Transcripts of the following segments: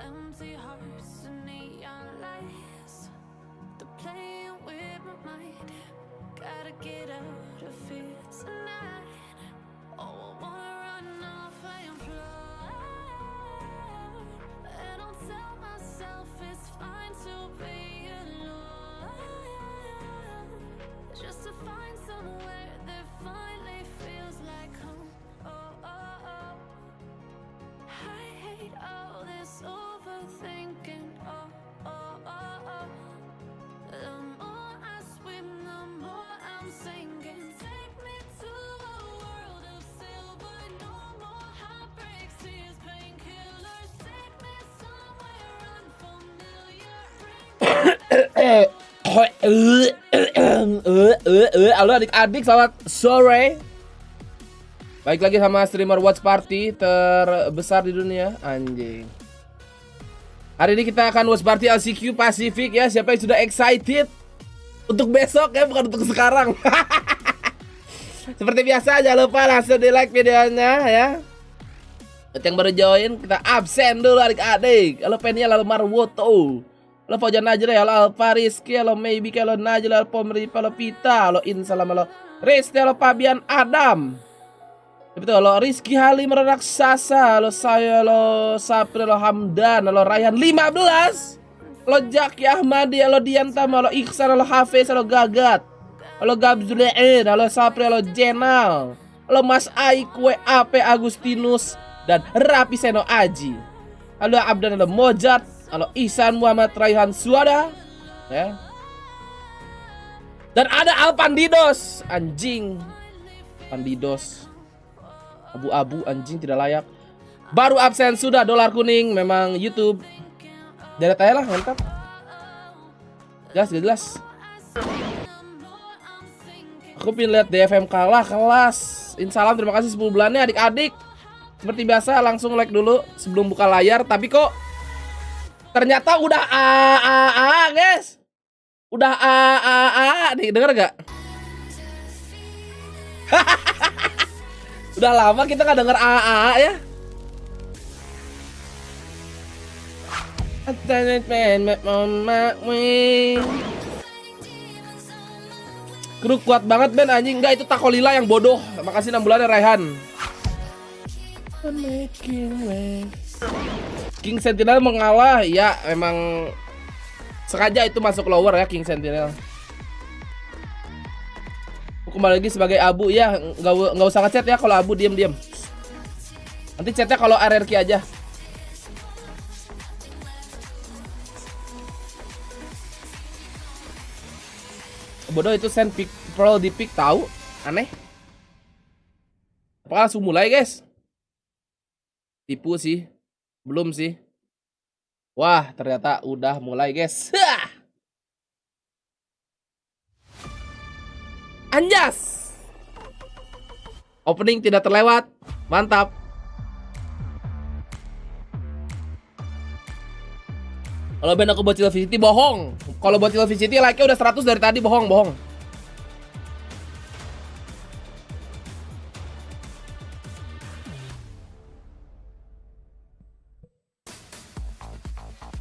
Empty hearts and neon lights. They're playing with my mind. Gotta get out of here tonight. Oh, I wanna run off and fly. And I'll tell myself it's fine to be alone. Just to find somewhere that finally feels like home. Oh, oh, oh. I hate all this overthinking. Oh, oh, oh, oh. The more I swim, the more I'm sinking. Take me to a world of silver. No more heartbreaks, tears, painkillers. Take me somewhere unfamiliar. Halo adik-adik, selamat sore. Baik lagi sama streamer Watch Party terbesar di dunia, anjing. Hari ini kita akan Watch Party LCQ Pasifik ya. Siapa yang sudah excited untuk besok ya, bukan untuk sekarang. Seperti biasa, jangan lupa langsung di like videonya ya. Buat yang baru join, kita absen dulu adik-adik. Halo Penia, halo Marwoto, halo Fajan Najri, halo Alfa Rizky, halo Maybe, halo Najli, halo Pomri, halo Pita, halo Insalam, halo Risti, halo Fabian Adam. Betul, halo Rizky Halim Raksasa, halo saya, halo Sapri, halo Hamdan, halo Rayhan 15, halo Jaki Ahmadi, halo Diantam, halo Iksan, halo Hafiz, halo Gagat, halo Gabzulein, halo Sapri, halo Jenal, halo Mas Aikwe, AP Agustinus, dan Rapi Seno Aji, halo Abdan, halo Mojat, halo Ihsan Muhammad Raihan Suada ya. Dan ada Alpandidos, anjing Pandidos abu-abu, anjing tidak layak. Baru absen sudah, dolar kuning. Memang YouTube deret aja lah, mantap. Jelas, jelas. Aku pengen lihat DFM kalah, kelas. Insalam, terima kasih 10 bulannya adik-adik. Seperti biasa langsung like dulu sebelum buka layar. Tapi kok ternyata udah AAA guys. Udah AAA nih, denger gak? Udah lama kita gak denger AAA ya. Kru kuat banget Ben, anjing. Enggak, itu Takolila yang bodoh. Makasih 6 bulan ya Raihan. King Sentinel mengalah. Ya memang sengaja itu masuk lower ya King Sentinel. Kembali lagi sebagai Abu ya, nggak usah ngechat ya kalau Abu, diam. Nanti chatnya kalau RRQ aja. Bodoh itu send pick pearl di pick, tahu? Aneh. Apakah langsung mulai guys? Tipu sih, belum sih. Wah ternyata udah mulai guys. Anjas. Opening tidak terlewat. Mantap. Kalau Ben aku bocil VCT, bohong. Kalau bocil VCT like-nya udah 100 dari tadi, bohong.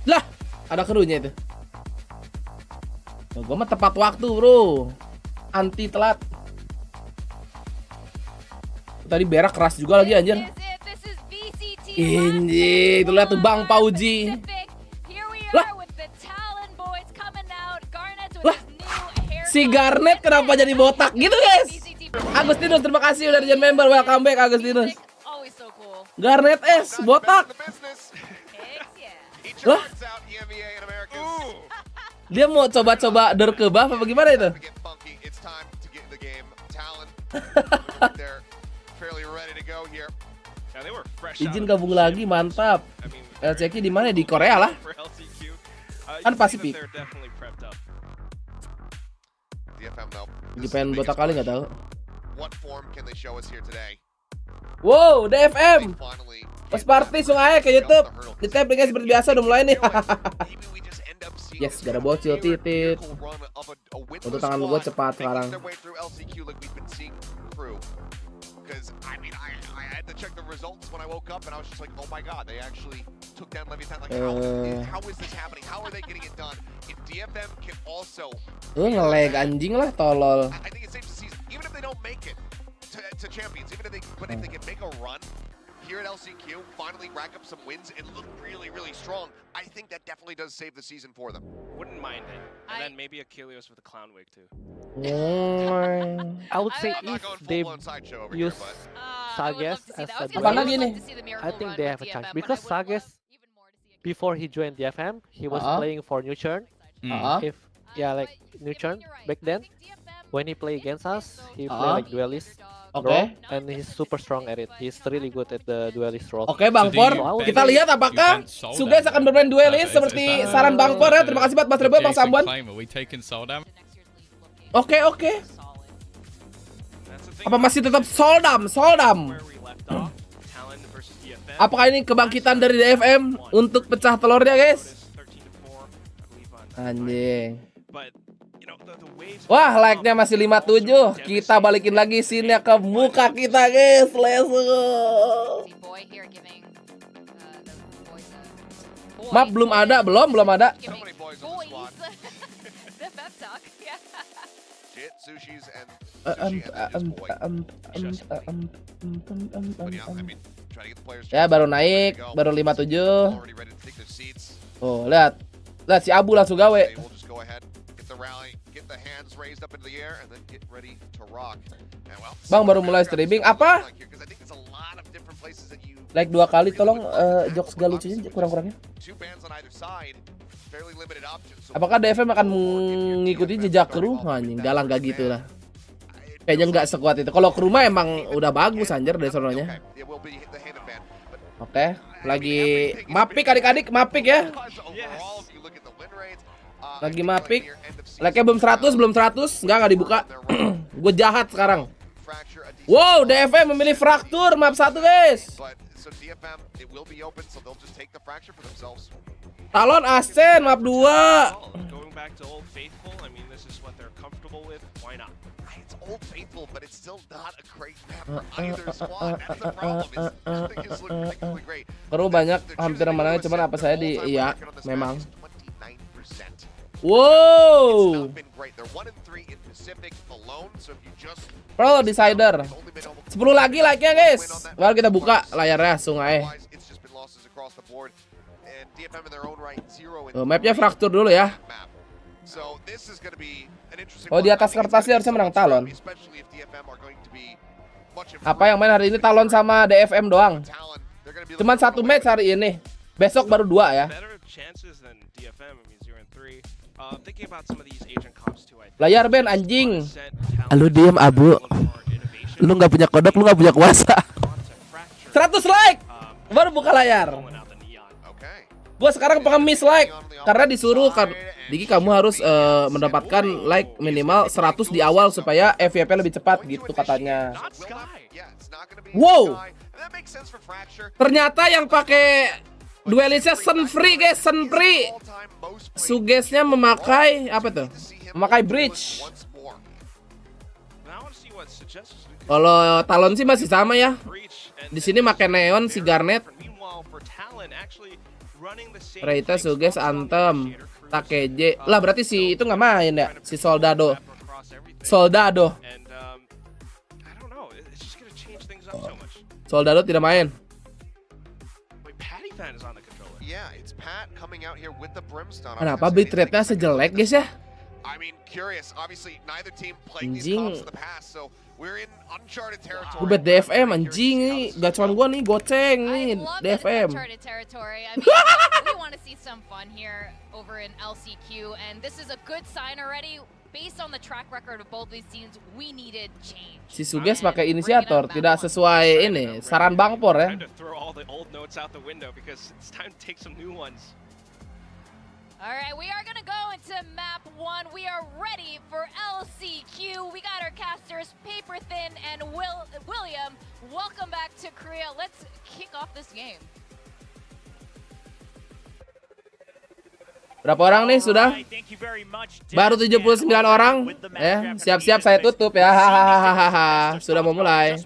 Lah, ada krunya itu. Gue mah tepat waktu, bro. Anti telat. Tadi berak keras juga lagi anjir. Ini itu lihat tuh Bang Pauji. Lah, si Garnet kenapa jadi botak gitu guys? Agustinus, terima kasih udah jadi member. Welcome back Agustinus. Garnet S botak. Lah, dia mau coba-coba derkebah apa gimana itu? Izin gabung lagi, mantap. LCQ di mana? Di Korea lah. Kan Pasifik. Lagi pengen botak kali nggak tahu. Wow, DFM. Pas party langsung aja ke YouTube. Di tab guys seperti biasa udah mulai nih. Yes, gak ada bocil titit. Untuk tangan gue cepat sekarang. check the results when I woke up and I was just like, oh my god, they actually took down Leviathan. Like, how is this happening? How are they getting it done? If DFM can also... nge-lag anjing lah, tolol. I think it's safe to see, even if they don't make it to champions, even if they can make a run here at LCQ, finally rack up some wins and look really, really strong, I think that definitely does save the season for them. Wouldn't mind it. And then maybe Achilles with a clown wig too. I would say I'm not if going they full-blown sideshow over here, use but... Sages as a Apakah duelist, gini? I think they have a chance because Sages before he joined DFM, he was playing for New Churn. If like New Churn back then, when he play against us, he play like duelist. Oke. And he's super strong at it. He's really good at the duelist role. Oke, Bang Por, kita lihat apakah Suges akan bermain duelis seperti saran Bang Por ya. Terima kasih buat Mas Rebo, Bang Sambuan. Oke. Apa masih tetap Soldam? Apakah ini kebangkitan dari DFM untuk pecah telurnya, guys? Anjing. Wah, like-nya masih 57. Kita balikin lagi scene-nya ke muka kita, guys. Let's go. Map belum ada. Ya, baru naik, baru 57. Oh, lihat si Abu langsung gawe. Bang baru mulai streaming apa? Like 2 kali tolong jokes gak lucunya kurang-kurangnya. Apakah DFM akan mengikuti jejak kru? Anjing, galang gak gitu lah. Kayaknya nggak sekuat itu. Kalau kru mah emang udah bagus anjir dari sononya. Oke, lagi mapik adik-adik, mapik ya. Lagi mapik. Like-nya belum 100, nggak dibuka. Gue jahat sekarang. Wow, DFM memilih fraktur map 1, guys. Talon Ascen map 2. Old Faithful, but it's still not a great map for either squad. That's the problem. It's looking particularly great. Kru banyak hampir menang, cuman apa saya di iya memang. Wow. Pro Decider. 10 lagi like-nya, guys. Baru kita buka layarnya sungai. Mapnya fraktur dulu ya. Oh, di atas kertasnya harusnya menang Talon. Apa yang main hari ini Talon sama DFM doang. Cuman 1 match hari ini. Besok baru 2 ya. Layar Ben anjing. Lu diem Abu. Lu nggak punya kodok, lu nggak punya kuasa. 100 like. Baru buka layar. Gua sekarang pengemis like karena disuruh kan. Diki kamu harus mendapatkan like minimal 100 di awal supaya FYP lebih cepat gitu katanya. Wow. Ternyata yang pakai duelisnya Sun Free, guys, Sun Free. Sugesnya memakai apa tuh? Memakai bridge. Kalau Talon sih masih sama ya. Di sini pakai neon si Garnet. Reita, Suges, Anthem, Takeje. Lah berarti si itu nggak main ya? Si Soldado. Soldado tidak main. Kenapa bitrate-nya sejelek, guys ya? Anjing. Gue bet DFM anjing nih. Gak cuma gue nih, goceng nih DFM. Si Suges pakai inisiator, tidak sesuai ini saran Bang Por ya. Alright, we are gonna go into map 1. We are ready for LCQ. We got our casters, Paper Thin and William. Welcome back to Korea. Let's kick off this game. Berapa orang nih sudah? Baru 79 orang. Siap-siap saya tutup ya. Hahaha. Sudah mau mulai.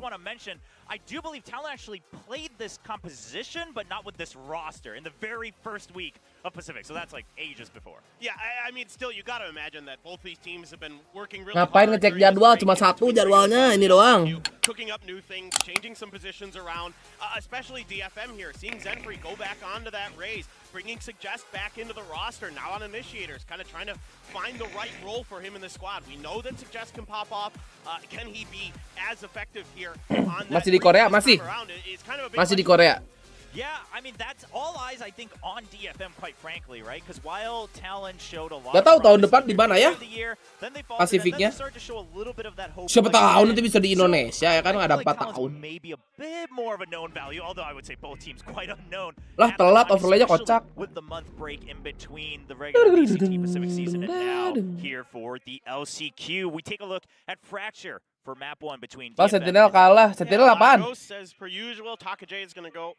I do believe Talon actually played this composition, but not with this roster in the very first week of Pacific. So that's like ages before. Yeah, I mean, still, you got to imagine that both these teams have been working really Ngapain hard ngecek during this jadwal? break Cuma in satu between jadwalnya, regular ini season, doang. cooking up new things, changing some positions around, especially DFM here, seeing Zenfree go back onto that raise, bringing Suggest back into the roster, now on Initiators, kind of trying to find the right role for him in the squad. We know that Suggest can pop off. Can he be as effective here on that Masih di Korea, this masih. time around? It's kind of a big Masih di question. Korea. Yeah, I mean, that's all eyes, I think, on DFM, quite frankly, right? Because while Talon showed a lot Gak tahu tahun depan di mana ya? Pasifiknya. Siapa tahu nanti bisa di Indonesia ya kan, ada 4 tahun. Maybe a bit more of a known value, although I would say both teams quite unknown. Lah telat overlay-nya kocak. With the month break in between the regular BCT Pacific season and now here for the LCQ, we take a look at Fracture for map 1 between Oh, Sentinel kalah. Sentinel apaan? As per usual, Taka J is going to go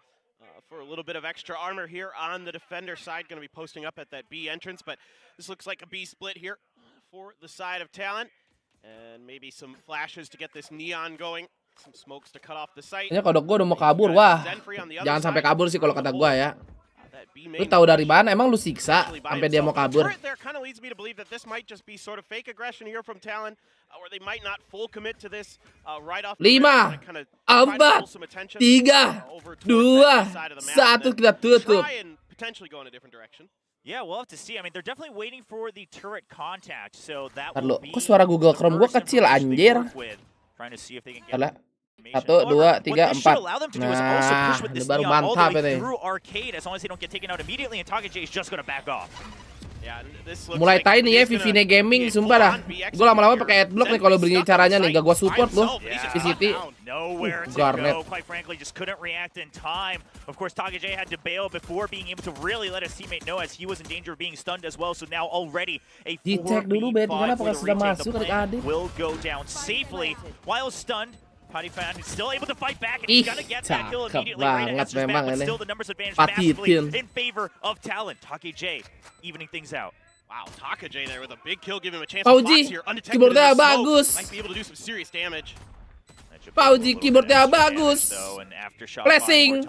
for a little bit of extra armor here on the defender side. Going to be posting up at that B entrance, but this looks like a B split here for the side of Talon. And maybe some flashes to get this neon going. Some smokes to cut off the site. Kayaknya kodok gue udah mau kabur. Wah, jangan sampai kabur sih kalau kata gue ya. Lu tahu dari mana? Emang lu siksa sampai dia mau kabur? There kind of leads me to believe that this might just be sort of fake aggression here from Talon, where they might not full commit to this right off. 5, 4, 3, 2, 1 kita tutup. Potentially go in a different direction. Yeah, we'll have to see. I mean, they're definitely waiting for the turret contact, so that Ntar lu, will be kok suara Google Chrome gue kecil anjir? Trying to see if they can get Ntar lah. 1, 2, 3, 4. Nah, ini baru mantap ini. Mulai tiny ya Vivine Gaming, sumpah dah. Gue lama-lama pakai adblock nih kalau begini caranya nih, gak gue support loh. VCT. Garnet. Quite frankly, just couldn't react in time. Of course, Taka J had to bail before being able to really let his teammate know as he was in danger of being stunned as well. So now already a 4v5 for the retake. The plan will go down safely while stunned. Padifan is still able to fight back, and he's gonna get that kill immediately right as his man, but still the numbers advantage massively in favor of Talon. Taka J evening things out. Wow, Taka J there with a big kill, giving him a chance to box here. Undetected keyboardnya bagus. Might be able to do some serious damage. Pauji keyboardnya bagus. Flashing.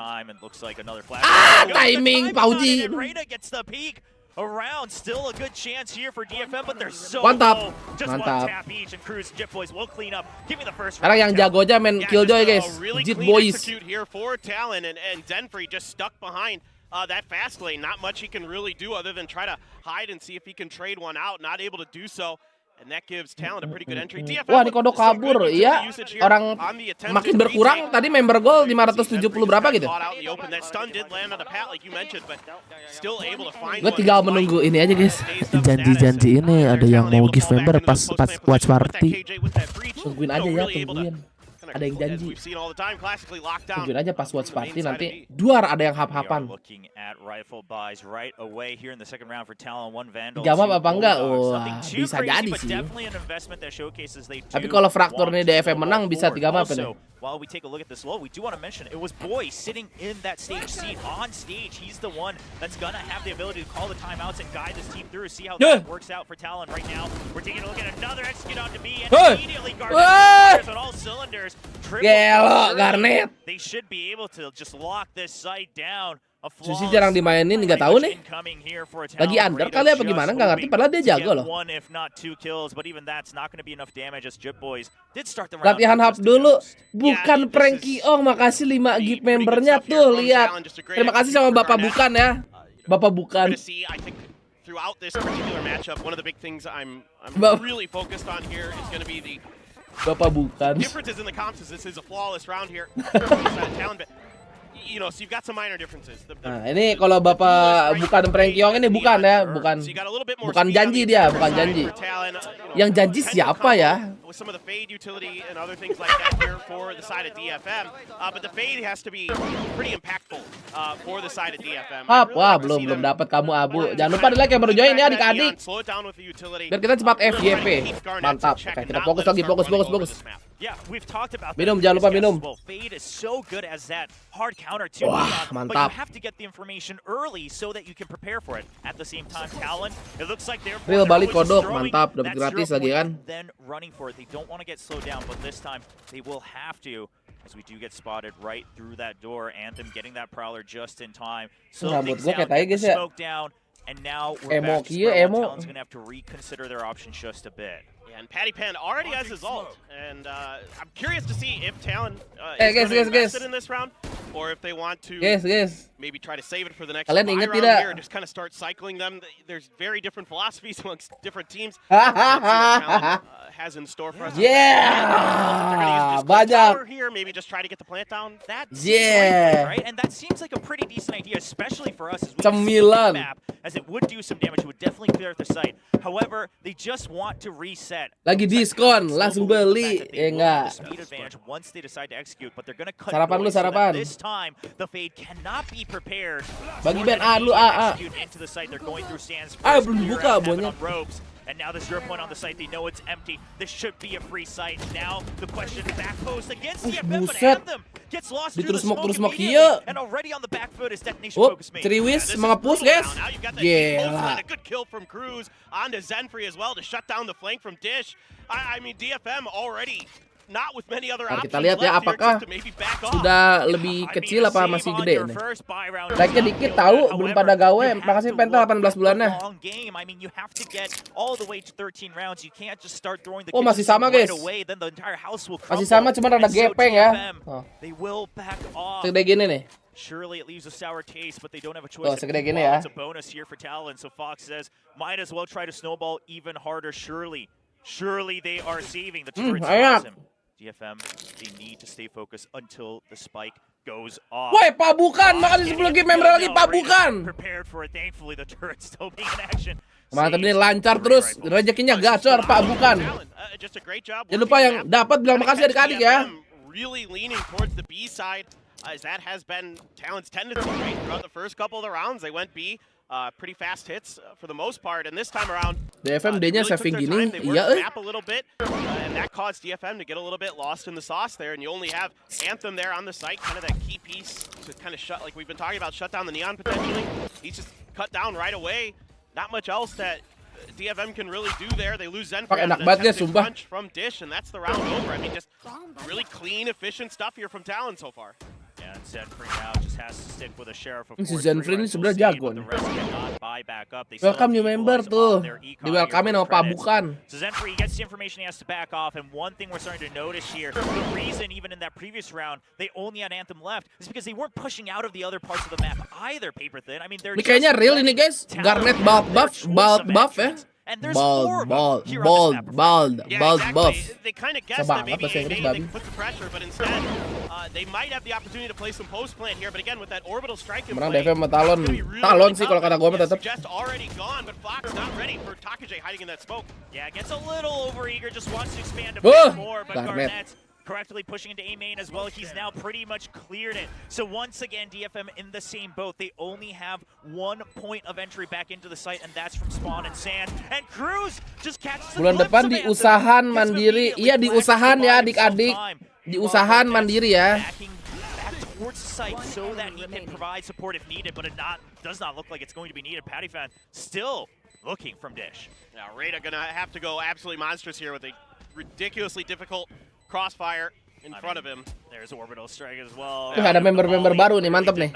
Timing Pauji. Gets the peak. Around, still a good chance here for DFM, but they're so mantap. low. Just Mantap. one tap each, and Cruz Jit Boys will clean up. Give me the first Sekarang yang jago aja main Killjoy guys. Really Jit Boys. Execute here for Talon, and Zenfree just stuck behind that fast lane. Not much he can really do other than try to hide and see if he can trade one out. Not able to do so. And that gives Talon a pretty good entry. Wah, ini kodok kabur. Iya, orang makin berkurang. Tadi member goal 570 berapa gitu. Gue tinggal menunggu ini aja guys. Janji-janji ini ada yang mau give member pas watch party. Tungguin aja ya, tungguin. Ada yang janji. Tungguin aja pas watch party nanti duar ada yang hap-hapan. 3 map apa enggak? Wah, bisa jadi sih. Tapi kalau Fraktur nih DFM menang bisa 3 map nih. While we take a look at this low, we do want to mention it was Boy sitting in that stage seat on stage. He's the one that's gonna have the ability to call the timeouts and guide this team through. See how that works out for Talon right now. We're taking a look at another execute onto B and immediately Garnet on all cylinders. Gelo, Garnet. They should be able to just lock this site down. Susi jarang dimainin, nggak tahu nih. Lagi under kali apa gimana, nggak ngerti. Padahal dia jago loh. Latihan hub dulu, bukan Frankie Ong. Makasih 5 gift membernya tuh, lihat. Terima kasih sama Bapak Bukan ya. Bapak Bukan. Throughout this particular matchup, one of the big things I'm really focused on here is going to be the Bapak Bukan. differences in the comps. This is a flawless round here. You know, so you've got some minor differences. Nah, ini kalau Bapak Bukan Frankie Ong ini bukan ya, bukan janji dia, bukan janji. Yang janji siapa ya? Some of the fade utility and other things like that here for the side of DFM, but the fade has to be pretty impactful for the side of DFM. Wah, belum dapat kamu Abu. Jangan lupa di like yang baru join ya adik-adik. Biar kita cepat FYP. Mantap. Oke, kita fokus lagi, fokus. Minum, jangan lupa minum. Wah, mantap. Real balik kodok, mantap. Dapat gratis lagi kan. They don't want to get slowed down, but this time they will have to as we do get spotted right through that door. Anthem getting that Prowler just in time. So Rambut things gua down, kayak tai get the guys ya. smoke down, and now we're Emo back to kieu, square one. emo. Talon's gonna have to reconsider their options just a bit. Yeah, and Patty Pan already has his ult, and I'm curious to see if Talon Hey, is guys, going to invest guys. it in this round, or if they want to Guys. maybe try to save it for the next Kalian buy ingat round tidak? here and just kind of start cycling them. There's very different philosophies amongst different teams. Let's see what Talon has in store for us. Yeah, They're banyak. power here, maybe just try to get the plant down. That seems Yeah. right, and that seems like a pretty decent idea, especially for us as we Cemilan. map, as it would do some damage. It would definitely clear out the site. However, they just want to reset. Lagi diskon, langsung beli. Ya enggak. speed advantage once they decide to execute, but they're going to cut Sarapan lu, noise so that sarapan. this time the Fade cannot be prepared. Bagi for Ben them A to dulu, A. execute into the site. They're going through stands Ah, first, belum clear buka, out, have it monyet. on ropes. And now there's 0 point on the site. They know it's empty. This should be a free site. Now the question, back post against DFM, but buset. Anthem gets lost Di through the terus smoke smoke kieu. immediately. And already on the back foot is Detonation Focus Mate. Ceriwis, This is mga push brutal guys. Now you've got that deep post Gila. and a good kill from Cruz onto Zenfree as well to shut down the flank from Dish. I mean, DFM already not with many other Mari options kita lihat ya, left here apakah just to maybe back off. Sudah lebih kecil apa masih gede nih? Like-nya dikit tahu, belum pada gawe. Makasih Penta 18 bulannya. Oh, masih sama guys. Masih sama, cuma rada gepeng ya. Oh. Segede gini nih. Surely it leaves a sour taste, but they don't have a Tuh, choice. segede gini ya. It's a bonus here for Talon, so Fox says, might as well try to snowball even harder. Surely they are saving the turrets. Enak. DFM, they need to stay focused until the spike goes off. Woi, pabukan, makasih 10 game member lagi pabukan. Prepared for it. Thankfully, the turret's still being in action. Mantap nih, lancar terus, rezekinya gacor, pabukan. Just a great job. Jangan lupa yang dapat bilang makasih adik-adik ya. Really leaning towards the B side, as that has been Talon's tendency right throughout the first couple of the rounds. They went B. Pretty fast hits for the most part, and this time around, DFM D-nya saving gini, iya map a little bit, and that caused DFM to get a little bit lost in the sauce there, and you only have Anthem there on the site, kind of that key piece to kind of shut, like we've been talking about, shut down the Neon potentially. He's just cut down right away. Not much else that DFM can really do there. They lose Zenfree enak banget ya, sumpah. punch from Dish, and that's the round over. I mean, just really clean, efficient stuff here from Talon so far. And Zenfree now just has to stick with a sheriff. Of Si course, Zenfree ini sebenarnya jago nih. Welcome new member tuh. Di welcome sama pabukan. So Zenfree gets the information he has to back off, and one thing we're starting to notice here, the reason even in that previous round they only had Anthem left is because they weren't pushing out of the other parts of the map either, Paper Thin. I mean, they're Ini kayaknya real ini guys. Garnet bald buff ya. And there's four of them here on this map. Bald buff. They kind of guessed that Sebanget maybe bahasa Inggris, they babi. could put the pressure, but instead they might have the opportunity to play some post plan here. But again, with that orbital strike in Menang play, DFM sama Talon. Talon sih kalau kata gue mah tetap. Suggest already gone, but Fox not ready for TakeJ hiding in that smoke. Yeah, gets a little overeager, just wants to expand a bit more, but Garnet. Garnet's correctly pushing into A main as well. He's now pretty much cleared it. So once again, DFM in the same boat. They only have 1 point of entry back into the site, and that's from Spawn and Sand. And Cruz just catches the Bulan depan di usahan mandiri. Iya, di usahan ya adik-adik. Di usahan mandiri ya. Back towards the site so that he can provide support if needed, but it does not look like it's going to be needed. Patty Fan still looking from Dish. Now Rada gonna have to go absolutely monstrous here with a ridiculously difficult crossfire in front of him. There's orbital strike as well. Ada member-member baru nih, mantap nih.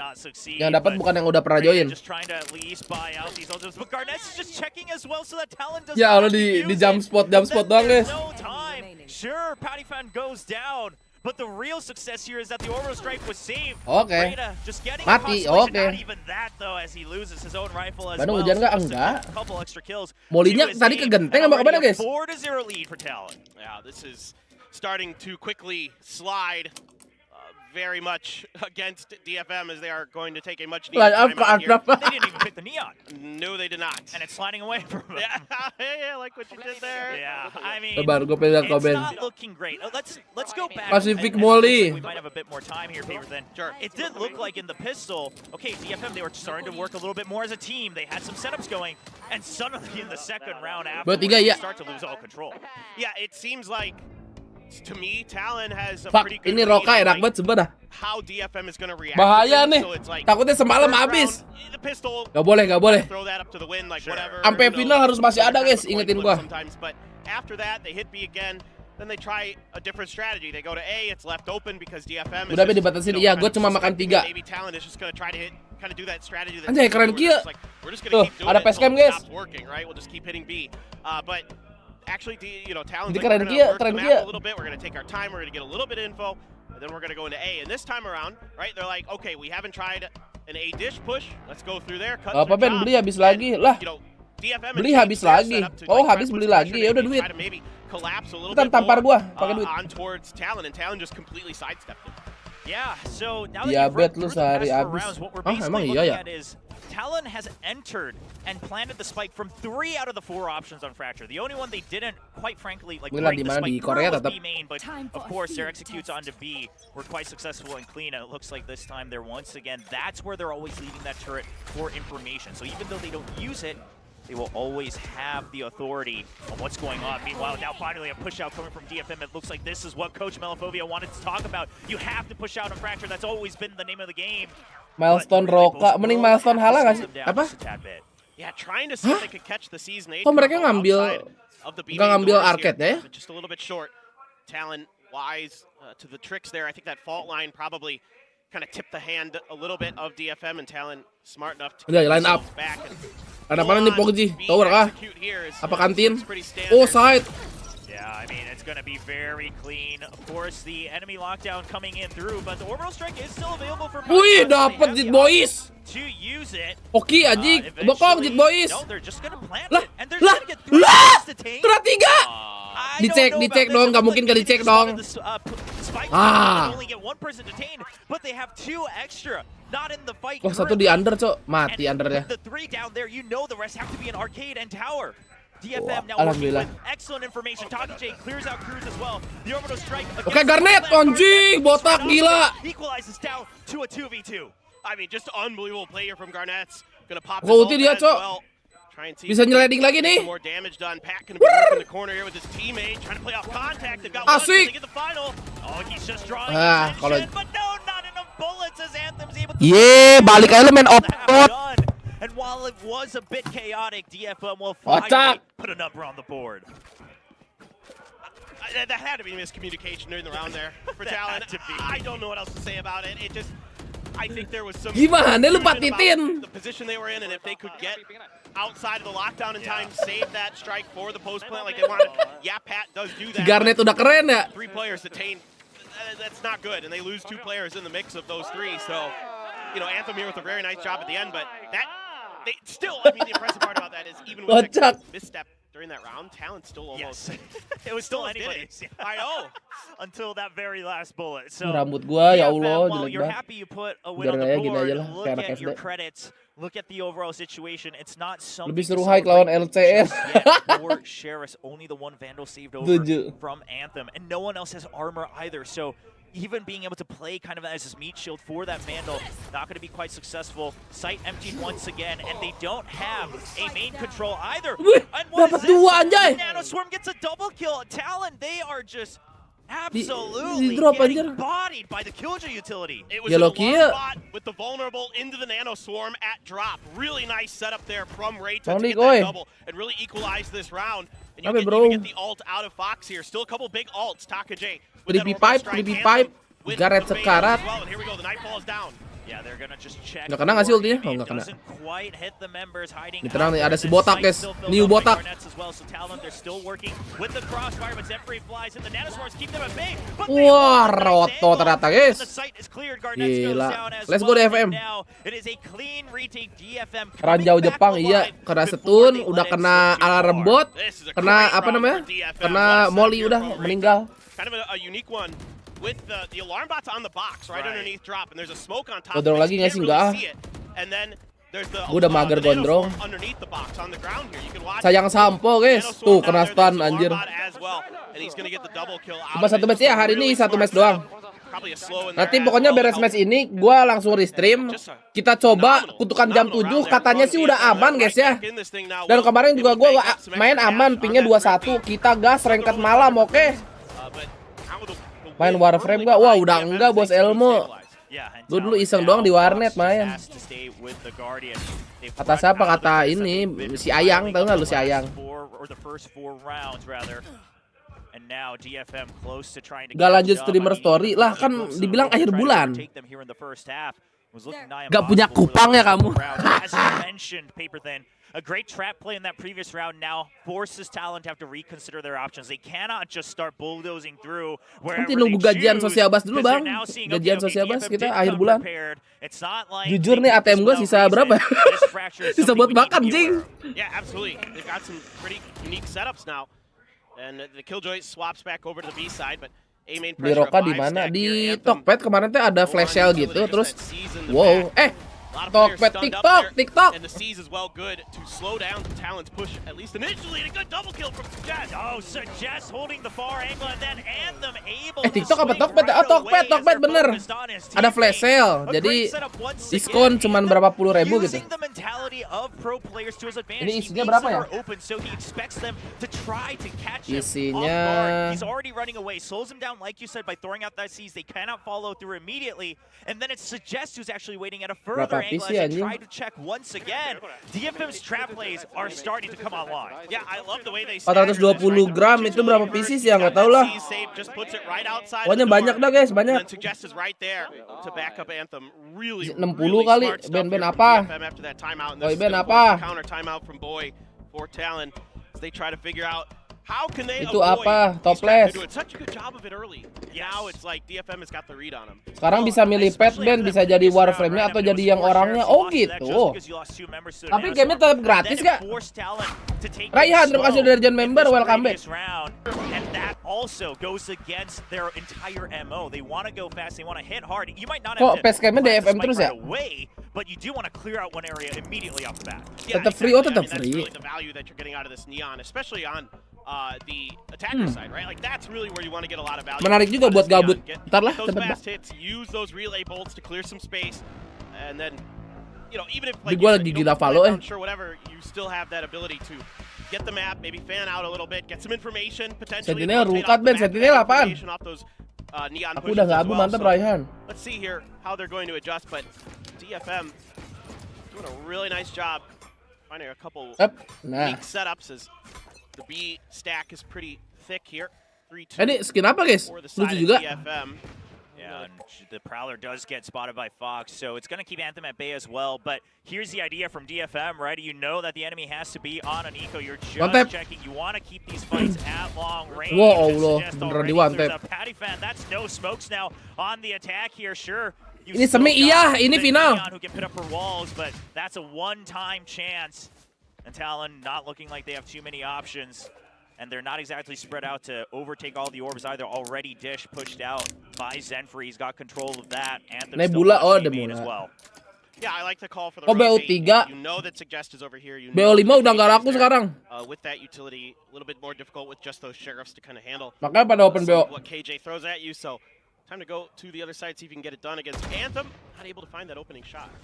Yang dapat bukan yang udah pernah join. Just trying to at least buy out these ultimates, but Garnet's just checking as well so that Talon does Ya Allah, not di use jump it. spot doang guys. No time. Sure, Patty Fan goes down, but the real success here is that the orbital strike was saved. Oke. Rada just getting Mati, constellation, oke. not even that though, as he loses his own rifle as Bandung well. hujan nggak? So just Enggak. a couple extra kills. Molinya to his tadi team, kegenteng and apa already gimana, guys? a 4-0 lead for Talon. Yeah, this is starting to quickly slide very much against DFM as they are going to take a much needed time out here. They didn't even pick the neon. No, they did not. And it's sliding away from them. Yeah, like what you did there. Yeah, I mean, Sabar, gue pegang it's komen. not looking great. Let's go back. Pacific and Molly. we might have a bit more time here, Paper Thin. Sure. It did look like in the pistol, okay, DFM, they were starting to work a little bit more as a team. They had some setups going, and suddenly in the second round after, Bertiga, they ya. start to lose all control. Yeah, it seems like, to me, Talon has a Fuck, pretty good ini read Roka on, enak like, banget sumpah dah. how DFM is going to react. Bahaya to nih. things. So it's like, Takutnya semalam first habis. round, the pistol, Gak boleh. throw that up to the wind, like whatever. Sampai who knows, final harus masih ada, kind of guys. a coin Ingetin flip gua. sometimes, but after that, they hit B again. then they try a different strategy. They go to A, it's left open because DFM udah dibatasin. Iya, gue cuma makan 3. Maybe Talon is just gonna try to hit, kind of do that strategy. Anjay, keren kia. Tuh, ada facecam guys. Working, right? We'll just keep hitting B. But actually, Talon's like, we're keren gonna kia. a little bit. We're gonna take our time. We're gonna get a little bit of info, and then we're gonna go into A. And this time around, right? They're like, okay, we haven't tried an A dish push. Let's go through there. Apa Ben beli habis lagi lah. Beli habis lagi. Oh, habis beli lagi. Ya udah duit. Kita tampar gua pakai duit. On towards Talon, and Talon just completely sidestepped it. Yeah, so now that Diabet lu sehari habis. Emang iya ya? Talon has entered and planted the spike from 3 out of the 4 options on Fracture. The only one they didn't, quite frankly, like break the spike through was B main, but of course their executes onto B were quite successful and clean, and it looks like this time they're once again, that's where they're always leaving that turret for information. So even though they don't use it, they will always have the authority on what's going on. Meanwhile, now finally a push out coming from DFM. It looks like this is what Coach Melifovia wanted to talk about. You have to push out on Fracture. That's always been the name of the game. Milestone Roka, mending milestone Hala nggak sih? Apa? Yeah, trying to see if they could catch the season 8. Kok mereka nggak ngambil arcade-nya ya? Just a little bit short. Talon wise to the tricks there. I think that fault line probably kind of tipped the hand a little bit of DFM, and Talon smart enough to line up. back. Ada mana nih Pogji? Tower kah? Apa kantin? Oh, side. Yeah, I mean, it's going to be very clean. Of course, the enemy lockdown coming in through, but the orbital strike is still available for... Wih, dapat Jit Boys. To use it. Oke, anjing. Bokong Jit Boys. No, they're just going to plant lah, it, and they're going to get 3 detained. Kena 3. Dicek dong, nggak mungkin gak dicek dong. Only get 1 person detained, but they have 2 extra. Not in the fight. Oh, satu di under, Cok. Mati undernya. The 3 down there, you know the rest have to be an arcade and tower. DFM now working with excellent information. TakeJ clears out crews as well. The orbital strike. Oke, Garnet, anjing, botak gila. Equalizes down to a 2v2. I mean, just unbelievable player from Garnet's. Gonna pop his ult dia, Cok. Bisa nyeleding lagi nih. More damage done. Pat gonna be working the corner here with his teammate, trying to play off contact. They've got one to get the final. Oh, he's just drawing attention, but no, not enough bullets as Anthem's able to. Yeah, balik aja lu main otot. And while it was a bit chaotic, DFM will finally put a number on the board. That had to be miscommunication during the round there for Talon. I don't know what else to say about it. It just, I think there was some. Gimana lu patitin? The position they were in, and if they could get outside of the lockdown in time, save that strike for the post plant like they wanted. Yeah, Pat does do that. Garnet udah keren ya. 3 players detained. That's not good, and they lose 2 players in the mix of those 3. So, Anthem here with a very nice job at the end, but that. They still, I mean, the impressive part about that is even with a misstep during that round, Talon still almost. It was still anybody's. I know. Until that very last bullet. So rambut gua ya Allah, while you're banget. happy you put a win on the board, look at your credits, look at the overall situation. It's not something. Lebih seru high lawan LCR. For Sheriff, only the 1 Vandal saved over from Anthem, and no one else has armor either. So even being able to play kind of as his meat shield for that Vandal, not going to be quite successful. Site emptied once again, and they don't have a main control either. And what is this? Nanoswarm gets a double kill. Talon, they are just absolutely getting bodied by the Killjoy utility. It was a long spot with the vulnerable into the Nanoswarm at drop. Really nice setup there from Rayton to get that double and really equalize this round. And you can get the ult out of Fox here. Still a couple big ults. TakeJ. Creepy pipe. Garret sekarat. And here we go. The Nightfall is down. Yeah, they're gonna just check. Nggak kena nggak sih ultinya? Oh, nggak kena. Ini tenang nih, ada si botak guys. New botak. Wah, roto ternyata guys. Gila. Let's go DFM. Ranjau Jepang, iya. Kena stun, udah kena alarm bot. Kena apa namanya? Kena molly udah meninggal. Kind of a unique one. With the alarm bots on the box right underneath drop, and there's a smoke on top. Gondrong lagi nggak sih? Nggak. And then there's the udah mager gondrong. Underneath the box on the ground here. You can watch. Sayang sampo guys. Tuh kena stun anjir. Cuma 1 match ya hari ini, 1 match doang. Nanti pokoknya beres match ini gua langsung restream. Kita coba kutukan jam 7, katanya sih udah aman guys ya. Dan kemarin juga gua main aman, pingnya 21. Kita gas ranked malam, oke? Main Warframe gak? Wah udah enggak bos Elmo. Gue dulu iseng doang di warnet main. Kata siapa? Kata ini si Ayang, tau gak lu si Ayang? Gak lanjut streamer story lah, kan dibilang akhir bulan. Gak punya kupang ya kamu. A great trap play in that previous round now forces Talon to have to reconsider their options. They cannot just start bulldozing through wherever Nanti nunggu they gajian choose, Sosiabas dulu bang. because they're now seeing, Gajian okay, Sosiabas DFM kita didn't akhir come bulan. prepared. It's not like Jujur they nih did ATM gue this sisa no berapa? reason. This fracture is Sisa something buat we need to makan be jing. aware of. Yeah, absolutely. They've got some pretty unique setups now. And the Killjoy swaps back over to the B side, but A-main Di pressure Roka of di 5 mana? stack Di here. Anthem, Tokped kemarin tuh ada flash sale gitu, terus wow, a lot of players Tokped stunned up TikTok, there, TikTok. And the C's as well good to slow down Talon's push, at least initially, and a good double kill from Suggest. Oh, Suggest holding the far angle and then Anthem able TikTok to apa swing Tokped? right Oh, Tokped, away Tokped as they're bener. focused on his Ada flash teammate. sale, A jadi great setup once diskon again. cuman berapa puluh ribu gitu. Using the mentality of pro players to his advantage. Ini He isinya thinks berapa they ya? are open, so he expects them to try to catch him Isinya- off guard. He's already running away, slows him down like you said by throwing out that C's. They cannot follow through immediately, and then it's Suggest who's actually waiting at a further Berapa angle PC as they anjing? try to check once again. DFM's trap plays are starting to come online. Yeah, I love the way they 420 gram itu berapa pieces ya nggak tahu lah. Pokoknya banyak dah guys, banyak. 60 kali, Ben apa? Boy Ben apa? Itu apa? Toples. Sekarang bisa milih pet Ben, bisa jadi warframe-nya atau jadi yang orangnya. Oh gitu. Tapi gamenya tetap gratis gak? Raihan, terima kasih dari John member, welcome back. And that also goes against their entire MO. They want to go fast, they want to hit hard. You might not have Kok to PSKM-nya plant the DFM spike terus ya? right away, but you do want to clear out one area immediately off the bat. Tetap free, oh tetap free. The value that you're getting out of this Neon, especially on the attacker side, right? Like that's really where you want to get a lot of value. Menarik juga buat gabut. Ntar lah, Those cepet fast banget. hits, use those relay bolts to clear some space, and then you know even if Tapi like gua you lagi said, you gila don't follow, plant down, sure whatever, you still have that ability to get the map, maybe fan out a little bit, get some information, potentially. Sentinel rotate rukat, off the Ben. map, Sentinel get apaan? information off those, neon Aku pushes udah gak as abu, well. mantap So, Raihan. let's see here how they're going to adjust, but DFM doing a really nice job finding a couple Nah, weak setups as the B stack is pretty thick here. 3-2 ini skin apa guys? for the Lucu side of juga. DFM. Yeah, and the Prowler does get spotted by Fox, so it's going to keep Anthem at bay as well. But here's the idea from DFM, right? You know that the enemy has to be on an eco. You're just One-tap. checking. You want to keep these fights at long range. Wow, and Allah, Suggest beneran already di one-tap. clears up Patty Fan. That's no smokes now on the attack here. Sure. Ini semi iya, ini final. Who can put up for walls, but that's a one-time chance. And Talon not looking like they have too many options. And they're not exactly spread out to overtake all the orbs either. Already Dish pushed out by Zenfree. He's got control of that. Anthem Nebula, still oh, main as Nebula. well. Yeah, I like the call for the Oh, rotate. BO3. You know that Suggest is over here. You BO5 know udah that nggak Suggest laku is there. sekarang. With that utility, a little bit more difficult with just those sheriffs to kind of handle Makanya pada open some BO. of what KJ throws at you. So time to go to the other side, see if you can get it done against Anthem. Not able to find that opening shot.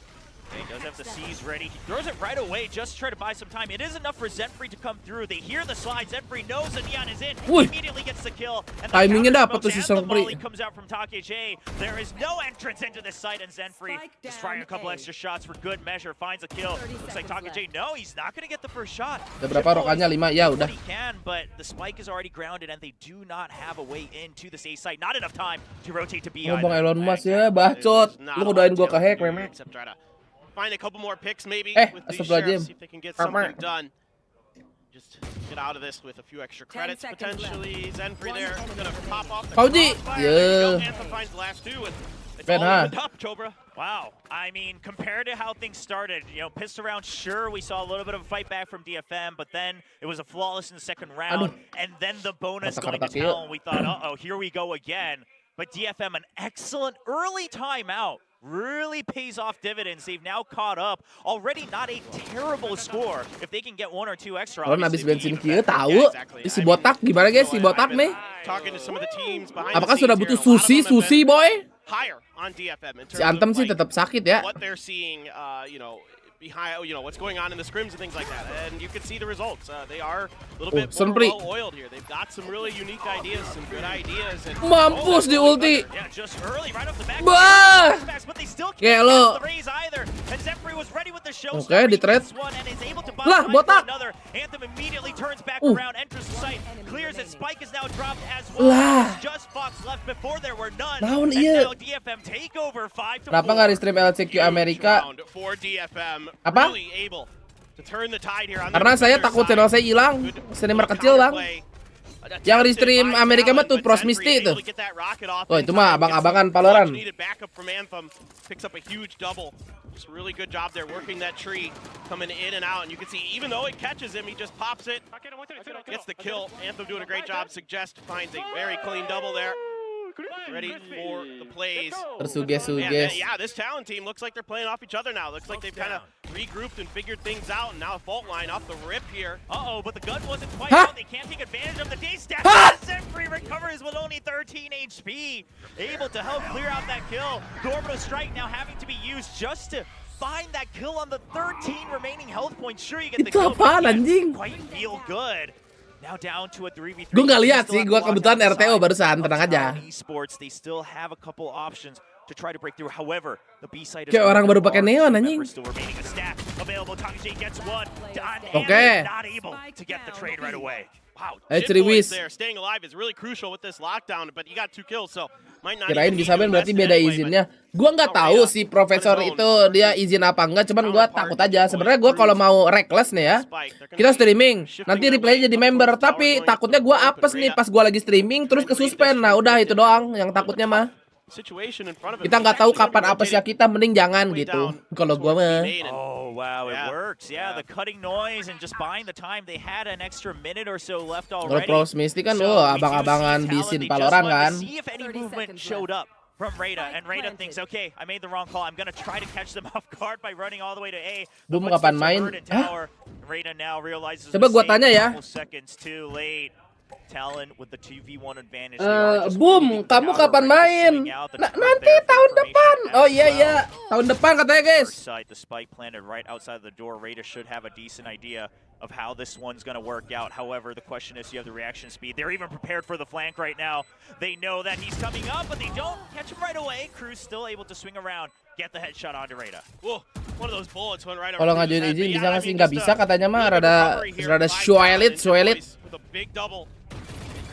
He does have the C's ready. He throws it right away just to try to buy some time. It is enough for Zenfree to come through. They hear the slide. Zenfree knows the Neon is in. Wih. Immediately gets the kill. And the Timingnya counter dapat tuh smokes si and the Zenfree. volley comes out from Take. There is no entrance into this site, and Zenfree just trying a couple extra shots for good measure. Finds a kill. Looks like Take. No, he's not going to get the first shot. Udah berapa rokanya? 5 ya udah. He can, but the spike is already grounded, and they do not have a way into this A site. Not enough time to rotate to B. Oh, Bang Elon Musk ya, bacot. Lu udahin gua ke hack, memang. Find a couple more picks maybe with these astagfirullahaladzim. sheriffs, see if they can get something done. Just get out of this with a few extra credits potentially. Zenfree there gonna pop off the Fauji, crossfire. yeah. Anthem finds the last two, and it's Ben, all huh? opened up, Chobra. Wow. I mean, compared to how things started, you know, pissed around, sure, we saw a little bit of a fight back from DFM, but then it was a flawless in the second round, and then the bonus going to Talon. We thought, uh-oh, here we go again. But DFM, an excellent early timeout. Really pays off dividends. They've now caught up. Already not a terrible score. If they can get 1 or 2 extra. Kalau habis bensin kia tahu. Si botak gimana guys? Si botak nih. Apakah sudah butuh susi boy? Si Anthem sih tetap sakit ya. What they're seeing, you know, behind, what's going on in the scrims and things like that. And you can see the results. They are a little bit more well-oiled here. They've got some really unique ideas, some good ideas. And mampus di ulti. Yeah, just early, right off the back. Bah! But they still Kayak can't lo. catch the raise either. And Zephyr was ready with the show. Oke, di trade. And is able to Lah, botak. another. Anthem immediately turns back around, enters the site, clears it. Spike is now dropped as well. Lah. Just Fox left before there were none. Naon And ieu? now DFM take over 5-4. Kenapa nggak di stream LCQ Amerika? For DFM, Apa? really able to turn the tide here on Karena saya their takut side. channel saya hilang. Streamer kecil bang. Yang di stream Amerika mah tuh Pros Misty itu. Oh itu mah abang-abangan Valorant. Picks up a huge double. Just really good job there working that tree, coming in and out, and you can see even though it catches him, he just pops it, gets the kill. Anthem doing a great job. Suggest finds a very clean double there. Ready for the plays. Tersuges-suges. Yeah, this Talon team looks like they're playing off each other now. Looks like they've kind of regrouped and figured things out, and now a fault line off the rip here. But the gun wasn't quite out. They can't take advantage of the day stack. Zephyr recovers with only 13 HP. Able to help clear out that kill. The orbital strike now having to be used just to find that kill on the 13 remaining health points. Sure, you get the kill, but you can't quite feel good. Now down to a 3v3. Gue nggak lihat sih, gue kebetulan RTO barusan, tenang aja. Esports, they still have a couple options to try to break through. However, the B side is Kayak orang baru pakai neon anjing. still remaining a stack available. TAGJ gets one. Oke. Not able to get the trade right away. Wow, Ceriwis. there. Staying alive is really crucial with this lockdown, but you got 2 kills, so might not Kirain even bisa main berarti beda izinnya. Gua nggak tahu si profesor itu dia izin apa enggak, cuman gua takut aja. Sebenarnya gua kalau mau reckless nih ya, kita streaming, nanti replaynya jadi member, tapi takutnya gua apes nih pas gua lagi streaming terus ke suspend. Nah udah itu doang yang takutnya mah. Kita nggak tahu kapan apesnya kita, mending jangan gitu. Kalau gua mah. Oh wow, it works. Yeah, the cutting noise and just buying the time. They had an extra minute or so left already. Kalau Pros Misty kan, abang-abangan di scene Valorant kan. See if any movement showed up from Rada, and Rada thinks, okay, I made the wrong call. I'm gonna try to catch them off guard by running all the way to A. Boom kapan main? Rada now realizes. Coba gua tanya ya. Seconds too late. Talon with the 2v1 advantage. Boom, kamu kapan main? Nanti tahun depan. Oh iya, tahun depan katanya guys. The spike planted right outside the door. Rada should have a decent idea of how this one's going to work out. However, the question is, you have the reaction speed. They're even prepared for the flank right now. They know that he's coming up, but they don't catch him right away. Cruz still able to swing around, get the headshot onto Rada. Whoa, one of those bullets went right over. Kalau ngajuin izin bisa nggak sih? Nggak bisa katanya mah, rada shuelit. With a big double.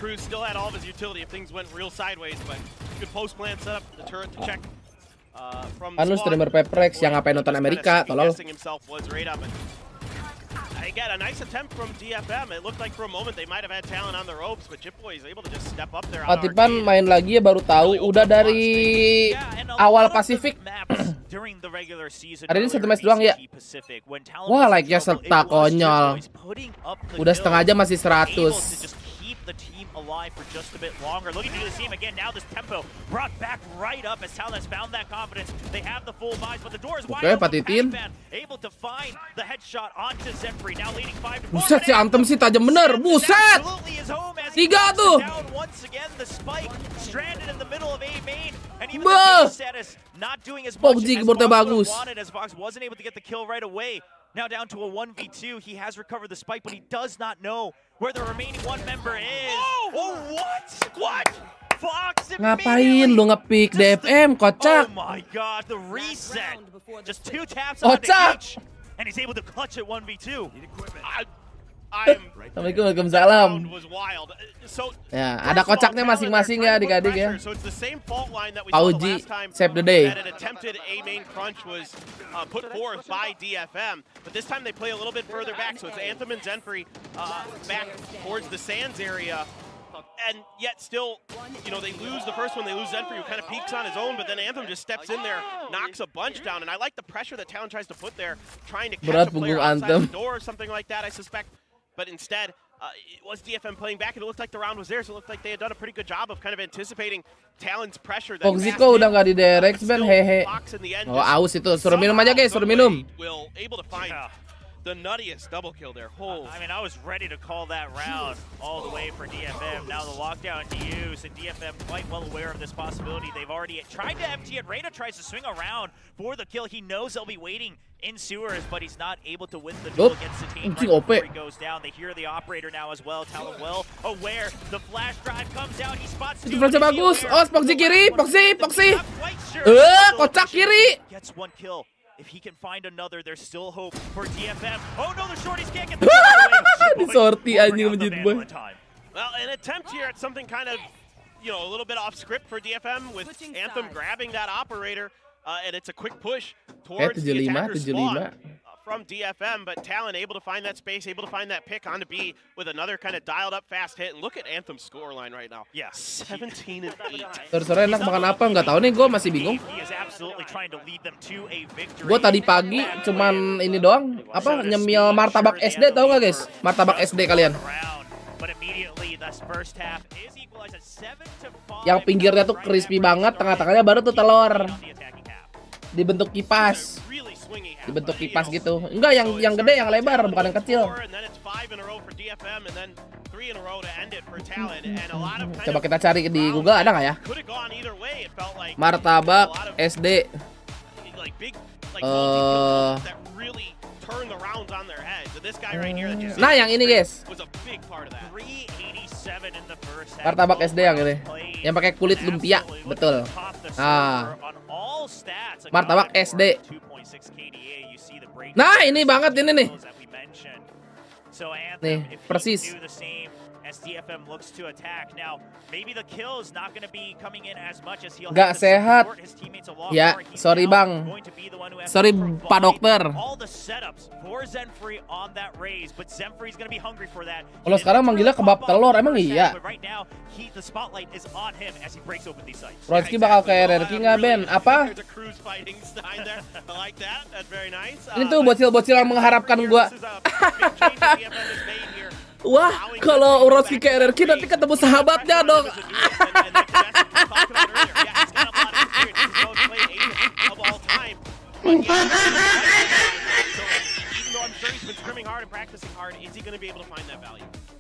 Cruz still had all of his utility if things went real sideways, but good post plan set up the turret to check. Kan lu streamer Peprex yang ngapain nonton Amerika, tolol. Again, a nice attempt from DFM. It looked like for a moment they might have had talent on the ropes, but Jipboy is able to just step up there. Patipan main lagi ya baru tahu, udah dari awal Pasifik. Hari ini 1 match doang ya. Wah, like-nya serta konyol. Udah setengah jam masih 100. The team alive for just a bit longer. Looking to the team again. Now this tempo brought back right up as Talon has found that confidence. They have the full buys, but the door is wide open. Patitin. Able to find the headshot onto Zephyr. Now leading 5-4. Buset, si Anthem sih tajam bener. Buset. 3 tuh. Once again, the spike stranded in the middle of A main, and even the status not doing as much as Fox wanted, as Fox wasn't able to get the kill right away. Now down to a 1v2. He has recovered the spike, but he does not know where the remaining one member is. Oh, what? Fox ngapain lu nge-pick DFM, kocak. Oh my god, the reset. Just 2 taps on the each, and he's able to clutch it 1v2. Assalamualaikum, waalaikumsalam. Ya, ada kocaknya masing-masing ya adik-adik ya. Pauji save the day. Attempted A main crunch was put forth by DFM, but this time they play a little bit further back, so it's Anthem and Zenfree back towards the Sands area. And yet still, they lose the first one. They lose Zenfree, who kind of peeks on his own, but then Anthem just steps in there, knocks a bunch down. And I like the pressure that Talon tries to put there, trying to catch a player outside the door or something like that, I suspect. But instead, it was DFM playing back, and it looked like the round was there, so it looked like they had done a pretty good job of kind of anticipating Talon's pressure. Foxiko udah nggak di direct, Ben, hehe. Oh, aus itu. Suruh minum aja guys, suruh minum. the nuttiest double kill there. I mean, I was ready to call that round all the way for DFM. Now the lockdown to use, and DFM quite well aware of this possibility. They've already tried to empty it. Reyna tries to swing around for the kill. He knows they'll be waiting in sewers, but he's not able to win the duel against the team right before he goes down. They hear the operator now as well. Talon well aware. The flash drive comes out. He spots two. Itu flashnya bagus. Oh, Poxy kiri, Poxy. Kocak kiri. Gets one kill. If he can find another, there's still hope for DFM. Oh no, the shorties can't get the Di sorti anjing menjit boy. Well, an attempt here at something kind of, a little bit off script for DFM with Anthem grabbing that operator, and it's a quick push towards the attacker's spawn from DFM, but Talon able to find that space, able to find that pick onto B with another kind of dialed up fast hit. And look at Anthem's scoreline right now. Yeah, 17-8. Sore-sore enak makan apa? Nggak tahu nih, gue masih bingung. Gue tadi pagi cuman ini doang, nyemil martabak SD, tahu nggak guys? Martabak SD kalian. Yang pinggirnya tuh crispy banget, tengah-tengahnya baru tuh telur. Dibentuk kipas. Dibentuk kipas gitu. Enggak, yang gede, yang lebar, bukan yang kecil. Coba kita cari di Google, ada nggak ya? Martabak SD. Nah, yang ini guys. Martabak SD yang ini. Yang pakai kulit lumpia, betul. Nah. Martabak SD. Nah, ini banget ini nih. Nih, persis. Gak sehat. Ya, sorry bang. Sorry Pak Dokter. Kalau sekarang manggilnya kebab telur, emang iya? Ronski bakal ke RRQ nggak Ben? Apa? Ini tuh bocil-bocil yang mengharapkan gua. Wah, kalau Ronski ke RRQ nanti ketemu sahabatnya dong.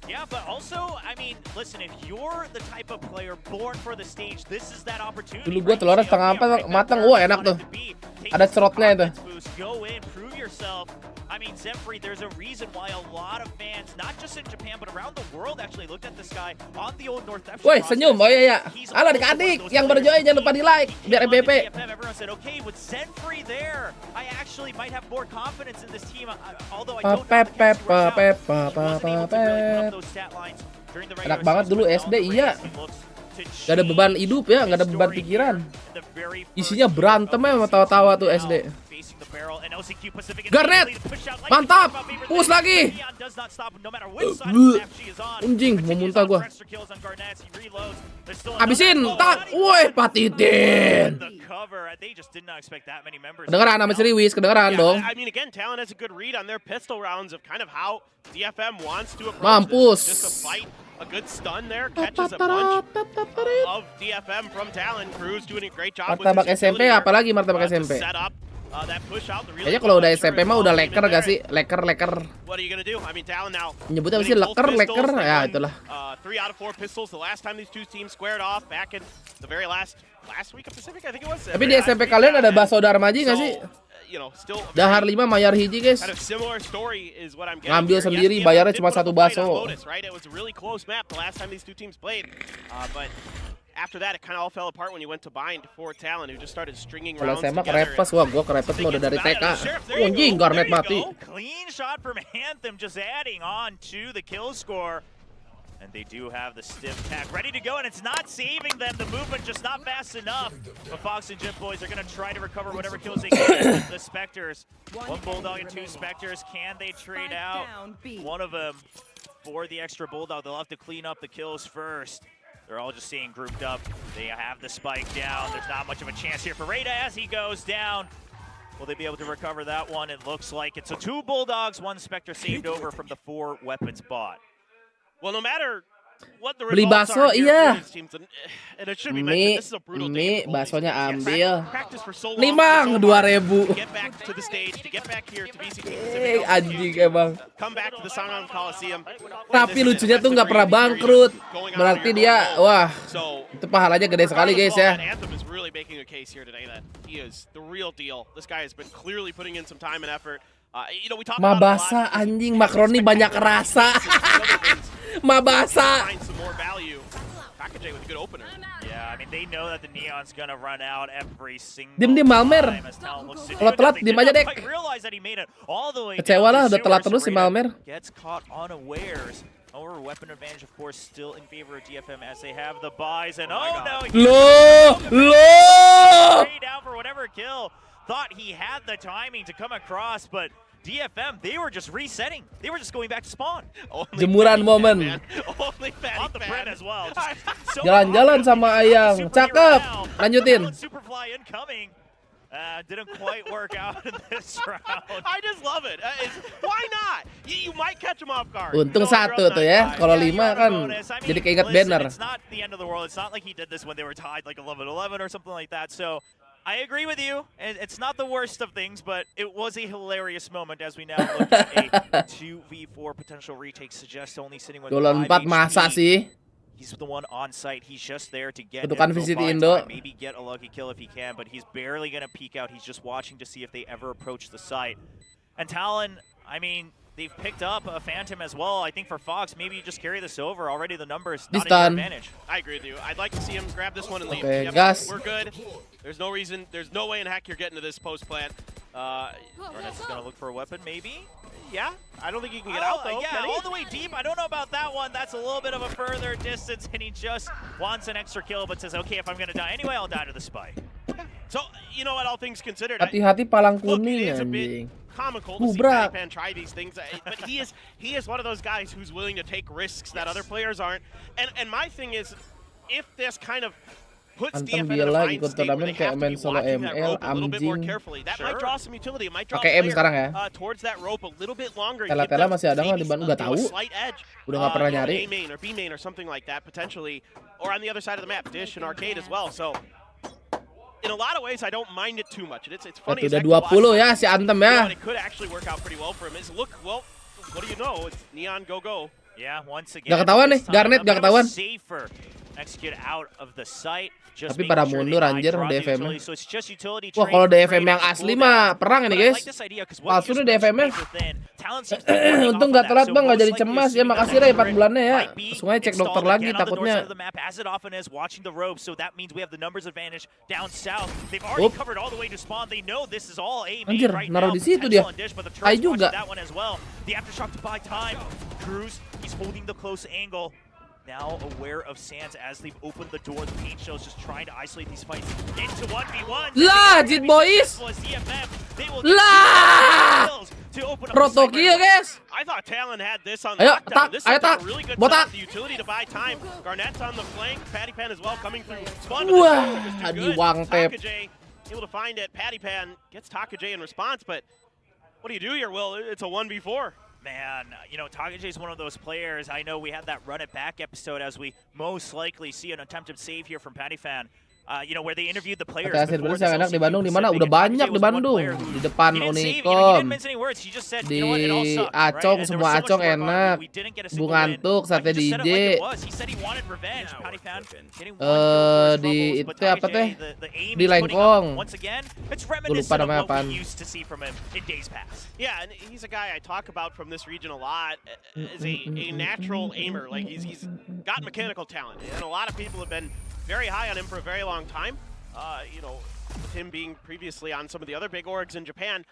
Yeah, but also, I mean, listen, if you're the type of player born for the stage, this is that opportunity. Dulu gua telurnya setengah matang, wah enak tuh. Ada serotnya itu. Go in, prove yourself. I mean, Zenfree, there's a reason why a lot of fans, not just in Japan, but around the world actually looked at this guy on the old North F. Woi, senyum. Oh iya ya. Halo adik-adik yang baru join, jangan lupa di-like biar MVP. Everyone said, okay, with Zenfree there, I actually might have more confidence in this team, although I don't know enak banget dulu SD, iya. Gak ada beban hidup ya, gak ada beban pikiran. Isinya berantem ya sama tawa-tawa tuh SD. Garnet, mantap, push lagi. Anjing, mau muntah gua. Habisin, tak, woi, patitin. Kedengeran sama si Riwis, kedengeran dong. Mampus. A good stun there, catches a bunch of DFM from Talon. Cruz doing a great job. Martabak SMP, apalagi martabak SMP. Kayaknya kalau udah SMP mah udah leker gak sih? Leker. Nyebutnya apa sih? Leker, ya itulah. 3 out of 4 pistols the last time these two teams squared off back in the very last week of Pacific, I think it was. Tapi di SMP kalian ada bakso Darmaji gak sih? Dahar 5 mayar hiji guys. Ngambil sendiri, bayarnya cuma 1 bakso. After that, it kind of all fell apart when you went to bind for Talon, who just started stringing rounds together. Kalau saya mah kerepes, wah gua kerepes mah udah dari TK. Anjing, Garnet mati. Clean shot from Anthem, just adding on to the kill score. And they do have the stiff pack ready to go, and it's not saving them. The movement just not fast enough. But Fox and Jim boys are going to try to recover whatever kills they can. The Spectres, 1 Bulldog and 2 Spectres. Can they trade out one of them for the extra Bulldog? They'll have to clean up the kills first. They're all just staying grouped up. They have the spike down. There's not much of a chance here for Reyna as he goes down. Will they be able to recover that one? It looks like it. So 2 Bulldogs, 1 Spectre saved over from the 4 weapons bot. Well, no matter what the Beli results bakso, are here iya. for these teams, and it should be mentioned, this is a brutal day for both these baksonya teams. ambil. Practice for so long, Limang, for so hard 2.000. to get back to the stage, to get back here to BCT Pacific Anjing LCQ, emang. come back to the Sangam Coliseum. Tapi lucunya tuh nggak pernah bangkrut. Berarti dia, wah, itu pahalanya gede sekali guys ya. Anthem is really making a case here today that he is the real deal. This guy has been clearly putting in some time and effort. You know, we talk about Mabasa anjing, makroni banyak rasa. Mabasa. Takajay with a good opener. Yeah, I mean they know that the Neon's gonna run out every single Dim Malmer. time as Talon looks to do Kalau it. telat They diem did aja not dek. quite realize that he made it all the way Kecewa down lah, to udah telat sewers. terus si Serena Malmer. Gets caught unawares. Our weapon advantage, of course, still in favor of DFM as they have the buys. And oh no, straight down for whatever kill. Thought he had the timing to come across, but DFM, they were just resetting. They were just going back to spawn. Jemuran momen. On the Brent as well. Jalan-jalan sama Ayang. Cakep. Lanjutin. Superfly incoming. Didn't quite work out in this round. I just love it. Why not? You might catch him off guard. Untung satu tuh ya. Kalau 5 kan jadi keinget banner. It's not the end of the world. It's not like he did this when they were tied like 11-11 or something like that. So I agree with you. It's not the worst of things, but it was a hilarious moment as we now look at a 2v4 potential retake. Suggest only sitting with 4 masa sih? He's the one on site. He's just there to get Bentukan visit Indo. maybe get a lucky kill if he can, but he's barely going to peek out. He's just watching to see if they ever approach the site. And Talon, I mean, they've picked up a Phantom as well. I think for Fox, maybe you just carry this over. Already the numbers not in your advantage. I agree with you. I'd like to see him grab this one and leave. Okay, yep, gas. We're good. There's no reason, there's no way in heck you're getting to this post plant. Garnett's going to look for a weapon, maybe? Yeah, I don't think he can get out though. Yeah, all the way deep. I don't know about that one. That's a little bit of a further distance, and he just wants an extra kill, but says, okay, if I'm going to die anyway, I'll die to the spike. So, you know what, all things considered, Hati-hati palang look, kuning it is a anjing. bit comical to see Pan try these things, but he is one of those guys who's willing to take risks that other players aren't. And my thing is, if this kind of puts Anthem DFM in a biarlah fine ikut state where they turnamen kayak have to main be solo watching that ML, rope a little bit more anjing. carefully. That might draw some utility. It might draw Pakai M sekarang ya. towards that rope a little bit longer. Tela-tela masih ada nggak di Bandung? Nggak tahu. Slight edge. Udah nggak pernah nyari. A main or B main or something like that potentially, or on the other side of the map, Dish and Arcade as well. So in a lot of ways, I don't mind it too much. It's funny. Udah 20 ya si Anthem ya. It could actually work out pretty well for him. Is look, well, what do you know? It's Neon go. Yeah, once again. Gak ketahuan nih, Garnet gak ketahuan. Safer. Execute out of the site. Tapi pada mundur anjir DFM-nya. So it's just utility Wah kalau DFM yang asli mah perang ini guys. Palsu nih DFM-nya. Untung gak telat bang, gak jadi cemas ya. Makasih Ray 4 bulannya ya. Langsung aja cek dokter lagi takutnya. Anjir, naruh di situ dia. Hai juga. He's holding the close angle. Now aware of Sands as they've opened the door. The paint shells just trying to isolate these fights into 1v1. Lah, Jit Boys. Lah. Protokio guys. I thought Talon had this on ayo, lockdown. This is tak. a really good Botak. the utility to buy time. Garnett's on the flank. Patty Pan as well coming through. Wah, diwangtep. Takajay able to find it. Patty Pan gets Takajay in response, but what do you do here, Will? It's a 1v4. Man, you know, Takajay is one of those players. I know we had that run it back episode as we most likely see an attempted save here from Patty Fan. You know, where they interviewed the players. Hasil beres yang enak di Bandung di mana? Udah banyak di Bandung. Di depan Unicom. Di Acong, semua Acong enak. Bung Antuk, Sate DJ. Di itu apa teh? Di Lengkong. Gue lupa namanya apaan. Yeah, and he's a guy I talk about from this region a lot as a natural aimer. Like he's got mechanical talent, and a lot of people have been very high on him for a very long time. You know, with him being previously on some of the other big orgs in Japan,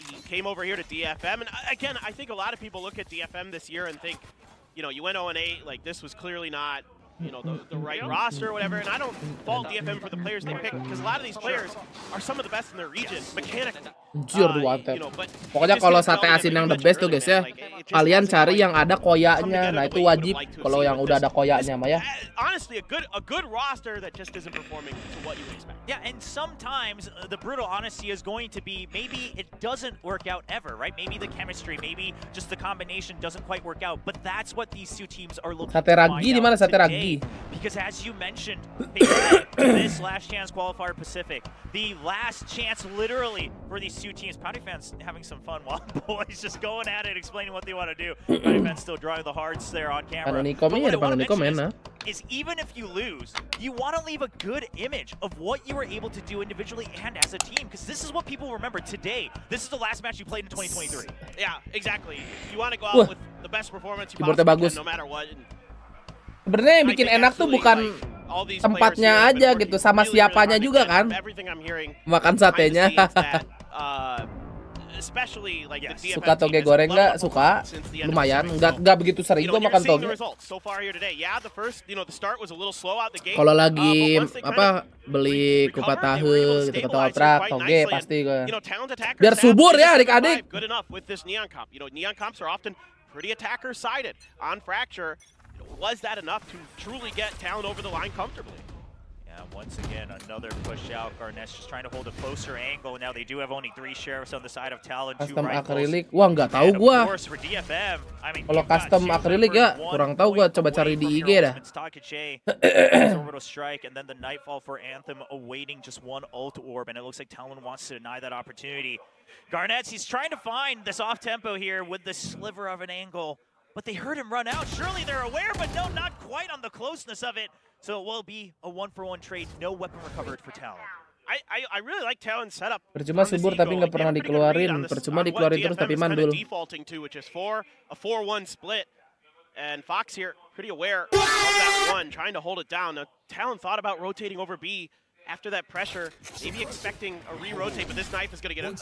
he came over here to DFM. And again, I think a lot of people look at DFM this year and think, you know, you went 0-8, like this was clearly not the right roster or whatever. And I don't fault DFM for the players they pick because a lot of these players are some of the best in their region mechanically. Anjir, pokoknya kalau sate asin yang the best tuh guys ya, kalian cari yang ada koyaknya. Nah itu wajib kalau yang udah ada koyaknya mah ya. Honestly, a good roster that just isn't performing to what you would expect. Yeah, and sometimes the brutal honesty is going to be maybe it doesn't work out ever, right? Maybe the chemistry, maybe just the combination doesn't quite work out. But that's what these two teams are looking Sate ragi di mana sate ragi? Because as you mentioned, this last chance qualifier Pacific, the last chance literally for these two teams. Pouty fans having some fun while boys just going at it, explaining what they want to do. Pouty fans still drawing the hearts there on camera. But what I want to mention is even if you lose, you want to leave a good image of what you were able to do individually and as a team, because this is what people remember today. This is the last match you played in 2023. Yeah, exactly. You want to go out with the best performance you possibly can, no matter what. Sebenarnya yang bikin enak tuh bukan tempatnya aja gitu, sama siapanya juga kan. Makan satenya. Suka toge goreng nggak? Suka, lumayan. Nggak begitu sering gue makan toge. Kalau lagi beli kupat tahu gitu, ketoprak, toge pasti gue. Biar subur ya adik-adik. Pretty attacker-sided on Fracture. Was that enough to truly get Talon over the line comfortably? Yeah, once again, another push out. Garnett's just trying to hold a closer angle. Now they do have only 3 sheriffs on the side of Talon. Custom akrilik, wah nggak tahu gua. Kalau custom akrilik ya, kurang tahu gua. Coba cari di IG dah. Orbital strike, and then the nightfall for Anthem awaiting just one ult orb, and it looks like Talon wants to deny that opportunity. Garnett, he's trying to find this off tempo here with the sliver of an angle. But they heard him run out. Surely they're aware, but no, not quite on the closeness of it. So it will be a 1-for-1 trade. No weapon recovered for Talon. I really like Talon's setup. Percuma subur tapi nggak pernah dikeluarin. Percuma dikeluarin terus tapi mandul. Defaulting to, which is a 4-1 split. And Fox here, pretty aware of that one, trying to hold it down. Now, Talon thought about rotating over B. After that pressure, maybe expecting a re-rotate, but this knife is going to get a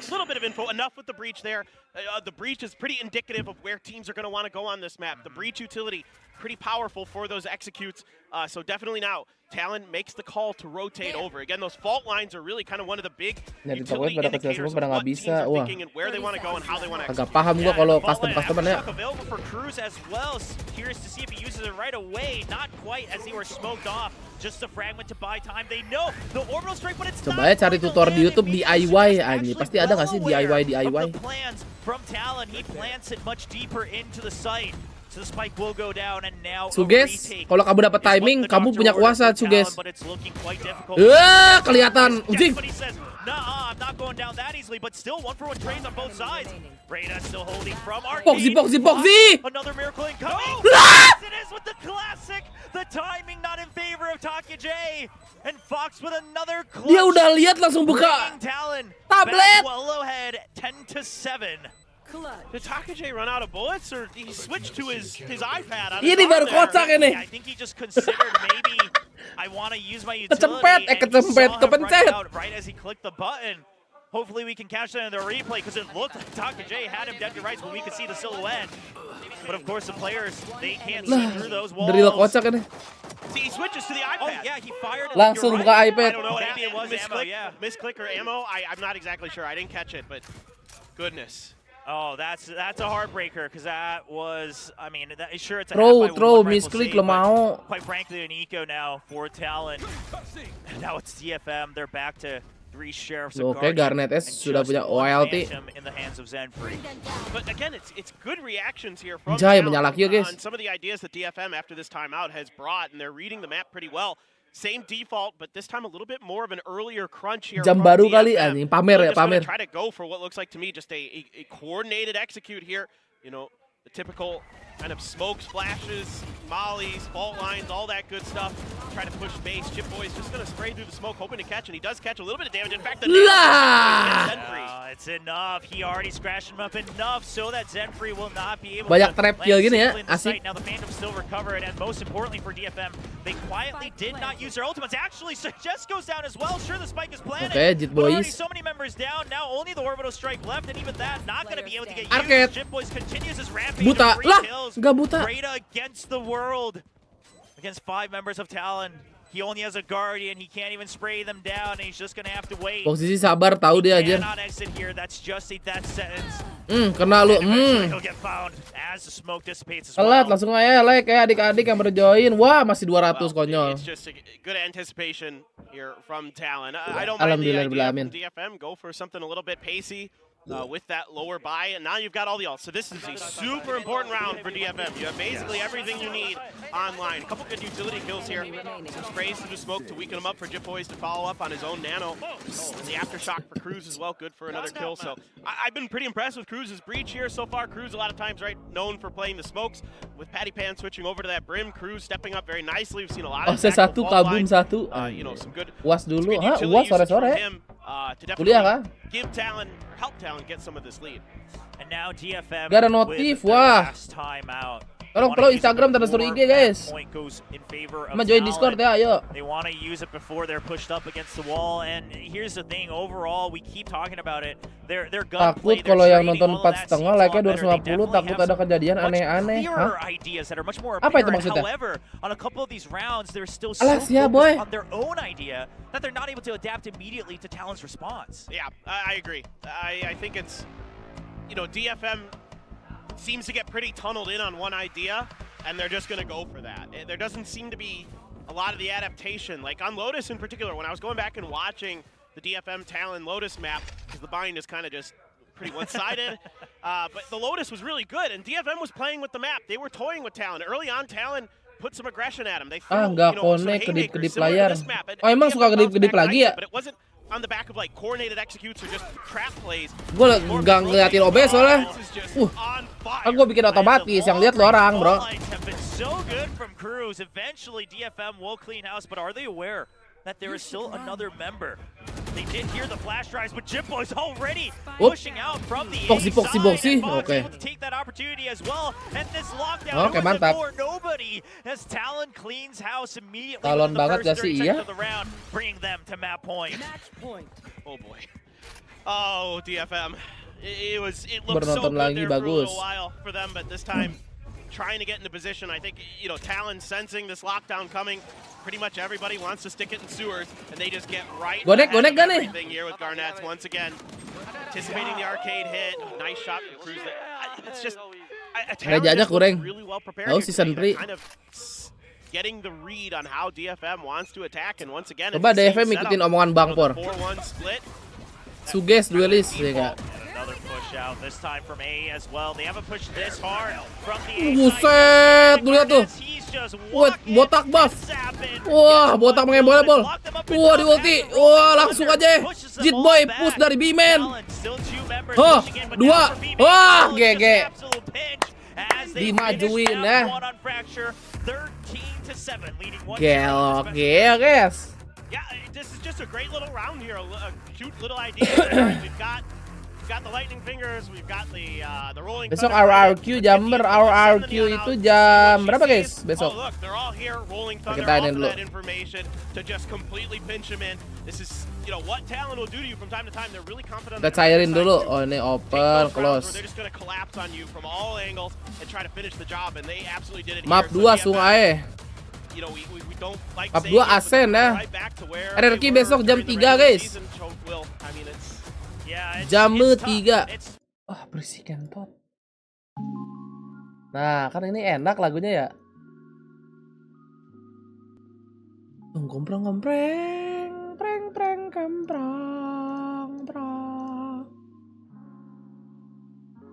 little bit of info. Enough with the breach there. The breach is pretty indicative of where teams are going to want to go on this map. The breach utility, pretty powerful for those executes. So definitely now, Talon makes the call to rotate over. Again, those fault lines are really kind of one of the big utility indicators of what teams are thinking and where they want to go and how they want to execute. Agak paham gua kalau custom-customan ya. Available for Cruz as well. Curious to see if he uses it right away. Not quite as they were smoked off. Just a fragment to buy time. They know the orbital strike, but it's coba ya cari tutor di YouTube DIY anjing. Pasti ada nggak sih DIY? From Talon, he plants it much deeper into the site. So the spike will go down and now Suges, kalau kamu dapat timing, kamu punya kuasa, Suges. Kelihatan, ujing. Nah, I'm not going down that easily, but still 1-for-1 trades on both sides. Reyna still holding from Arcade. Poxy! Another miracle incoming. Yes, it is with the classic. The timing not in favor of Taki J. And Fox with another clutch. Dia udah lihat langsung buka tablet. Well ahead, 10-7. Did Takajay run out of bullets, or did he switch to his iPad? Ini baru kocak ini. I think he just considered maybe I want to use my utility. Kepencet. Right as he clicked the button. Hopefully we can catch that in the replay because it looked like Takajay had him dead to rights when we could see the silhouette. But of course the players, they can't see through those walls. Dari kocak ini. See, he switches to the iPad. Oh yeah, he fired it. Langsung buka iPad. I don't know, maybe it was misclick or ammo. I'm not exactly sure. I didn't catch it, but goodness. Oh, that's a heartbreaker because that was, I mean, sure it's a throw, misclick lo mau. Quite frankly, an eco now for Talon. Now it's DFM. They're back to 3 sheriffs. Oke, Garnet S sudah punya OLT. In the hands of Zenfree. But again, it's good reactions here from Jai menyalaki guys. On some of the ideas that DFM after this timeout has brought, and they're reading the map pretty well. Same default, but this time a little bit more of an earlier crunch here. Jam baru kali anjing, pamer ya, pamer. Try to go for what looks like to me just a coordinated execute here. You know, the typical kind of smokes, flashes, mollies, fault lines, all that good stuff. Try to push base. Chip Boy's just going to spray through the smoke, hoping to catch, and he does catch a little bit of damage. In fact, it's enough. He already scratched him up enough so that Zenfree will not be able banyak to trap kill gini ya, asik. Now the Phantom still recovered, and most importantly for DFM, they quietly did not use their ultimates. Actually, Suggest goes down as well. Sure, the spike is planted. Okay, Jit but already Boys. so many members down. Now only the orbital strike left, and even that not going to be able to get Arcade. used. Jit Boys continues his rampage. Buta lah, kills. nggak buta. Reyna against the world. against 5 members of Talon. He only has a Guardian, he can't even spray them down, and he's just gonna have to wait. Posisi sabar tahu dia aja. Cannot exit here, that's just a death sentence. Kena lu. He'll get found as the smoke dissipates as well. Telat langsung aja like kayak adik-adik yang berjoin. Wah, masih 200 konyol. It's just a good anticipation here from Talon. I don't mind the idea from DFM. Go for something a little bit pacey. With that lower buy, and now you've got all the ults. So this is a super important round for DFM. You have basically everything you need online. A couple good utility kills here. Some sprays through the smoke to weaken him up for Jitboys to follow up on his own nano. And the aftershock for Cruz as well, good for another kill. So I've been pretty impressed with Cruz's breach here so far. Cruz a lot of times, right, known for playing the smokes. With Patty Pan switching over to that brim, Cruz stepping up very nicely. We've seen a lot of satu kabum satu. you know, some good Uas dulu. Hah, Uas sore-sore. Kuliah kah? Give Talon, help Talon get some of this lead. And now DFM Gak ada notif, wah. Tolong follow Instagram dan story IG guys. Sama join Discord ya, ayo. They want to use it before they're pushed up against the wall. And here's the thing, overall, we keep talking about it. They're takut kalau yang nonton 4,5 like-nya 250, takut ada kejadian aneh-aneh. Hah? Apa itu maksudnya? On a couple of these rounds, they're still so Alas ya, boy. on their own idea that they're not able to adapt immediately to Talon's response. Yeah, I agree. I think it's, you know, DFM seems to get pretty tunneled in on one idea, and they're just going to go for that. There doesn't seem to be a lot of the adaptation. Like on Lotus in particular, when I was going back and watching the DFM Talon Lotus map, because the bind is kind of just pretty one-sided, but the Lotus was really good, and DFM was playing with the map. They were toying with Talon. Early on, Talon put some aggression at him. They threw, nggak connect kedip-kedip layar. Oh, emang suka kedip-kedip lagi ya? But it wasn't on the back of like coordinated executes or just trap plays. Gue nggak ngeliatin OBS soalnya. Kan gue bikin otomatis, yang lihat lo orang, bro. So good from Cruz. Eventually DFM will clean house, but are they aware that there is still another member? They did hear the flash drives, but Jitboy's already pushing out from the boxy. Okay. Able to take that opportunity as well. And this lockdown mantap. for nobody as Talon cleans house immediately. Talon banget gak sih, iya? Of the round, bringing them to map point. Oh boy. Oh, DFM. It looked so good lagi, there bagus. for a while for them, but this time trying to get into position. I think, you know, Talon sensing this lockdown coming. Pretty much everybody wants to stick it in sewers, and they just get right gonek gak nih? everything here with Garnets once again. Anticipating the arcade hit. Nice shot from Cruz. It's just Talon just really well prepared. Season 3. Kind of getting the read on how DFM wants to attack, and once again, coba DFM ikutin omongan Bang Por. 4-1 split. Suges duelis ya kak. Another push out this time from A as well. They haven't pushed this hard from the A. Buset, lu lihat tuh. Wah, botak buff. Wah, botak mengebol-ebol. Wah, di ulti. Wah, langsung aja. Jitboy push dari B-Man. Huh, 2. Wah, GG. Dimajuin ya. Gelok ya, guys. Yeah, this is just a great little round here, a cute little idea. We've got the lightning fingers, we've got the rolling. Besok RRQ Jamber, RRQ itu jam berapa guys? Besok. Oh look, they're all here rolling thunder Kita off that information to just completely pinch him in. This is, you know, what Talon will do to you from time to time. They're really confident. Kita cairin dulu. Oh, ini open, close. They're just gonna collapse on you from all angles and try to finish the job, and they absolutely did it. Map 2 Sungai. You know, we don't like Map 2 Asen ya. RRQ besok jam 3 guys. Jam 3. Wah, berisik kentot. Nah, kan ini enak lagunya ya. Ngompreng, preng, kemprang.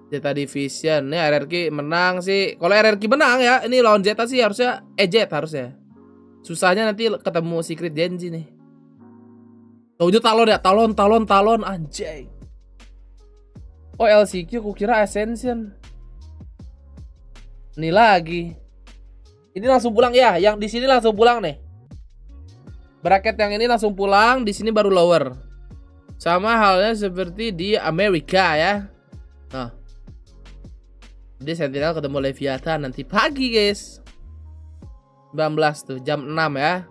Zeta Division, ini RRQ menang sih. Kalau RRQ menang ya, ini lawan Zeta sih harusnya Jet harusnya. Susahnya nanti ketemu Secret Genji nih. Oh, itu talon ya, talon anjay. Oh, LCQ kukira Ascension. Ini lagi. Ini langsung pulang ya, yang di sini langsung pulang nih. Bracket yang ini langsung pulang, di sini baru lower. Sama halnya seperti di Amerika ya. Nah. Jadi Sentinel ketemu Leviathan nanti pagi, guys. 19 tuh, jam 6 ya.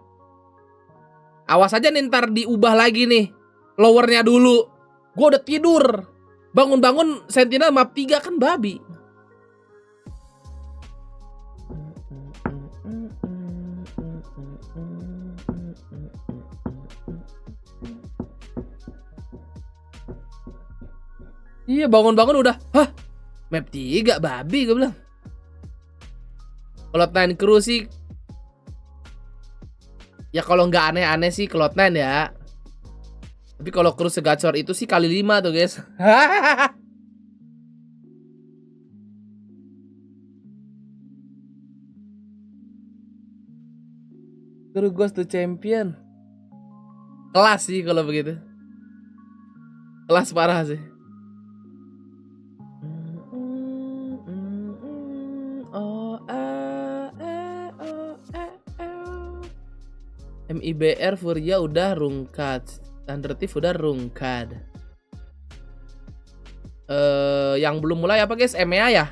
Awas aja nih ntar diubah lagi nih. Lowernya dulu. Gue udah tidur. Bangun-bangun Sentinel map 3 kan babi. Iya, bangun-bangun udah. Hah? Map 3 babi gue bilang. Cloud9 Crew sih. Ya kalau nggak aneh-aneh sih Cloud9 ya. Tapi kalau crew segacor itu sih kali 5 tuh guys. Crew Ghost to Champion. Kelas sih kalau begitu. Kelas parah sih. MIBR Furia udah rungkat. Thunder Thief udah rungkad. Yang belum mulai apa guys? EMEA ya?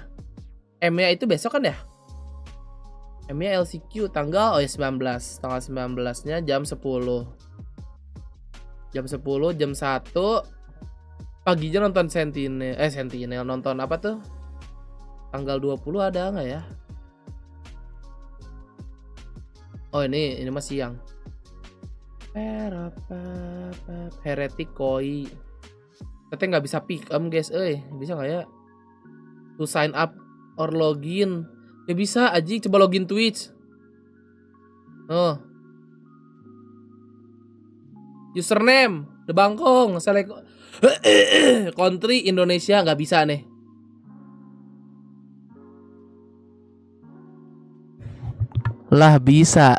EMEA itu besok kan ya? EMEA LCQ tanggal 19. Tanggal 19-nya jam 10. Jam 10, jam 1 paginya nonton Sentinel nonton apa tuh? Tanggal 20 ada nggak ya? Oh ini masih siang. Heretic Koi. Katanya nggak bisa pick guys, bisa nggak ya? To sign up or login. Ya bisa, Aji coba login Twitch. Oh. Username DBangkongS select country Indonesia nggak bisa nih. Lah bisa.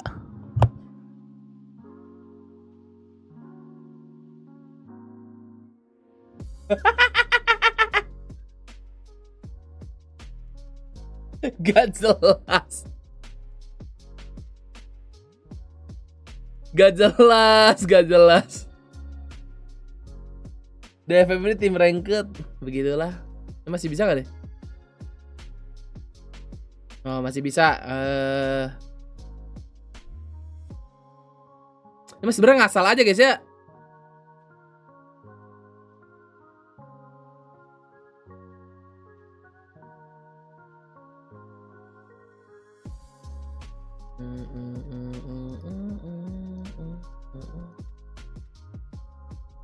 Gak jelas. Gak jelas. DFM ini tim ranked. Begitulah. Masih bisa gak deh? Oh masih bisa. Ini sebenarnya ngasal aja guys ya.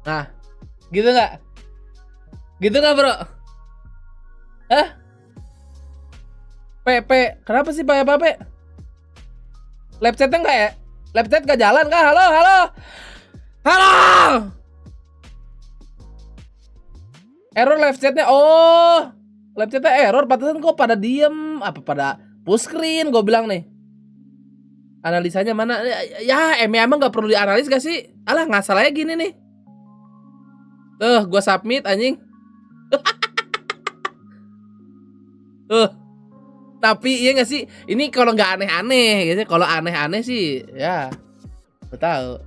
Nah, gitu nggak? Gitu nggak bro? Hah? Kenapa sih Pak Pe? Lab chatnya nggak ya? Lab chat nggak jalan kah? Halo. Error live chatnya. Oh, live chatnya error. Pantesan kok pada diem. Apa pada full screen? Gue bilang nih. Analisanya mana? Ya, emang nggak perlu dianalis gak sih? Alah, ngasal aja gini nih. Gue submit anjing. Tapi iya gak sih? Ini kalau nggak aneh-aneh gitu. Kalau aneh-aneh sih ya gue tahu.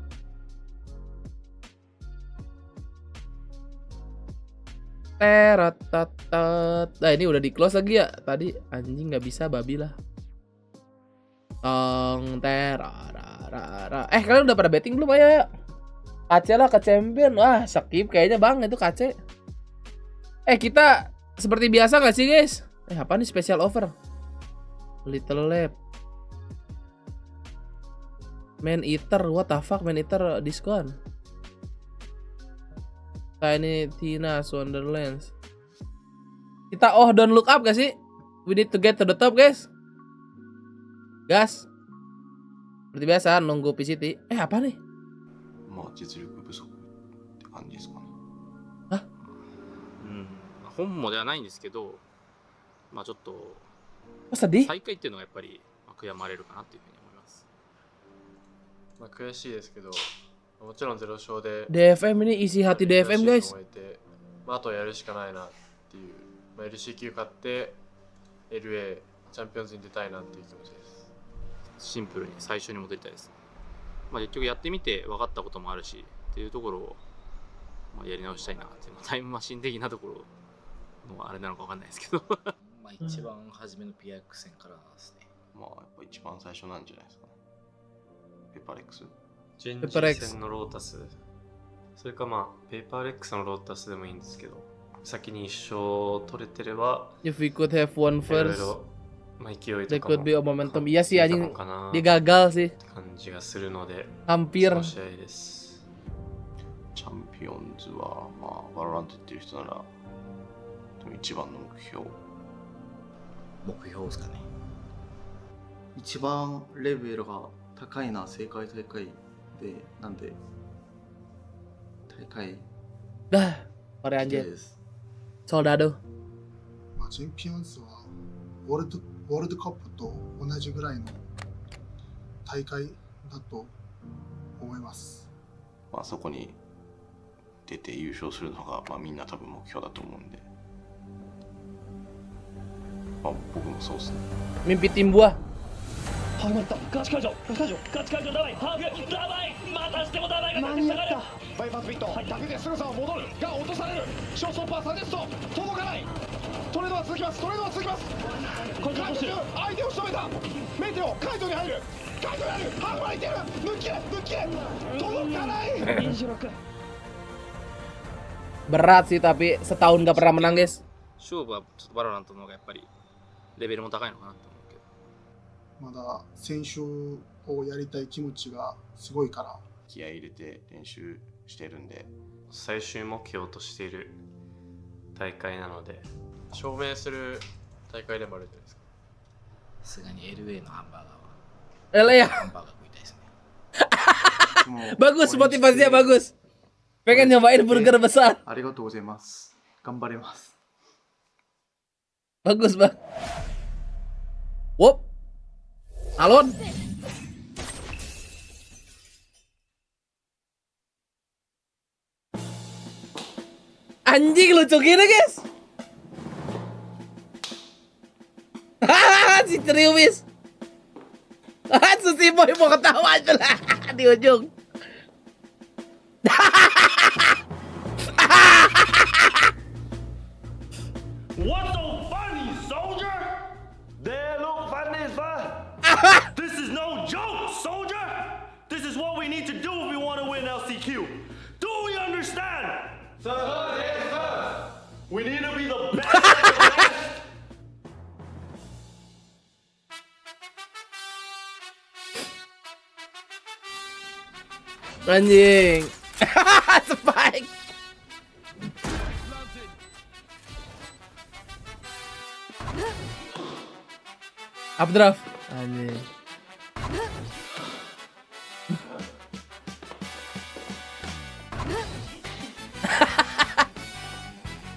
Nah ini udah di close lagi ya. Tadi anjing nggak bisa, babi lah. Kalian udah pada betting belum? Ayo. KC lah ke champion. Wah, skip kayaknya bang itu KC. Kita seperti biasa gak sih guys? Apa nih special offer? Little Lab. Man Eater, what the fuck, Man Eater diskon. Tiny Tina's Wonderlands. Kita don't look up gak sih? We need to get to the top guys. Gas. Seperti biasa nunggu PCT. Apa nih? 実力不足って感じですかね。本望ではないんですけど、ちょっと最下位っていうのがやっぱり悔やまれるかなっていうふうに思います。悔しいですけど、もちろん0勝で DFM ini isi hati DFM guys. あとはやるしかないなっていう、LCQ 勝って LA チャンピオンズに出たいなっていう気持ちです。シンプルに最初に戻りたいです。結局やってみて分かったこともあるしっていうところを、やり直したいなっていう、タイムマシン的なところのあれなのか分かんないですけど一番初めの PX 戦からですね。やっぱ一番最初なんじゃないですかね。ペーパーレックス。準々戦のロータス。それかペーパーレックスのロータスでもいいんですけど、先に1勝取れてれば、If we could have won first. There could be a momentum. Iya sih anjing, dia gagal sih. 感じがするので Hampir. その試合です。チャンピオンズはまあバロラント言ってる人なら一番の目標ですかね。一番レベルが高いな、世界大会で、なんで大会 Dah, Korea anjir. Soldado. まあチャンピオンズはワールドカップと同じぐらいの大会だと思います。まあそこに出て優勝するのがまあみんな多分目標だと思うんで。まあ僕もそうですね。Mimpi tim buah. 始まった。ガチ解除ダバイまたしてもダバイが出てきたがる。バイパスビット100ですぐさま戻るが落とされる。ショーストッパーサジェスト届かない。トレードは続きます。これ相手を仕留めた。メテオ解除に入る。ハーフマンいってる。抜き届かない。26 Berat sih tapi setahun gak pernah menang, guys. 勝負はちょっとバロラントの方がやっぱりレベルも高いのかなと思うけど。まだ選手をやりたい気持ちがすごいから気合い入れて練習してるんで、最終目標としている大会なので証明する大会でもあるじゃないですか。さすがに LA のハンバーガーは LA ya. ハンバーガー食いたいですね。Bagus, motivasinya bagus. Pengen nyobain burger besar. ありがとうございます。頑張ります。 Bagus, Bang. Wop. Alon. Anjing lucu gini, guys. Hahaha, si Triumis. Susi Boy mau ketawa aja lah di ujung. What so funny, soldier? They look funny, sir. This is no joke, soldier. This is what we need to do if we want to win LCQ. Do we understand? Sir, yes, sir. We need to be the best of the best. Anjing. Spike. Updraft. Anjing.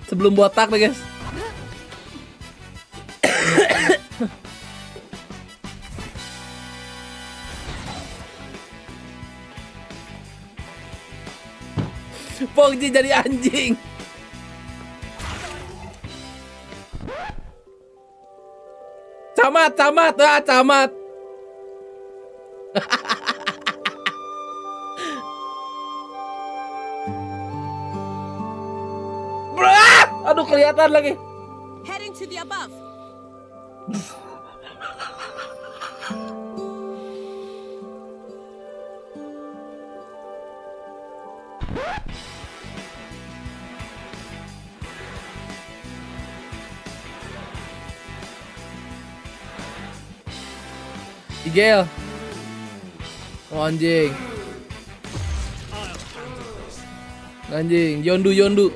Sebelum botak nih, guys. Pongji jadi anjing. Camat. Aduh, kelihatan lagi. Heading to the above. Igel. Oh, anjing. Yondu.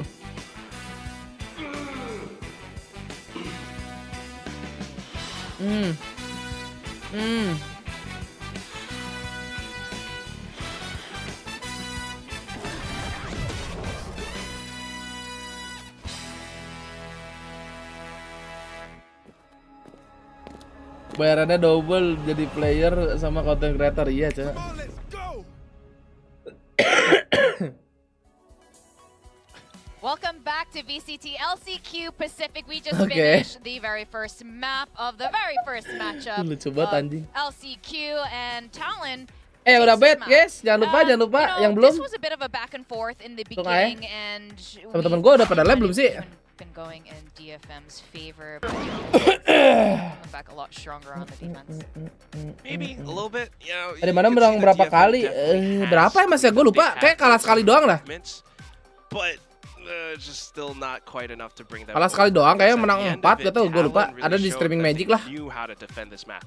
Bayarannya double jadi player sama content creator, iya, Cak. Welcome back to VCT LCQ Pacific. We just finished the very first map of the very first matchup of LCQ and Talon. Udah bet, guys. Jangan lupa yang belum. This was a bit of a back and forth in the beginning and teman-teman gue udah pada live belum sih? Been going in DFM's favor, but back a lot stronger on the defense. Maybe a little bit, you know. Dari mana berapa kali? Berapa ya Mas ya? Gue lupa. Kayak kalah sekali doang lah. But just still not quite enough to bring them. Kalah sekali doang kayaknya, menang 4 gitu, gue lupa. Ada di streaming Magic lah. Knew how to defend this map.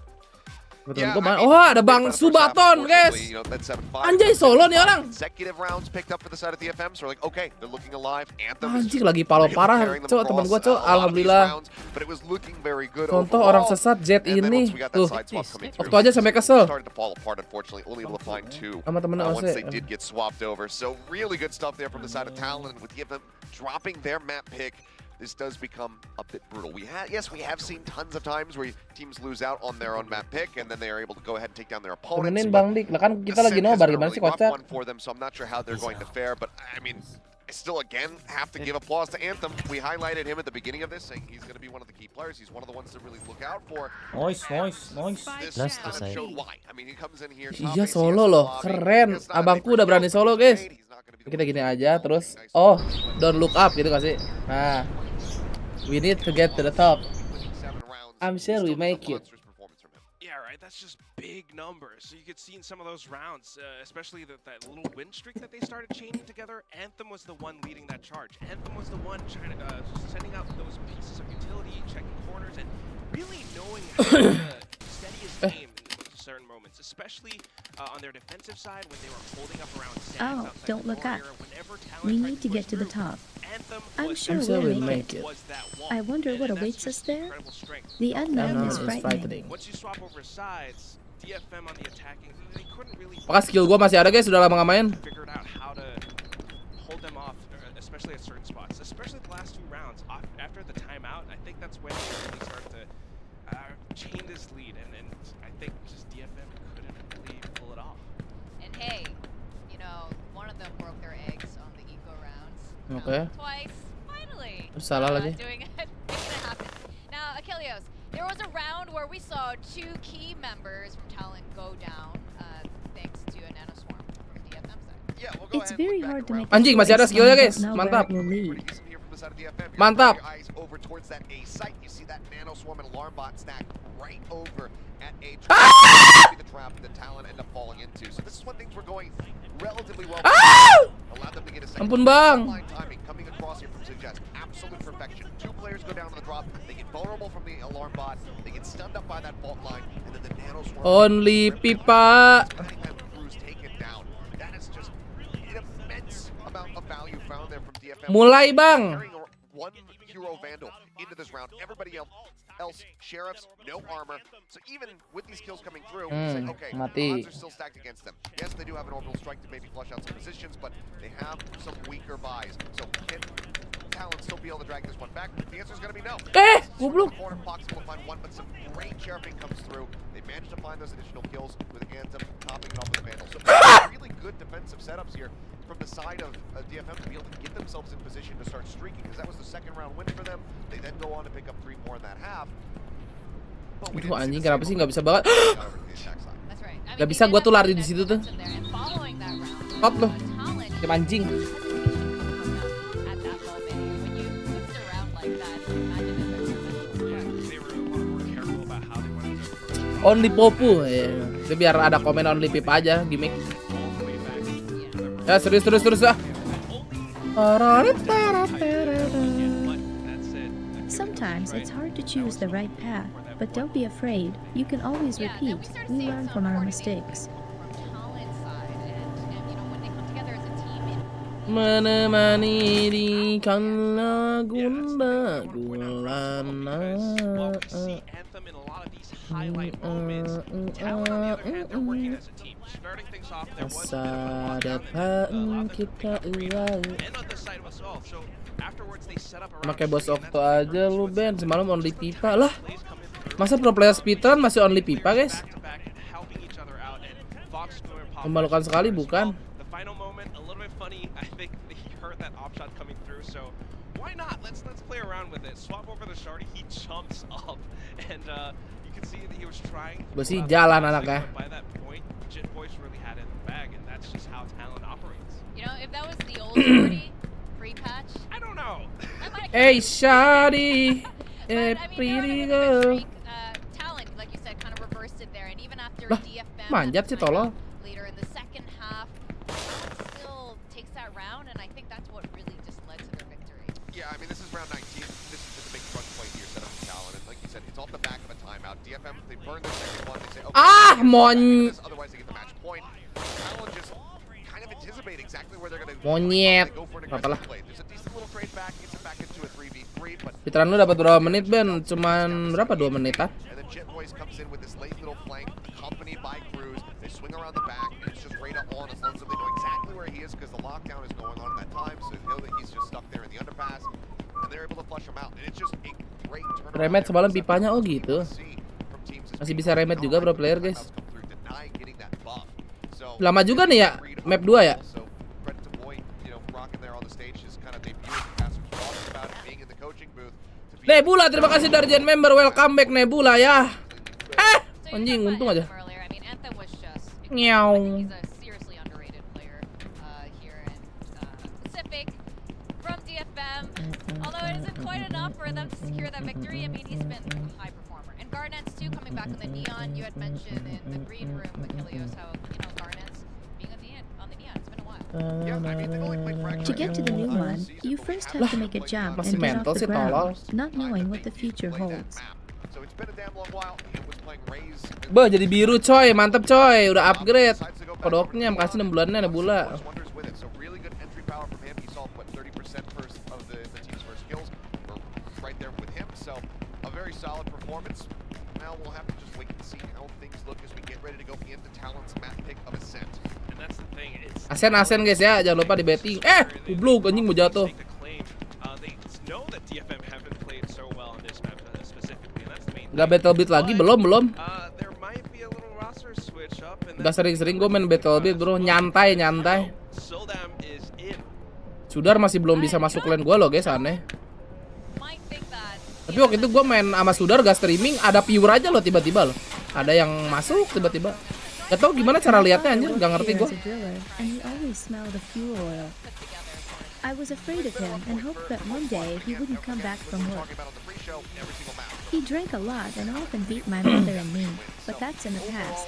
Betul, oh ada Bang Subaton guys. Anjay solo nih orang. Anjing lagi palo parah, cok temen gue cok. Alhamdulillah. Contoh orang sesat Jet ini tuh. Waktu aja sampai kesel. Sama temen OC. This does become a bit brutal. We have seen tons of times where teams lose out on their own map pick and then they are able to go ahead and take down their opponents. Temenin Bang Dik, lah kan kita lagi nobar gimana sih kocak? For them, so I'm not sure how they're going to fare, but I mean, I still again have to give applause to Anthem. We highlighted him at the beginning of this, saying he's going to be one of the key players. He's one of the ones to really look out for. Nice. This kind of showed why. I mean, he comes in here. Iya solo loh, keren. Abangku udah berani solo guys. Kita gini aja terus, oh don't look up gitu kasih. Nah. We need to get to the top. I'm sure we make it. Yeah, right. That's just big numbers. So you could see in some of those rounds, especially that little win streak that they started chaining together. Anthem was the one leading that charge. Anthem was the one trying to sending out those pieces of utility, checking corners, and really knowing how to steady his game in certain moments, especially on their defensive side when they were holding up around Sands. Oh, don't look up. We need to get to the top. I'm sure we'll make it. I wonder what awaits us there. The unknown is frightening. Once you swap over sides, DFM on the attacking, they couldn't really. Maka skill gue masih ada guys, sudah lama nggak main. Figured out how to hold them off, especially at certain spots, especially the last 2 rounds. After the timeout, I think that's when they really started to chain this lead, and I think just DFM couldn't really pull it off. And hey, you know, one of them broke their eggs on the eco rounds. Okay. Twice, finally. Salah lagi. Doing it, making it happen. Now, Achilleos, there was a round where we saw 2 key members from Talent go down, thanks to a nanoswarm from DFM side. It's very hard to make. Anjing masih ada skillnya guys, mantap. Mantap. Over towards that A site, you see that nanoswarm and alarm bot stack right over at A. The trap the Talent end up falling into. So this is when things were going relatively well. Allowed them to get a second. Ampun bang. Timing coming across here from Suggest. Absolute perfection. 2 players go down to the drop. They get vulnerable from the alarm bot. They get stunned up by that fault line, and then the nanoswarm. Only Pipa. Taken down. That is just an immense amount of value found there from DFM. Mulai bang. One hero Vandal into this round. Everybody else sheriffs, no armor. So even with these kills coming through, say, okay, odds are still stacked against them. Yes, they do have an orbital strike to maybe flush out some positions, but they have some weaker buys. So can Talent still be able to drag this one back? The answer is going to be no. Corner possible to find one, but some great sheriffing comes through. They managed to find those additional kills with Anthem topping it off with a Vandal. So really good defensive setups here from the side of DFM to be able to get themselves in position to start streaking, because that was the second round win for them. They then go on to pick up 3 more in that half. Itu anjing kenapa sih nggak bisa banget? Nggak bisa gua tuh lari di situ tuh. Top loh, kayak anjing. Only Popu ya. Itu biar ada komen only Pip aja gimmick. Ya serius ah. Sometimes it's hard to choose the right path, but don't be afraid. You can always repeat. We learn from our mistakes. Menemani di kala gunda gulana. Masa depan kita pakai bos Okto aja lu Ben, semalam only Pipa lah. Masa pro player speedrun masih only Pipa guys? Memalukan sekali bukan? Why not? Let's play around with it. Swap over the shard. He jumps up, and you can see that he was trying. Besi jalan anaknya. By that point, Jit Voice really had it in the bag, and that's just how Talent operates. You know, if that was the old Shorty pre-patch, I don't know. Hey, Shorty, pretty girl. Talent, like you said, kind of reversed it there, and even after DFM manjat sih tolong. later in the second half, still takes that round, and I think that's what really just led to their Yeah, I mean, this is round 19. This is just a big front play here set up for Talon. And like you said, it's off the back of a timeout. DFM, they burn the second one. They say, okay, otherwise they get the match point. Talon just kind of anticipate exactly where they're going to go for an aggressive play. There's a decent little trade back, gets it back into a 3v3, but Fitran lu dapat berapa menit, Ben? Cuman berapa? 2 menitan? and then Jet Boys comes in with this late little flank, accompanied by Cruz. They swing around the back, and it's just Reyna on Alonso. They know exactly where he is because the lockdown is going on at that time, so they know that he's just stuck there in the underpass, and they're able to flush him out. And it's just a great turnaround. Remet semalam pipanya, oh gitu. Masih bisa remet juga bro player, guys. Lama juga nih ya, map 2 ya. Nebula, terima kasih Darjen member, welcome back Nebula ya. Anjing, untung aja. Nyaw. From DFM, although it isn't quite enough for them to secure that victory. I mean, he's been a high performer. And Garnets too, coming back on the Neon. You had mentioned in the green room, Achilleos, how, you know, Garnets being on the Neon. It's been a while. To get to the new one, you first have to make a jump and get off the ground, not knowing what the future holds. Bah, jadi biru coy, mantep coy, udah upgrade. Kodoknya, makasih 6 bulannya Nebula. Solid performance. Now we'll have to just wait and see how things look as we get ready to go into Talon's map pick of Ascent. And that's the thing. It's Asen guys ya, jangan lupa di betting. Goblok anjing mau jatuh. They know that DFM haven't played so well on this map specifically. And that's the main Gak battle beat lagi, belum. There might be a little roster switch up and Udah sering-sering gue main battle beat bro, nyantai. Soldam is in. Sudar masih belum bisa masuk lane gue loh guys, aneh. Tapi waktu itu gue main sama Sudar gak streaming, ada pure aja loh tiba-tiba loh. Ada yang masuk tiba-tiba. Gak tau gimana cara liatnya anjir, gak ngerti gue. I was afraid of him and hoped that one day he wouldn't come back from work. He drank a lot and often beat my mother and me, but that's in the past.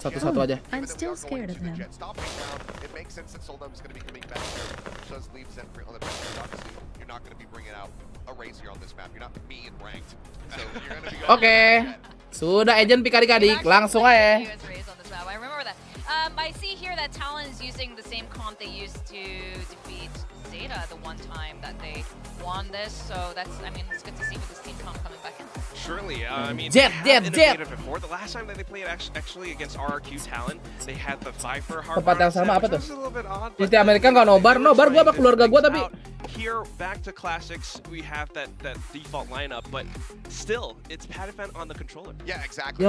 Satu-satu aja. I'm still scared of him. It makes sense that Soldam's going to be coming back here, which does leave Zenfree on the bench. Obviously, you're not going to be bringing out a Razor on this map. You're not me and ranked. So you're going to be Oke. Sudah agent pick adik-adik, langsung aja. I remember that. I see here that Talon is using the same comp they used to defeat Zeta the one time that they won this. So that's, I mean, it's good to see with this team comp coming back in. Surely, I mean, Jet. before. The last time that they played actually against RRQ Talon, they had the Viper hard. Tempat yang sama apa tuh? Di Amerika nggak nobar gua sama keluarga gua tapi. Here, back to classics, we have that default lineup, but still, it's Padifan on the controller. Yeah, exactly.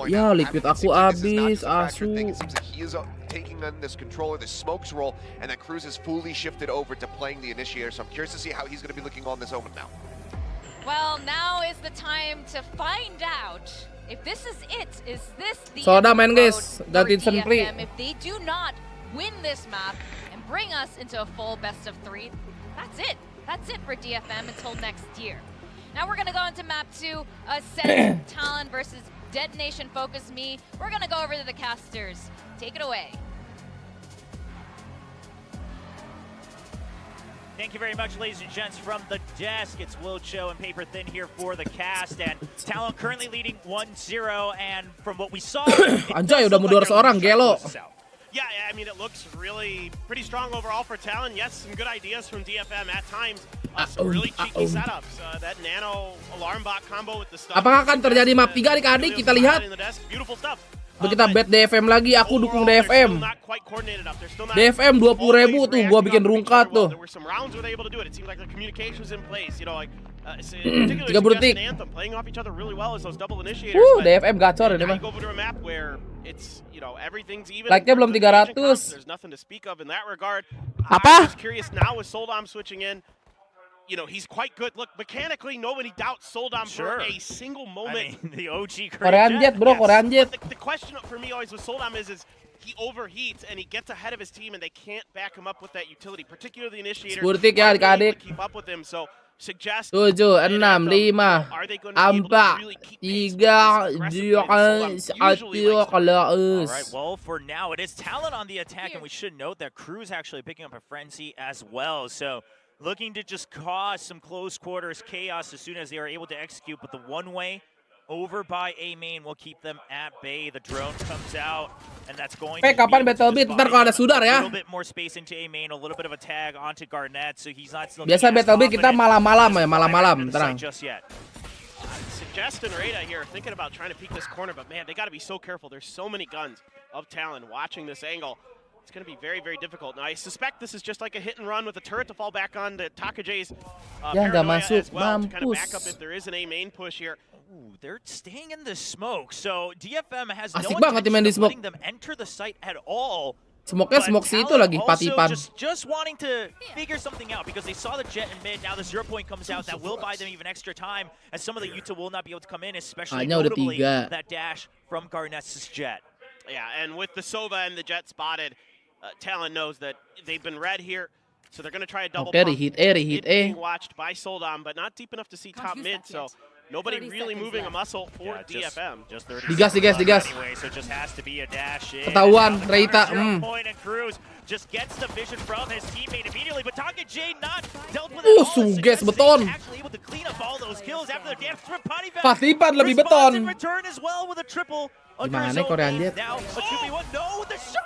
Ya, liquid aku habis, asu. He is taking on this controller, this smokes roll, and that Cruz is fully shifted over to playing the initiator. So I'm curious to see how he's going to be looking on this Omen now. Well, now is the time to find out if this is it. Is this the Soda main guys, gantiin Zenfree. If they do not win this map and bring us into a full best of 3, that's it. That's it for DFM until next year. Now we're gonna go into map 2, Ascent Talon versus Dead Nation Focus Me. We're gonna go over to the casters. Take it away. Thank you very much, ladies and gents, from the desk. It's Wilcho and Paper Thin here for the cast, and Talon currently leading 1-0, and from what we saw... Anjay, udah mundur seorang, gelo. Yeah, I mean, it looks really pretty strong overall for Talon. Yes, some good ideas from DFM at times. Some really cheeky setups. That nano alarm bot combo with the stuff. Apakah akan terjadi map 3 adik-adik? Kita lihat. Beautiful stuff. Kita bet DFM lagi, aku dukung DFM. DFM 20.000 tuh, gua bikin rungkat tuh. 30 detik. DFM gacor ini mah. Like-nya belum 300. Apa? You know, he's quite good. Look, mechanically, nobody doubts Soldam for a single moment. I mean, the OG Korean Jet, bro, Korean Jet. The question for me always with Soldam is he overheats and he gets ahead of his team and they can't back him up with that utility, particularly the initiators. Spurtik ya adik-adik. Keep up with him. So suggest 7, 6, 5, 4, 3, 2, 1, All right, well, for now, it is Talon on the attack, and we should note that Cruz actually picking up a frenzy as well. So looking to just cause some close quarters chaos as soon as they are able to execute, but the one-way over by A main will keep them at bay. The drone comes out, and that's going to kapan Battle Beat? Ntar kalau ada sudar a ya. little bit more space into A main, a little bit of a tag onto Garnett, so he's not still Biasa Battle Beat kita malam-malam ya, malam-malam. Tenang. just yet. Suggest and Rada here thinking about trying to peek this corner, but man, they got to be so careful. There's so many guns of Talon watching this angle. It's going to be very, very difficult. Now, I suspect this is just like a hit and run with the turret to fall back on to TakeJ's paranoia as well, to kind of back up if there is an A main push here. Ooh, they're staying in the smoke, so DFM has Asik no banget main di intention of smoke. letting them enter the site at all. Smoke-nya smoke si itu lagi, Patipan. Just wanting to figure something out because they saw the jet in mid. Now the 0 point comes out. That will buy them even extra time as some of the Yuta will not be able to come in, especially notably that dash from Garnett's jet. Yeah, and with the Sova and the jet spotted, Talon knows that they've been red here, so they're going to try a double pump. Hit A. Being watched by Soldom, but not deep enough to see top mid, so nobody really moving a muscle for DFM. Just 30 digas. anyway, so just has to be a dash in. Ketahuan, Reita. Point and Cruz just gets the vision from his teammate immediately, but TakeJ not dealt with it all. Suges beton. Actually able to clean up all those kills after the damage from Patipan lebih beton. In return as well with a triple. Gimana Korean Jet? Now a 2v1. No, the shot.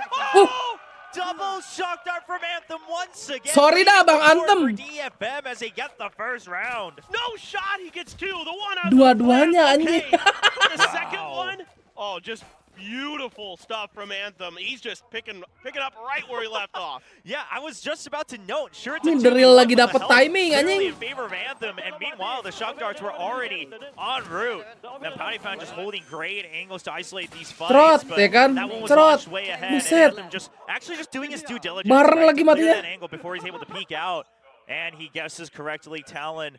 Double shock dart from Anthem once again. Sorry dah Bang Anthem. For DFM as they get the first round. No shot, he gets two. The one on Dua-duanya anjing. The second one. Oh, just beautiful stuff from Anthem. He's just picking up right where he left off. Yeah, I was just about to note. Sure, it's Drill lagi dapat timing anjing. In favor of Anthem, and meanwhile the shock darts were already en route. Now Pattyfan just holding great angles to isolate these fights. Trot, but ya kan? that one was Trot. launched way ahead. Buset. And Anthem just doing his due diligence. Bareng right, lagi to clear matinya. that angle before he's able to peek out, and he guesses correctly. Talon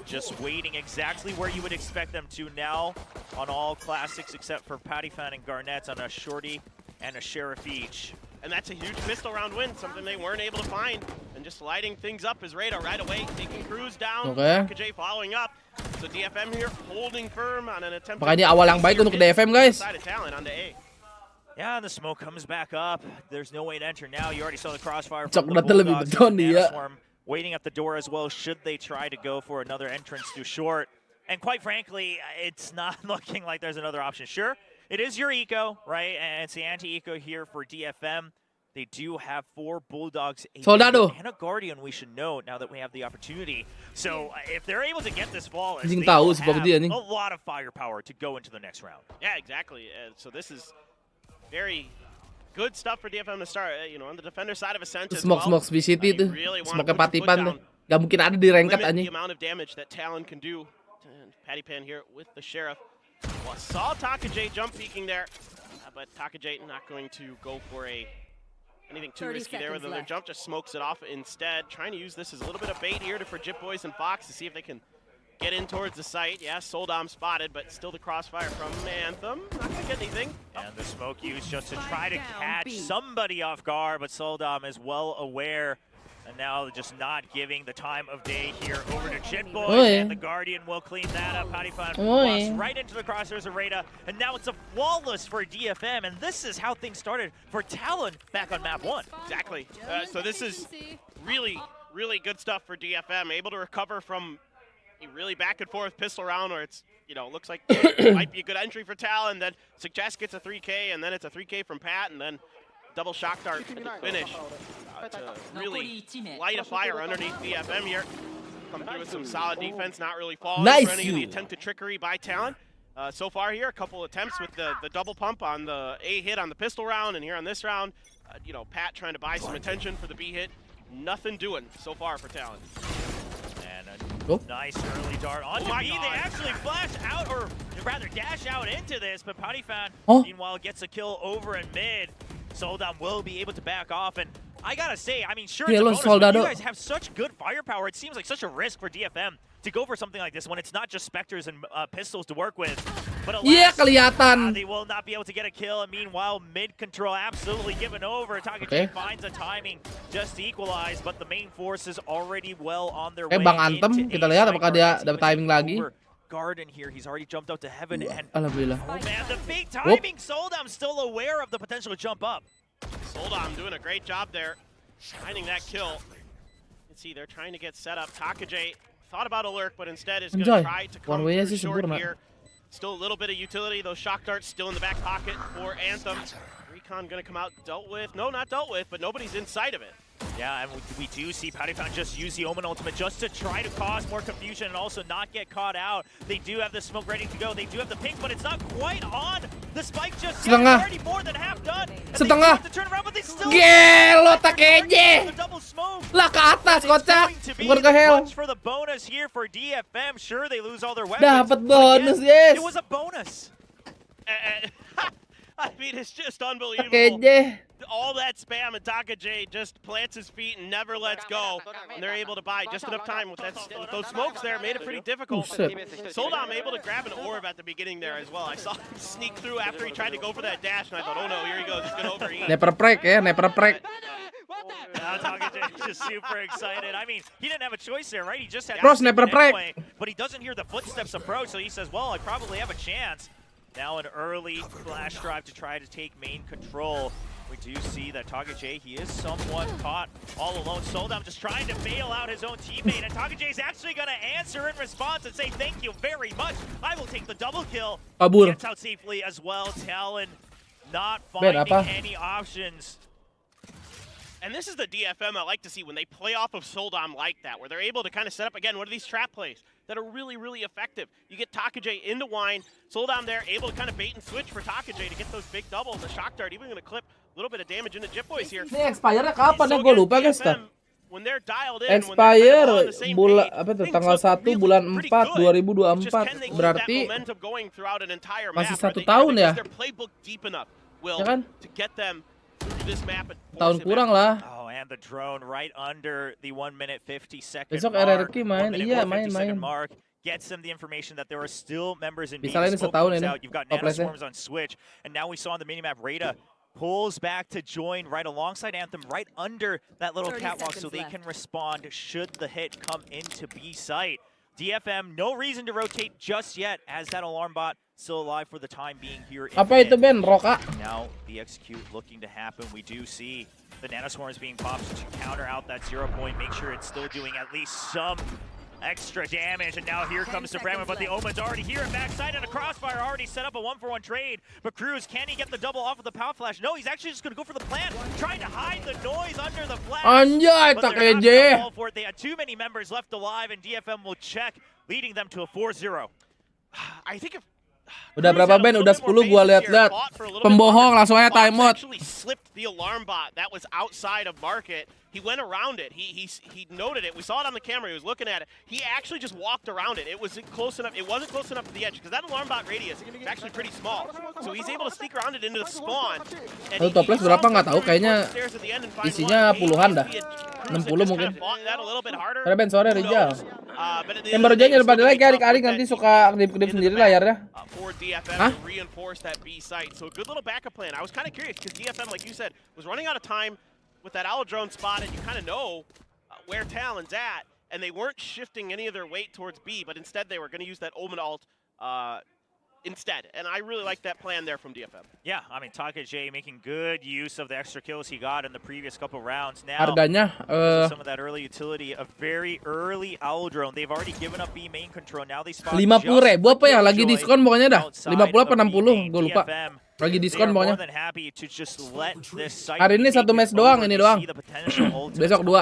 just waiting exactly where you would expect them to now on all classics except for Pattyfan and Garnett on a shorty and a sheriff each. And that's a huge pistol round win, something they weren't able to find. And just lighting things up is Radar right away, taking Cruz down. TakeJ following up. So DFM here holding firm on an attempt. Makanya awal yang baik untuk DFM guys. Yeah, and the smoke comes back up. There's no way to enter now. You already saw the crossfire Cok from the udah lebih Bulldogs. beton dia. Waiting at the door as well, should they try to go for another entrance too short. And quite frankly, it's not looking like there's another option. Sure, it is your eco, right? And it's the anti-eco here for DFM. They do have 4 Bulldogs, Soldado, and a Guardian, we should note, now that we have the opportunity. So if they're able to get this flawless, Anjing they tahu will si have Bagdi anjing. a lot of firepower to go into the next round. Yeah, exactly. So this is very good stuff for DFM to start, on the defender side of Ascent as well. Smoke City tuh. Smoke Patipan tuh. Gak mungkin ada di ranked anjing. The amount of damage that Talon can do. And Pattypan here with the Sheriff. Well, saw TakeJ jump peeking there, but TakeJ not going to go for anything too risky there with their jump, just smokes it off instead. Trying to use this as a little bit of bait here for Jip Boys and Fox to see if they can get in towards the site. Yeah, Soldom spotted, but still the crossfire from Anthem. Not going to get anything. And the smoke used just to try to catch somebody off guard, but Soldom is well aware. And now just not giving the time of day here over to Jit Boys, and the Guardian will clean that up. Pattyfan plus right into the crosshairs of Rada, and now it's a flawless for DFM, and this is how things started for Talon back on map 1. Exactly. So this is really, really good stuff for DFM, able to recover from a really back and forth pistol round where it's, looks like it might be a good entry for Talon, then Suggest gets a 3K, and then it's a 3K from Pat, and then double shock dart at the finish to really light a fire underneath DFM here. Come through with some solid defense, not really falling for any of the attempted trickery by Talon. So far here, a couple attempts with the double pump on the A hit on the pistol round, and here on this round, Pat trying to buy some attention for the B hit. Nothing doing so far for Talon. And a nice early dart onto B. They actually flash out, or rather dash out into this, but Pattyfan, meanwhile, gets a kill over in mid. Soldom will be able to back off, and I gotta say, sure it's a bonus, but you guys have such good firepower. It seems like such a risk for DFM to go for something like this when it's not just Spectres and pistols to work with. Iya, kelihatan. They will not be able to get a kill, and meanwhile, mid control absolutely given over. TakeJ finds a timing just to equalize, but the main force is already well on their way. Bang Anthem, kita lihat apakah dia dapat timing lagi. Garden here, he's already jumped up to heaven, and Alhamdulillah. oh man, the big timing. Soldam still aware of the potential to jump up. Soldam doing a great job there, finding that kill. You can see they're trying to get set up. TakeJ thought about a lurk, but instead is going to try to come through short here. Still a little bit of utility. Those shock darts still in the back pocket for Anthem. Recon going to come out dealt with. No, not dealt with, but nobody's inside of it. Yeah, and we do see Pattypound just use the Omen ultimate just to try to cause more confusion and also not get caught out. They do have the smoke ready to go. They do have the pink, but it's not quite on. The spike just yet, already more than half done. Setengah. Gelo TakeJ. Lah ke atas kocak. Bukan ke hell. For the bonus here for DFM. Sure, they lose all their weapons. Dapat bonus, yes. It was a bonus. I mean, it's just unbelievable. TakeJ. All that spam, and TakeJ just plants his feet and never lets go. And they're able to buy just enough time with those smokes there. Made it pretty difficult. Soldam able to grab an orb at the beginning there as well. I saw him sneak through after he tried to go for that dash, and I thought, oh no, here he goes. He's going to overeat. Never break, ya, never break. Now TakeJ is just super excited. I mean, he didn't have a choice there, right? He just had Cross never break. Anyway, but he doesn't hear the footsteps approach, so he says, well, I probably have a chance. Now an early flash drive to try to take main control. We do see that TakeJ, he is somewhat caught all alone. Soldam just trying to bail out his own teammate, and TakeJ is actually going to answer in response and say, thank you very much. I will take the double kill. Kabur. Gets out safely as well. Talon not finding any options. And this is the DFM I like to see when they play off of Soldam like that, where they're able to kind of set up, again, one of these trap plays that are really, really effective. You get TakeJ into wine, Soldam there, able to kind of bait and switch for TakeJ to get those big doubles. The shock dart even going to clip a little bit of damage into Jitboys here. Ini expire-nya kapan ya? Gue lupa guys. When they're dialed in, Expire bulan apa tuh tanggal 1 bulan 4 2024. Berarti masih 1 tahun ya? Ya kan? Tahun kurang lah. Oh, and the drone right under the 1 minute 50 second Besok mark. RRQ main, iya main. Gets them the information that there are still members in Bisa ini setahun ini. You've got Nanoswarms on Switch, and now we saw on the minimap Rada pulls back to join right alongside Anthem, right under that little catwalk, so they can respond should the hit come into B site. DFM, no reason to rotate just yet, as that alarm bot still alive for the time being here. Apa itu Ben? Roka? Now the execute looking to happen. We do see the Nanoswarms being popped to counter out that 0 point, make sure it's still doing at least some extra damage, and now here comes the Brahma, but the Omen's already here at backside, and a Crossfire already set up a 1-for-1 trade. But Cruz, can he get the double off of the Power Flash? No, he's actually just going to go for the plant, trying to hide the noise under the flash. Anjay, TakeJ. They had too many members left alive, and DFM will check, leading them to a 4-0. I think if udah berapa Ben? Udah 10 gua lihat-lihat. Pembohong langsung aja timeout. Actually slipped the alarm bot that was outside of market. He went around it. He noted it. We saw it on the camera. He was looking at it. He actually just walked around it. It wasn't close enough. It wasn't close enough to the edge because that alarm bot radius is actually pretty small. So he's able to sneak around it into the spawn. Lalu toples berapa nggak tahu. Kayaknya isinya puluhan dah. 60 mungkin. Karena Ben sore Rijal. Yang baru aja pada lagi adik-adik nanti suka kedip-kedip sendiri layarnya. For DFM to reinforce that B site. So a good little backup plan. I was kind of curious because DFM, like you said, was running out of time with that owl drone spot, and you kind of know where Talon's at, and they weren't shifting any of their weight towards B, but instead they were going to use that Omen ult instead. And I really like that plan there from DFM. Yeah, I mean, TakeJ making good use of the extra kills he got in the previous couple rounds. Now, harganya some of that early utility, a very early owl drone. They've already given up B main control. Now they spot 50.000 apa ya? Lagi diskon pokoknya dah. 50 apa 60? Gue lupa. Lagi diskon pokoknya. Hari ini 1 match doang, ini doang. Besok 2.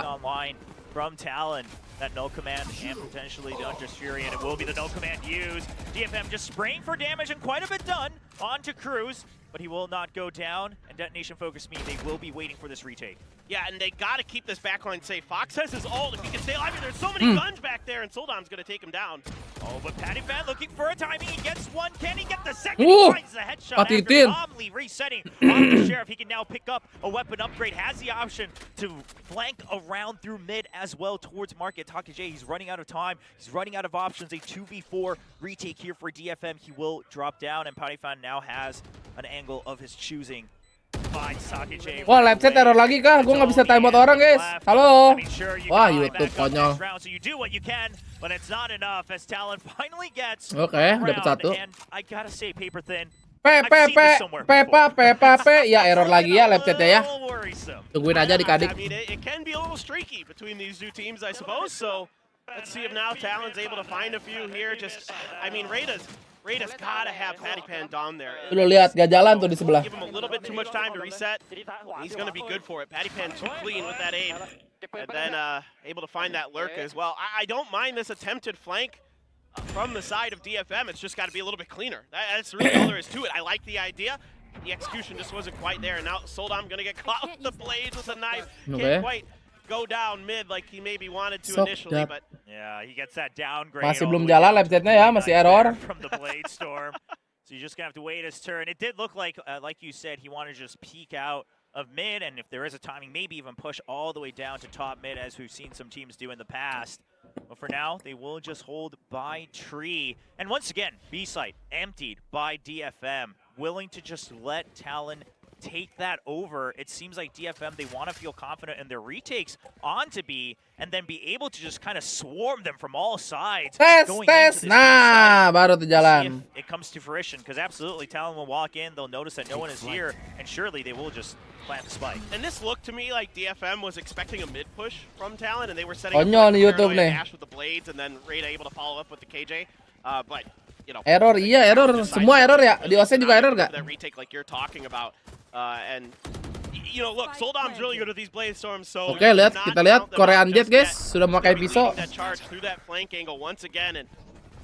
From Talon, that no command and potentially the Hunter's Fury, and it will be the no command used. DFM just spraying for damage and quite a bit done onto Cruz. but he will not go down, and Detonation Focus me, they will be waiting for this retake. Yeah, and they got to keep this backline safe. Fox has his ult. If he can stay alive, there's so many guns back there, and Soldom's going to take him down. Oh, but PattyFan looking for a timing. He gets one. Can he get the second? He finds the headshot after calmly resetting off the Sheriff. He can now pick up a weapon upgrade. Has the option to flank around through mid as well towards Market. TakeJ, he's running out of time. He's running out of options. A 2v4 retake here for DFM. He will drop down, and PattyFan now has an angle of his choosing. Wah, live chat error lagi kah? Gue nggak bisa timeout orang, guys. Halo. Wah, YouTube konyol. Oke, dapat satu. Ya error lagi ya live chatnya ya. Tungguin aja adik-adik. It can be a little streaky between these two teams, I suppose. So let's see if now Talon's able to find a few here. Rada's gotta have PattyPan down there. Lu lihat gak jalan tuh di sebelah. Give him a little bit too much time to reset. He's gonna be good for it. PattyPan too clean with that aim, and then able to find that lurk as well. I don't mind this attempted flank from the side of DFM. It's just got to be a little bit cleaner. That's really all there is to it. I like the idea. The execution just wasn't quite there, and now Soldom gonna get caught with the blades with a knife. Can't quite go down mid like he maybe wanted to initially, but yeah, he gets that downgrade. Masih belum jalan live chatnya ya, masih error. From the blade storm, so you're just gonna have to wait his turn. It did look like you said, he wanted to just peek out of mid, and if there is a timing, maybe even push all the way down to top mid, as we've seen some teams do in the past. But for now, they will just hold by tree. And once again, B site emptied by DFM, willing to just let Talon take that over. It seems like DFM, they want to feel confident in their retakes onto B, and then be able to just kind of swarm them from all sides. Tes. Nah, baru tuh jalan. It comes to fruition, because absolutely Talon will walk in, they'll notice that no one is here, and surely they will just plant the spike. And this looked to me like DFM was expecting a mid push from Talon, and they were setting up YouTube nih. Dash with the blades, and then Rada able to follow up with the KJ. But you know, error, iya error, semua error ya. Di OC juga error gak? That retake like you're talking about, and you know, look, Soldom's really good with these blade storms. So oke, kita lihat Korean Jet, guys, sudah memakai pisau. That charge through that flank angle once again, and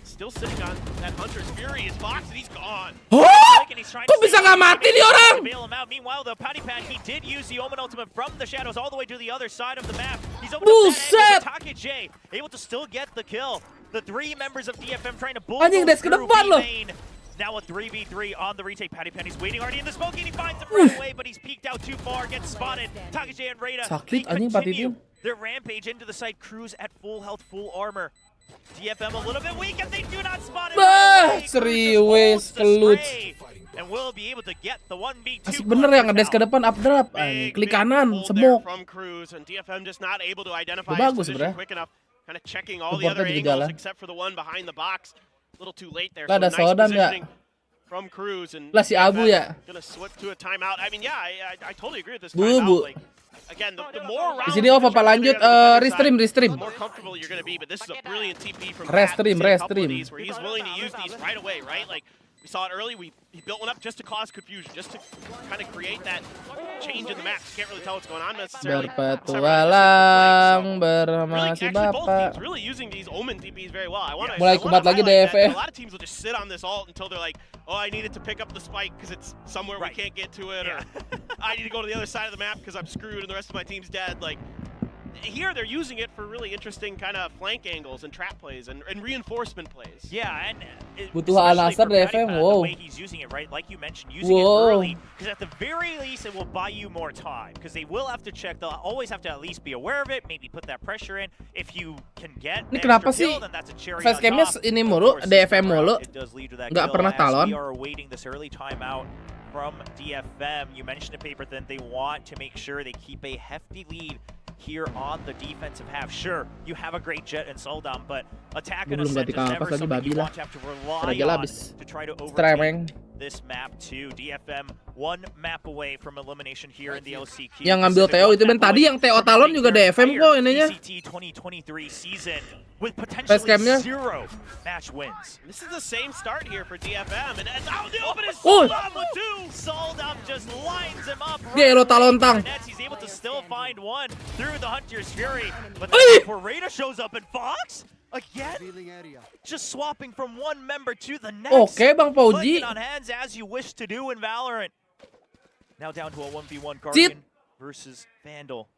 still sitting on that Hunter's Fury is Fox, and he's gone. Kok bisa nggak mati nih orang? Meanwhile, though, PattyPan, he did use the Omen ultimate from the shadows all the way to the other side of the map. He's over to TakeJ, able to still get the kill. The three members of DFM trying to bulldoze through B-lane. Now a 3v3 on the retake. PattyPan, he's waiting already in the smoke, and he finds him right away, but he's peeked out too far, gets spotted. TakeJ and Rada, they continue their rampage into the site. Cruise at full health, full armor. DFM a little bit weak, and they do not spot him. Serius kelut. And we'll be able to get the 1v2. Asik bener ya, ngedes ke depan, up drop, klik kanan, smoke. From Cruise, and DFM just not able to identify his position quick enough. Kind of checking all the other angles except for the one behind the box. A little too late there. So nice positioning from Cruise, and lah si Abu ya. Gonna slip to a timeout. I mean, yeah, I totally agree with this timeout. Like, again, the more rounds. Di sini off apa lanjut? Restream. The more comfortable you're gonna be, but this is a brilliant TP from Restream. where he's willing to use these right away, right? Like we saw it early. He built one up just to cause confusion, just to kind of create that change in the map. You can't really tell what's going on necessarily. Berpetualang bermasi bapak. Really using these Omen TPs very well. Mulai kumat lagi DFM. A lot of teams will just sit on this ult until they're like, oh, I needed to pick up the spike because it's somewhere we can't get to it, or I need to go to the other side of the map because I'm screwed and the rest of my team's dead. Like, here they're using it for really interesting kind of flank angles and trap plays and reinforcement plays. Yeah, and butuh Al-Nasr DFM, wow. The way he's using it, right? Like you mentioned, using it early, because at the very least it will buy you more time, because they will have to check. They'll always have to at least be aware of it, maybe put that pressure in. If you can get ini kenapa sih facecamnya ini mulu, DFM mulu, nggak pernah Talon. We are awaiting this early timeout from DFM. You mentioned it, Paper Thin. They want to make sure they keep a hefty lead here on the defensive half. Sure, you have a great Jet and Soldom, but attack and ascent is never something you want to have to rely on to try to overtake this map too. DFM one map away from elimination here in the LCQ. Yang ngambil TO itu ben tadi yang TO Talon juga DFM kok ininya. CT 2023 season with potentially 0 match wins. This is the same start here for DFM, and out the open is Soldom with 2. Soldom just lines him up. Gelo Talontang. He's able to still find one through the Hunter's Fury, but then before Rada shows up, and Fox Again? Just swapping from one member to the next. Oke, Bang Pauji. Click it on hands as you wish to do in Valorant. Now down to a 1v1 Guardian versus Vandal.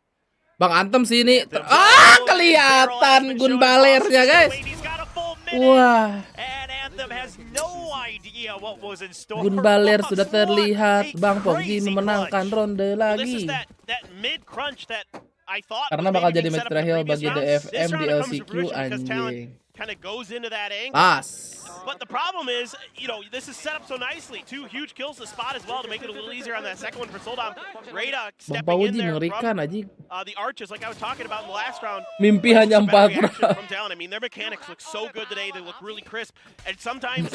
Bang Anthem sini. Kelihatan gun balernya, guys. Wah. Anthem has no idea what was in store. Gun baler sudah terlihat. Bang Pauji memenangkan ronde lagi. Karena bakal jadi match terakhir bagi DFM di LCQ, anjing. Pas. But the problem is, this is set up so nicely. 2 huge kills to spot as well to make it a little easier on that second one for Soldom. Rada stepping in there from the arches like I was talking about in the last round. Mimpi hanya 4 round. I mean, their mechanics look so good today. They look really crisp. And sometimes,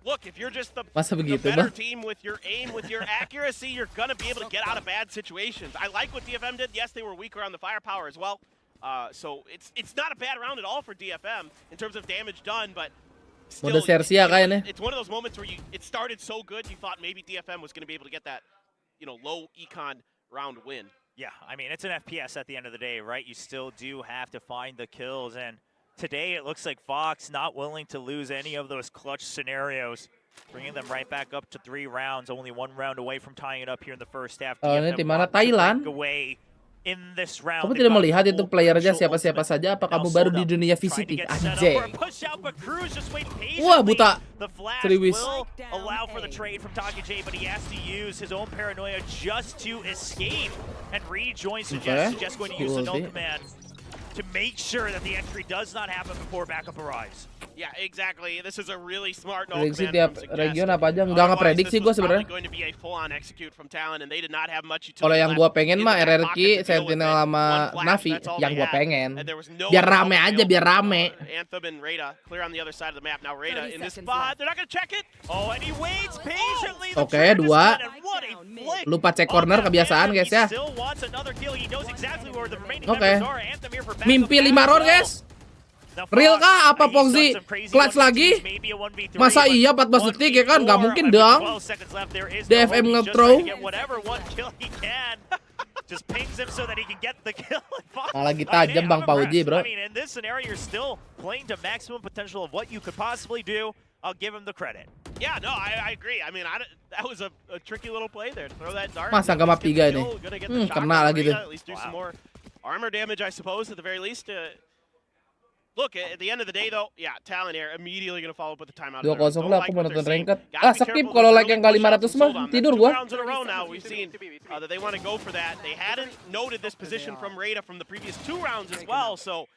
look, if you're just the better team with your aim, with your accuracy, you're going to be able to get out of bad situations. I like what DFM did. Yes, they were weaker on the firepower as well. So it's not a bad round at all for DFM in terms of damage done, but still, it's one of those moments where it started so good, you thought maybe DFM was going to be able to get that, low econ round win. Yeah, I mean, it's an FPS at the end of the day, right? You still do have to find the kills, and today it looks like Fox not willing to lose any of those clutch scenarios, bringing them right back up to 3 rounds, only 1 round away from tying it up here in the first half. Ini di mana Thailand? Kamu tidak melihat itu playernya siapa-siapa saja? Apa kamu baru di dunia VCT? Anjay. Wah, buta. Serius. Allow for the trade from TakeJ, but he has to use his own paranoia just to escape and rejoin. Suggest going to use the null command to make sure that the entry does not happen before backup arrives. Yeah, exactly. This is a really smart null prediksi command. Tiap region apa aja nggak ngeprediksi gue sebenarnya. Kalau yang gue pengen mah RRQ, Sentinel sama Navi, yang gue pengen. Biar rame aja, biar rame. Anthem and Rada clear on the other side of the map. Now Rada in this spot, they're not going to check it. Oh, and he waits patiently. Oke, 2. Lupa cek corner kebiasaan, guys ya. Oke. Mimpi 5 round, guys. Real kah? Apa Foxy clutch lagi? Masa iya 14 detik ya kan? Gak mungkin dong. DFM nge-throw. Malah lagi tajam Bang Pauji, bro. Yeah, no, I agree. I mean, that was a tricky little play there to throw that dart. Masa nggak map 3 nih? Kena lagi tuh. At least do some more armor damage, I suppose, at the very least. Look, at the end of the day, though, yeah, Talon here immediately going to follow up with the timeout. 2-0 lah, aku mau nonton ranked. Skip kalau like yang kali 500 mah, tidur gua. Now we've seen that they want to go for that. They hadn't noted this position from Rada from the previous 2 rounds as well, so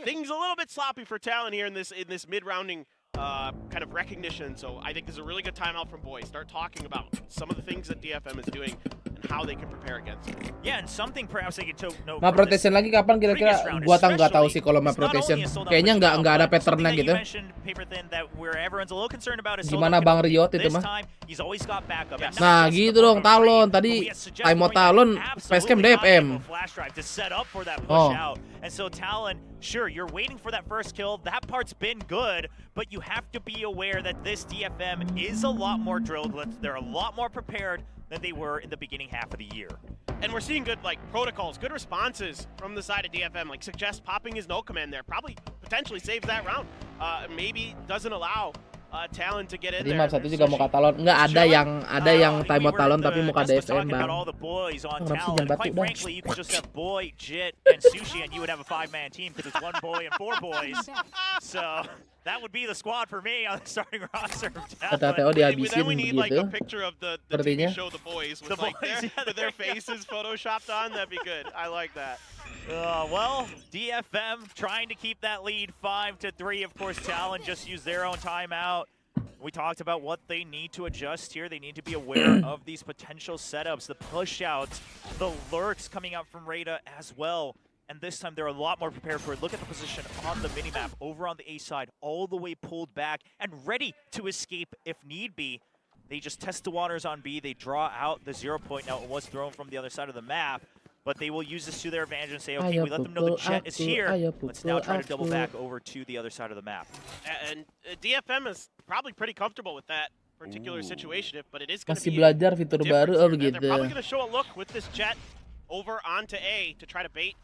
things a little bit sloppy for Talon here in this mid-rounding kind of recognition. So I think this is a really good timeout from Boy. Start talking about some of the things that DFM is doing and how they can prepare against it. Yeah, and something perhaps they can note. Map rotation lagi kapan kira-kira? Gua nggak tahu sih kalau map rotation. Kayaknya nggak ada patternnya gitu. Gimana Bang Riot itu mah? Nah gitu dong Talon. Tadi timeout Talon facecam DFM. Oh. And so Talon, sure, you're waiting for that first kill. That part's been good, but you have to be aware that this DFM is a lot more drilled. They're a lot more prepared than they were in the beginning half of the year. And we're seeing good protocols, good responses from the side of DFM. Suggest popping his no command there probably potentially saves that round. Maybe doesn't allow Talon to get in there. Map 1 juga muka Talon. Enggak ada yang timeout Talon tapi muka DFM, Bang. Kenapa sih jangan batu dah? Frankly, you could just have Boy, Jit, and Sushi, and you would have a 5-man team because it's 1 boy and 4 boys. So that would be the squad for me on the starting roster of Talon. Kata dihabisin gitu. Sepertinya. Show the boys with with their faces photoshopped on. That'd be good. I like that. Well, DFM trying to keep that lead 5-3. Of course, Talon just used their own timeout. We talked about what they need to adjust here. They need to be aware of these potential setups, the push-outs, the lurks coming out from Rada as well. And this time, they're a lot more prepared for it. Look at the position on the minimap over on the A side, all the way pulled back and ready to escape if need be. They just test the waters on B. They draw out the 0 point. Now, it was thrown from the other side of the map. But they will use this to their advantage and say, okay, we let them know the jet is here. Let's now try to double back over to the other side of the map. And DFM is probably pretty comfortable with that particular situation, but it is going to masih be belajar fitur baru begitu. They're probably going to show a look with this jet over onto A to try to bait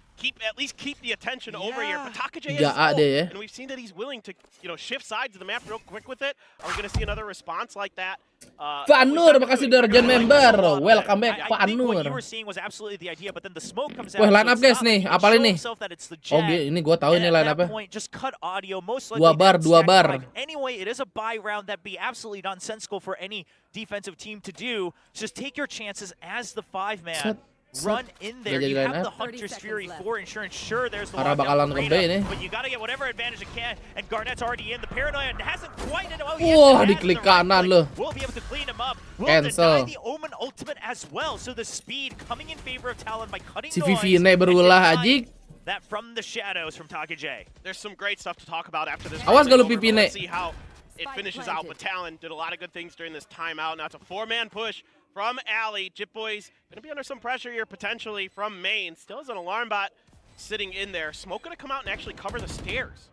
at least keep the attention over here. But TakeJ is and we've seen that he's willing to, shift sides of the map real quick with it. Are we going to see another response like that? Fanur, makasih udah urgent member. Welcome back, I think what you Fanur. were seeing was absolutely the idea, but then the smoke comes out. Wah, line so up it's guys not nih, like he apalin can nih. show himself that it's the Jet. Oke, ini gua tahu And nih at line that apa. point, just cut audio. Most likely Dua bar, that's dua stack bar. five. Anyway, it is a buy round. That'd be absolutely nonsensical for any defensive team to do. Just take your chances as the 5-man. Run in there. You have the Hunter's Fury for insurance. Sure, there's the Arah lockdown bakalan for gede Reyna, ini. but you gotta get whatever advantage you can. And Garnett's already in. The paranoia hasn't quite. Wah, diklik kanan loh. We'll be able to clean him up. We'll Cancel. deny the Omen ultimate as well. So the speed coming in favor of Talon by cutting Si noise. Vivi ini berulah ajik. That from the shadows from TakeJ. There's some great stuff to talk about after this. Awas kalau over, Pipi but let's nek. see how it finishes out. But Talon did a lot of good things during this timeout. Now it's a 4-man push from Ali. Jip Boys going to be under some pressure here potentially from main. Still has an alarm bot sitting in there. Smoke going to come out and actually cover the stairs.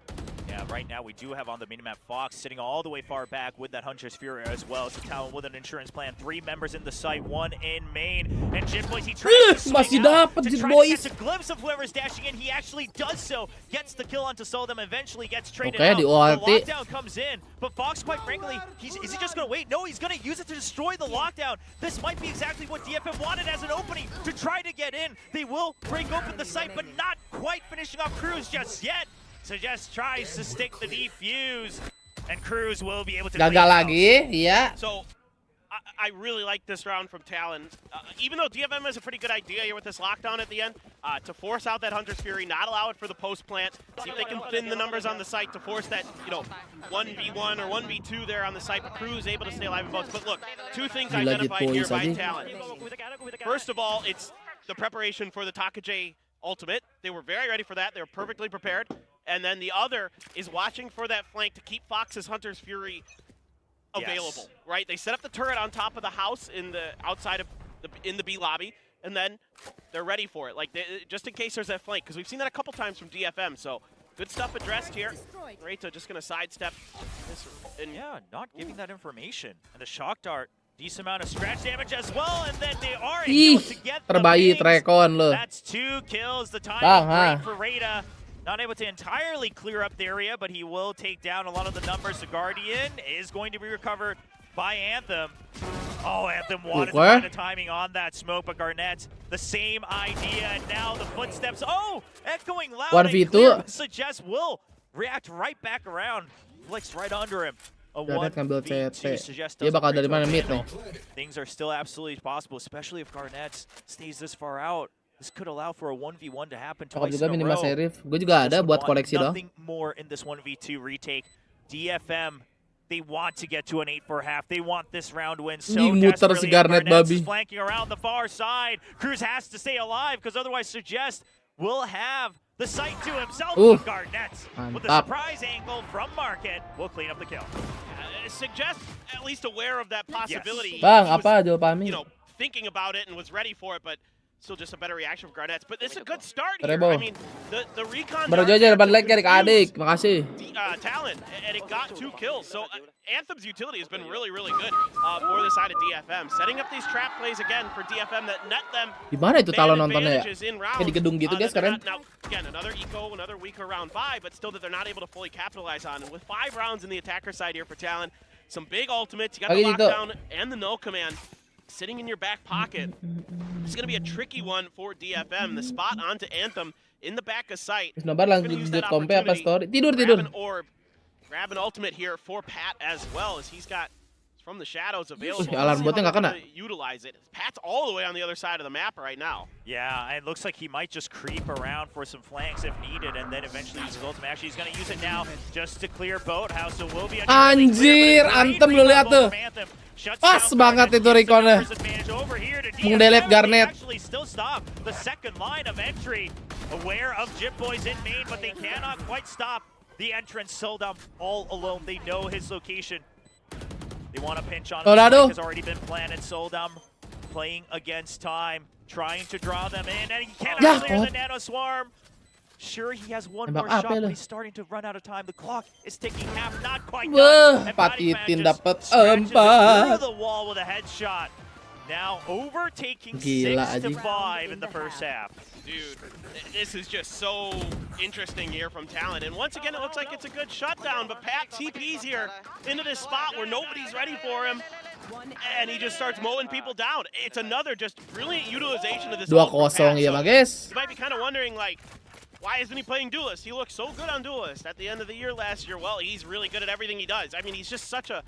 Yeah, right now we do have on the minimap Fox sitting all the way far back with that Hunter's Fury as well. So Talon with an insurance plan. 3 members in the site, 1 in main. And Jip Boys, he tries to swing masih out dapat to Jip try to Boys. catch a glimpse of whoever's dashing in. He actually does so. Gets the kill onto Soldem, eventually gets traded Oke, out. di The ulti. lockdown comes in. But Fox, quite frankly, is he just going to wait? No, he's going to use it to destroy the lockdown. This might be exactly what DFM wanted as an opening to try to get in. They will break open the site, but not quite finishing off Cruz just yet. So just tries to stick the defuse, and Cruz will be able to Gagal lagi, iya. So I really like this round from Talon. Even though DFM has a pretty good idea here with this lockdown at the end, to force out that Hunter's Fury, not allow it for the post plant, see if they can thin the numbers on the site to force that, 1v1 or 1v2 there on the site. But Cruz able to stay alive in both. But look, 2 things identified here by Talon. First of all, it's the preparation for the TakeJ ultimate. They were very ready for that. They were perfectly prepared. And then the other is watching for that flank to keep Fox's Hunter's Fury available, right? They set up the turret on top of the house in the outside of in the B lobby, and then they're ready for it, just in case there's that flank, because we've seen that a couple times from DFM. So good stuff addressed here. Reita just going to sidestep this. And not giving that information. And the shock dart, decent amount of scratch damage as well, and then they are Ih, able to get the terbaik pings. Trekon loh. That's 2 kills. The time Bang, is great ha. for Reita. Not able to entirely clear up the area, but he will take down a lot of the numbers. The Guardian is going to be recovered by Anthem. Oh, Anthem wanted to find the timing on that smoke, but Garnett, the same idea, and now the footsteps, echoing loud 1v2. and clear, suggests will react right back around, flicks right under him. A Garnet ngambil 1v2 CT. suggests Dia bakal dari mana doesn't mid nih? Things are still absolutely possible, especially if Garnett stays this far out. This could allow for a 1v1 to happen Cakep twice juga in a minimal row. serif. Gue juga ada buat koleksi dong. Nothing more in this 1v2 retake. DFM, they want to get to an 8 for half. They want this round win so Ih, muter desperately. si Garnet, Garnett's babi. flanking around the far side. Cruz has to stay alive because otherwise Suggest will have the site to himself. Garnett with a mantap. surprise angle from Market will clean up the kill. Suggest at least aware of that possibility. Bang, He was, apa Jol Pami? thinking about it and was ready for it, but still just a better reaction from Garnett. But this is a good start here. Rebo. I mean, the recon Baru aja dapat like dari adik. Makasih. talent, and it got 2 kills. So Anthem's utility has been really, really good for the side of DFM. Setting up these trap plays again for DFM that net them. Di mana itu Talon nontonnya ya? advantages in Kayak di rounds, gedung gitu guys that they're keren. not- Now, again, another eco, another weaker round 5, but still that they're not able to fully capitalize on. And with 5 rounds in the attacker side here for Talon, some big ultimates. You got the Lagi dito. lockdown and the no command sitting in your back pocket. It's going to be a tricky one for DFM. The spot onto Anthem in the back of sight. Terus nobar lanjut kompe apa story? Tidur. Grab an orb, grab an ultimate here for Pat as well, as he's got from the shadows available. Alarm botnya nggak kena. Utilize it. Pat's all the way on the other side of the map right now. Yeah, it looks like he might just creep around for some flanks if needed, and then eventually use his ultimate. Actually, he's going to use it now just to clear Boathouse, so will be a Anjir, Anthem lu lihat tuh. Pas banget itu reconnya. Mendelete Garnet. Actually still stop the second line of entry. Aware of Jip Boys in main, but they cannot quite stop the entrance. Soldum all alone. They know his location. They want to pinch on him. Colorado. Has already been planted. Soldum playing against time, trying to draw them in, and he cannot clear the Nano Swarm. Sure, he has one more shot, but he's starting to run out of time. The clock is ticking half, not quite done. And Patitin Patty dapat scratches it 4. through the wall with a headshot. Now overtaking Gila, 6 to anjing. 5 in the first half. dude, this is just so interesting here from Talon. And once again, it looks like it's a good shutdown, but Pat TP's here into this spot where nobody's ready for him. And he just starts mowing people down. It's another just brilliant utilization of this. 2-0 ya, guys. You might be kind of wondering, like, why isn't he playing Duelist? He looked so good on Duelist at the end of the year last year. Well, he's really good at everything he does. I mean, he's just such a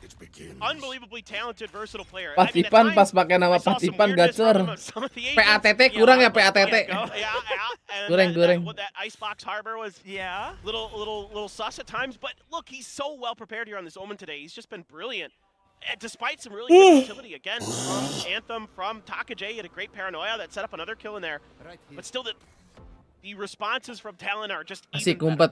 unbelievably talented, versatile player. Patipan pas pakai nama Patipan gacor. PATT kurang ya PATT. Goreng. That Icebox Harbor was little sus at times, but look, he's so well prepared here on this Omen today. He's just been brilliant. And despite some really good utility again from Anthem, from Taka J, he had a great paranoia that set up another kill in there. But still, the responses from Talon are just Asik ngumpet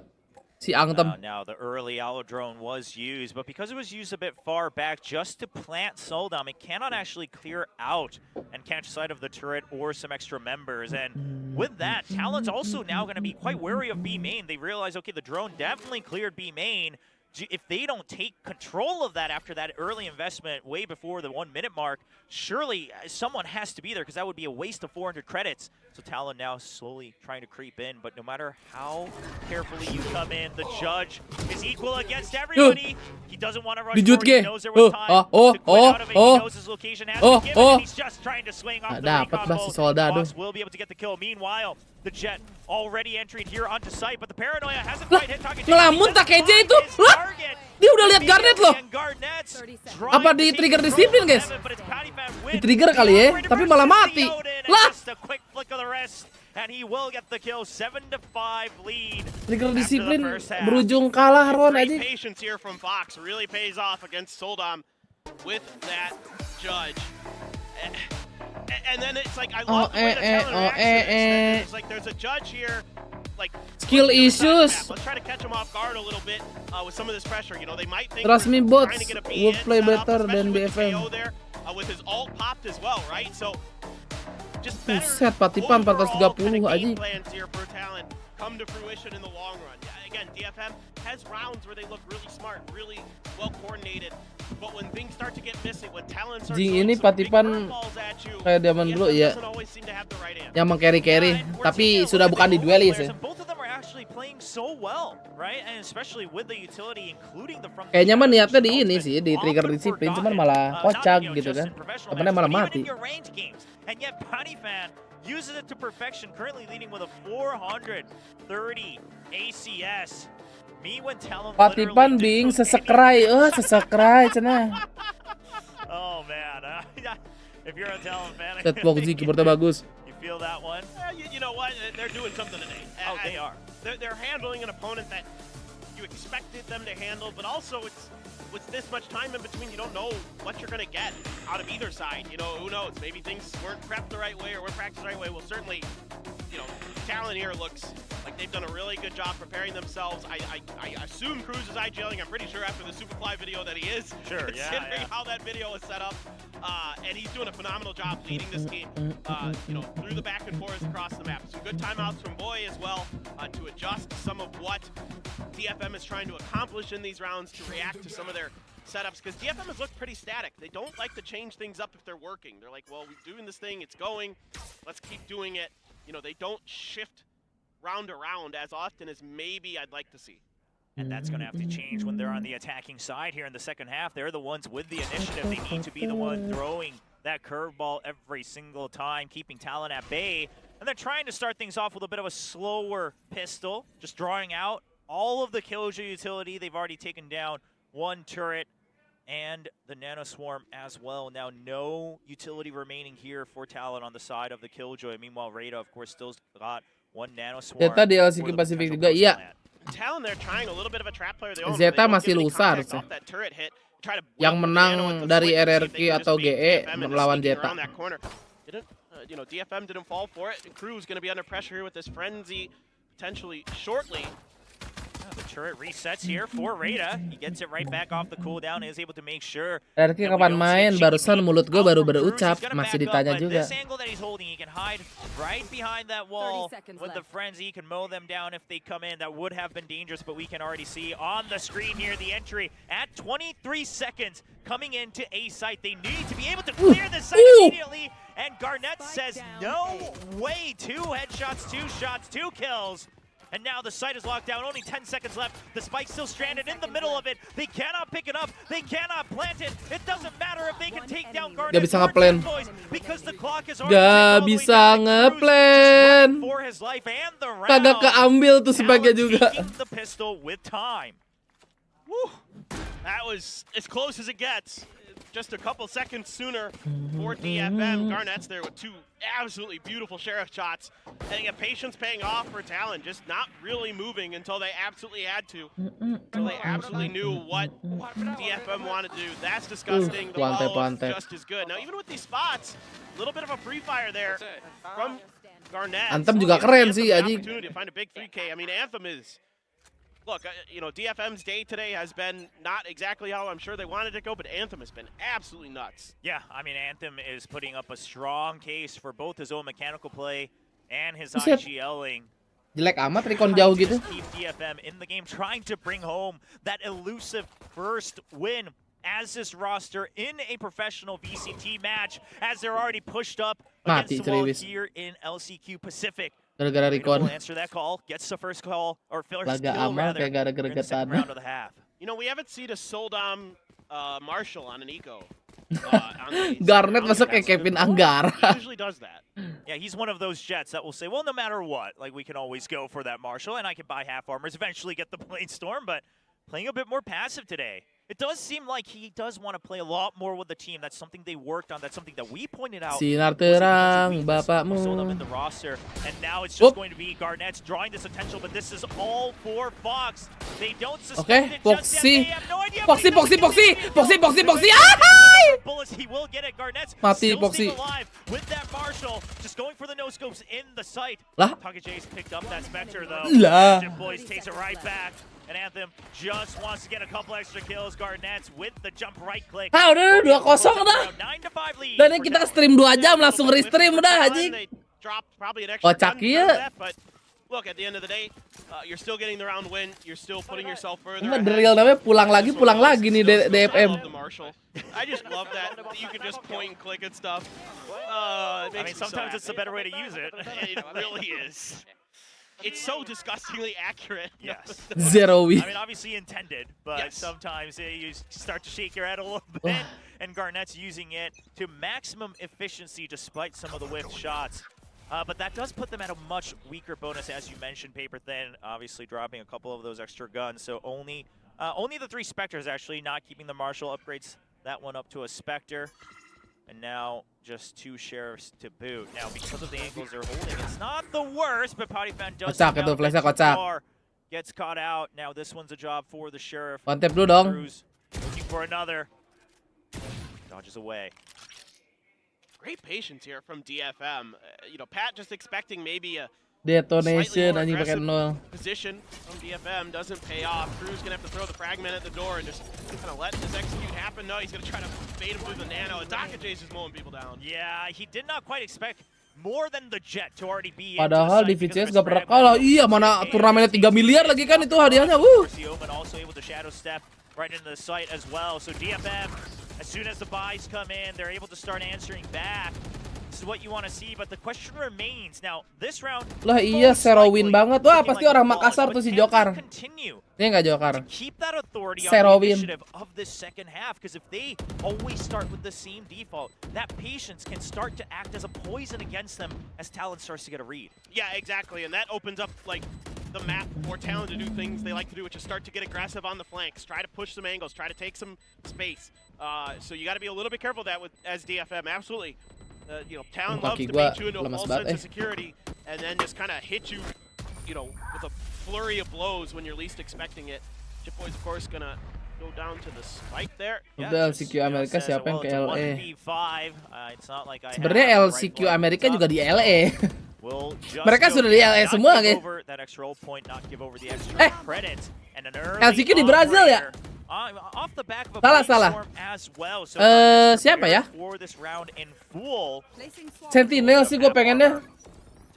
si Anthem. Now the early Owl drone was used, but because it was used a bit far back just to plant Soldom, it cannot actually clear out and catch sight of the turret or some extra members. And with that, Talon's also now going to be quite wary of B main. They realize, okay, the drone definitely cleared B main. If they don't take control of that after that early investment way before the 1 minute mark, surely someone has to be there because that would be a waste of 400 credits. So Talon now slowly trying to creep in, but no matter how carefully you come in, the judge is equal against everybody. He doesn't want to rush forward. He knows there was time to quit out of it. He knows his location has been given, and he's just trying to swing off the recon bolt. Fox will be able to get the kill. Meanwhile, the Jet already entering here onto site, but the paranoia hasn't quite hit Taka J. Ngelamun tak KJ itu. Lah, dia udah lihat Garnet loh. Apa di trigger disiplin, guys? Di trigger kali ya, tapi malah mati. Lah. And he will get the kill. 7-5 lead. Trigger disiplin berujung kalah Ron aja. Patience here from Fox really pays off against Soldom with that judge. And then it's like, I love the way that Talon reacts to this. It's like there's a judge here, like skill issues. Let's try to catch him off guard a little bit with some of this pressure. You know, they might think Trust me, bots will play better than BFM. There, with his ult popped as well, right? So just better Buset, Patipan 430 aja. plans here for Talon come to fruition in the long run. Again, DFM has rounds where they look really smart, really well coordinated. But when things start to get missing, when Talon starts ini Patipan kayak zaman dulu ya, yang meng-carry, tapi sudah bukan di duelis ya. Kayaknya mah niatnya di ini sih, di trigger disiplin, cuman malah kocak gitu kan. Temennya malah mati. Uses it to perfection, currently leading with a 430 ACS. Patipan being sesekrai, cenah. Oh man, if you're a Talon fan, Setbox keyboardnya bagus. You feel that one? You know what? They're doing something today. Oh, they are. They're handling an opponent that you expected them to handle, but also it's with this much time in between, you don't know what you're going to get out of either side. You know, who knows? Maybe things weren't prepped the right way or weren't practiced the right way. Well, certainly, you know, Talon here looks like they've done a really good job preparing themselves. I assume Cruz is IGLing. I'm pretty sure after the Superfly video that he is. Sure, considering how that video is set up. And he's doing a phenomenal job leading this team, you know, through the back and forth across the map. Some good timeouts from Boy as well to adjust some of what DFM is trying to accomplish in these rounds, to react to some of their setups, because DFM has looked pretty static. They don't like to change things up if they're working. They're like, well, we're doing this thing, it's going, let's keep doing it. You know, they don't shift round to round as often as maybe I'd like to see. And that's going to have to change when they're on the attacking side here in the second half. They're the ones with the initiative. They need to be the one throwing that curveball every single time, keeping Talon at bay. And they're trying to start things off with a bit of a slower pistol, just drawing out all of the Killjoy utility. They've already taken down one turret and the Nano Swarm as well. Now no utility remaining here for Talon on the side of the Killjoy. Meanwhile, Rada, of course, still got one Nano Swarm. Zeta di LCQ Pacific juga, iya. Talon, they're trying a little bit of a trap player. Zeta masih lusa harusnya. Yang menang dari RRQ atau GE melawan Zeta. You know, DFM didn't fall for it. And Crew's going to be under pressure here with this frenzy potentially shortly. The turret resets here for Rada. He gets it right back off the cooldown. Is able to make sure. Rarky kapan main? Barusan mulut gue baru berucap, masih ditanya juga. This angle that he's holding, he can hide right behind that wall with the frenzy. He can mow them down if they come in. That would have been dangerous, but we can already see on the screen here the entry at 23 seconds coming into A site. They need to be able to clear this site immediately. And Garnett says no way. 2 headshots, 2 shots, 2 kills. And now the site is locked down, only 10 seconds left. The spike's still stranded in the middle of it. They cannot pick it up. They cannot plant it. It doesn't matter if they can take down Garnett. Gak bisa ngeplan. Because the clock is Gak bisa ngeplan. For his life and the round. Kagak keambil tuh speknya juga. The pistol with time. Woo. That was as close as it gets. Just a couple seconds sooner for DFM. Garnett's there with 2 absolutely beautiful sheriff shots. And again, patience paying off for Talon, just not really moving until they absolutely had to. Until they absolutely knew what DFM wanted to do. That's disgusting. The follow-up just as good. Now, even with these spots, a little bit of a free fire there from Garnett. Anthem juga keren sih, anjing. Opportunity to find a big 3K. I mean, Anthem is... Look, you know, DFM's day today has been not exactly how I'm sure they wanted it to go, but Anthem has been absolutely nuts. Yeah, I mean, Anthem is putting up a strong case for both his own mechanical play and his IGLing. Jelek amat recon jauh gitu. Keep DFM in the game, trying to bring home that elusive first win as this roster in a professional VCT match, as they're already pushed up against the wall here in LCQ Pacific. Gara-gara recon. Answer that call, gets the first call, or Laga aman kayak gara-gara getan. You know, we haven't seen a Soldom Marshall on an eco. Garnet masuk kayak Kevin Anggara. He usually does that. Yeah, he's one of those jets that will say, well, no matter what, like we can always go for that Marshall, and I can buy half armors, eventually get the Blade Storm, but playing a bit more passive today. It does seem like he does want to play a lot more with the team. That's something they worked on. That's something that we pointed out. Sinar terang, bapakmu. In the roster, and now it's just going to be Garnett's drawing this attention, but this is all for Fox. They don't suspect it just yet. They have no idea. Foxy. Bullets he will get at Garnett's. Mati Still Foxy. staying alive with that Marshall, just going for the no scopes in the site. Lah. Takajay's picked up that Spectre though. Lah. Boys takes it right back. And Anthem just wants to get a couple extra kills. Garnett's with the jump right click. Ah, udah 2-0 dah. Dan ini kita stream 2 jam langsung restream udah anjing. Kocak ya. But look, at the end of the day, you're still getting the round win. You're still putting yourself further. Ini real namanya pulang lagi nih DFM. I just love that you can just point and click and stuff. I mean, sometimes it's a better way to use it. It really is. It's so disgustingly accurate. Yes. Zero win. I mean, obviously intended, but sometimes you start to shake your head a little bit, and Garnett's using it to maximum efficiency despite some of the whiffed shots. But that does put them at a much weaker bonus, as you mentioned, Paper Thin, obviously dropping a couple of those extra guns. So only the 3 Spectres, actually, not keeping the Marshall, upgrades that one up to a Spectre. And now just 2 sheriffs to boot. Now because of the angles they're holding, it's not the worst, but Pottyfan does gets caught out. Now this one's a job for the sheriff. Kontep dulu dong. Looking for another. Dodges away. Great patience here from DFM. You know, Pat just expecting maybe a detonation anjing pakai 0. Position from DFM doesn't pay off. Crew's gonna have to throw the fragment at the door and just kind of let this execute happen. No, he's gonna try to bait him through the nano. Takajay's just mowing people down. Yeah, he did not quite expect more than the jet to already be. Padahal di VCS gak pernah kalah. Iya, mana turnamennya 3 miliar lagi kan itu hadiahnya. Also able to shadow step right into the site as well. So DFM, as soon as the buys come in, they're able to start answering back. This is what you want to see, but the question remains now. This round, lah iya, zero win banget. Wah, pasti orang Makassar tuh si Jokar. Ini nggak Jokar. Keep that authority on Zero the win. initiative of this second half, because if they always start with the same default, that patience can start to act as a poison against them as Talon starts to get a read. Yeah, exactly, and that opens up like the map for Talon to do things they like to do, which is start to get aggressive on the flanks, try to push some angles, try to take some space. So you got to be a little bit careful of that with as DFM. Absolutely. You know, Talon loves to bait you into a false sense of security and then just kind of hit you, you know, with a flurry of blows when you're least expecting it. Chip Boy's, of course, gonna go down to the spike there. Udah LCQ Amerika siapa yang ke LA? Sebenarnya LCQ Amerika juga di LA. Mereka sudah di LA semua, guys. LCQ di Brazil ya? Salah. Siapa ya? Sentinel sih gue pengennya.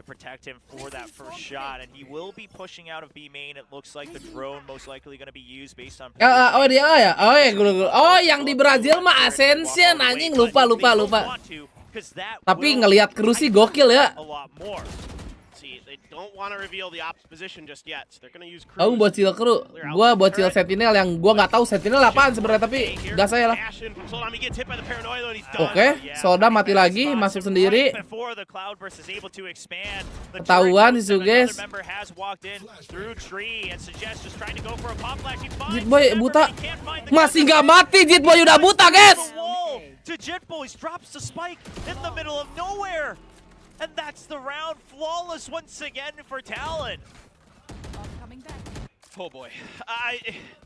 Protect him for that first shot, and he will be pushing out of B main. It looks like the drone most likely going to be used based on. Oh dia ya, oh yang di Brazil mah Ascension anjing lupa. Tapi ngelihat kru sih gokil ya. Don't want to reveal the ops position just yet. So they're going to use crews. Kamu bocil kru, gua bocil Sentinel yang gua nggak tahu Sentinel apaan sebenarnya tapi gas saya lah. Oke, Soda mati lagi, masuk sendiri. Ketahuan si Suges. Jitboy buta, masih nggak mati. Jitboy udah buta, guys. Drops the spike in the middle of nowhere. And that's the round, flawless once again for Talon. Oh boy.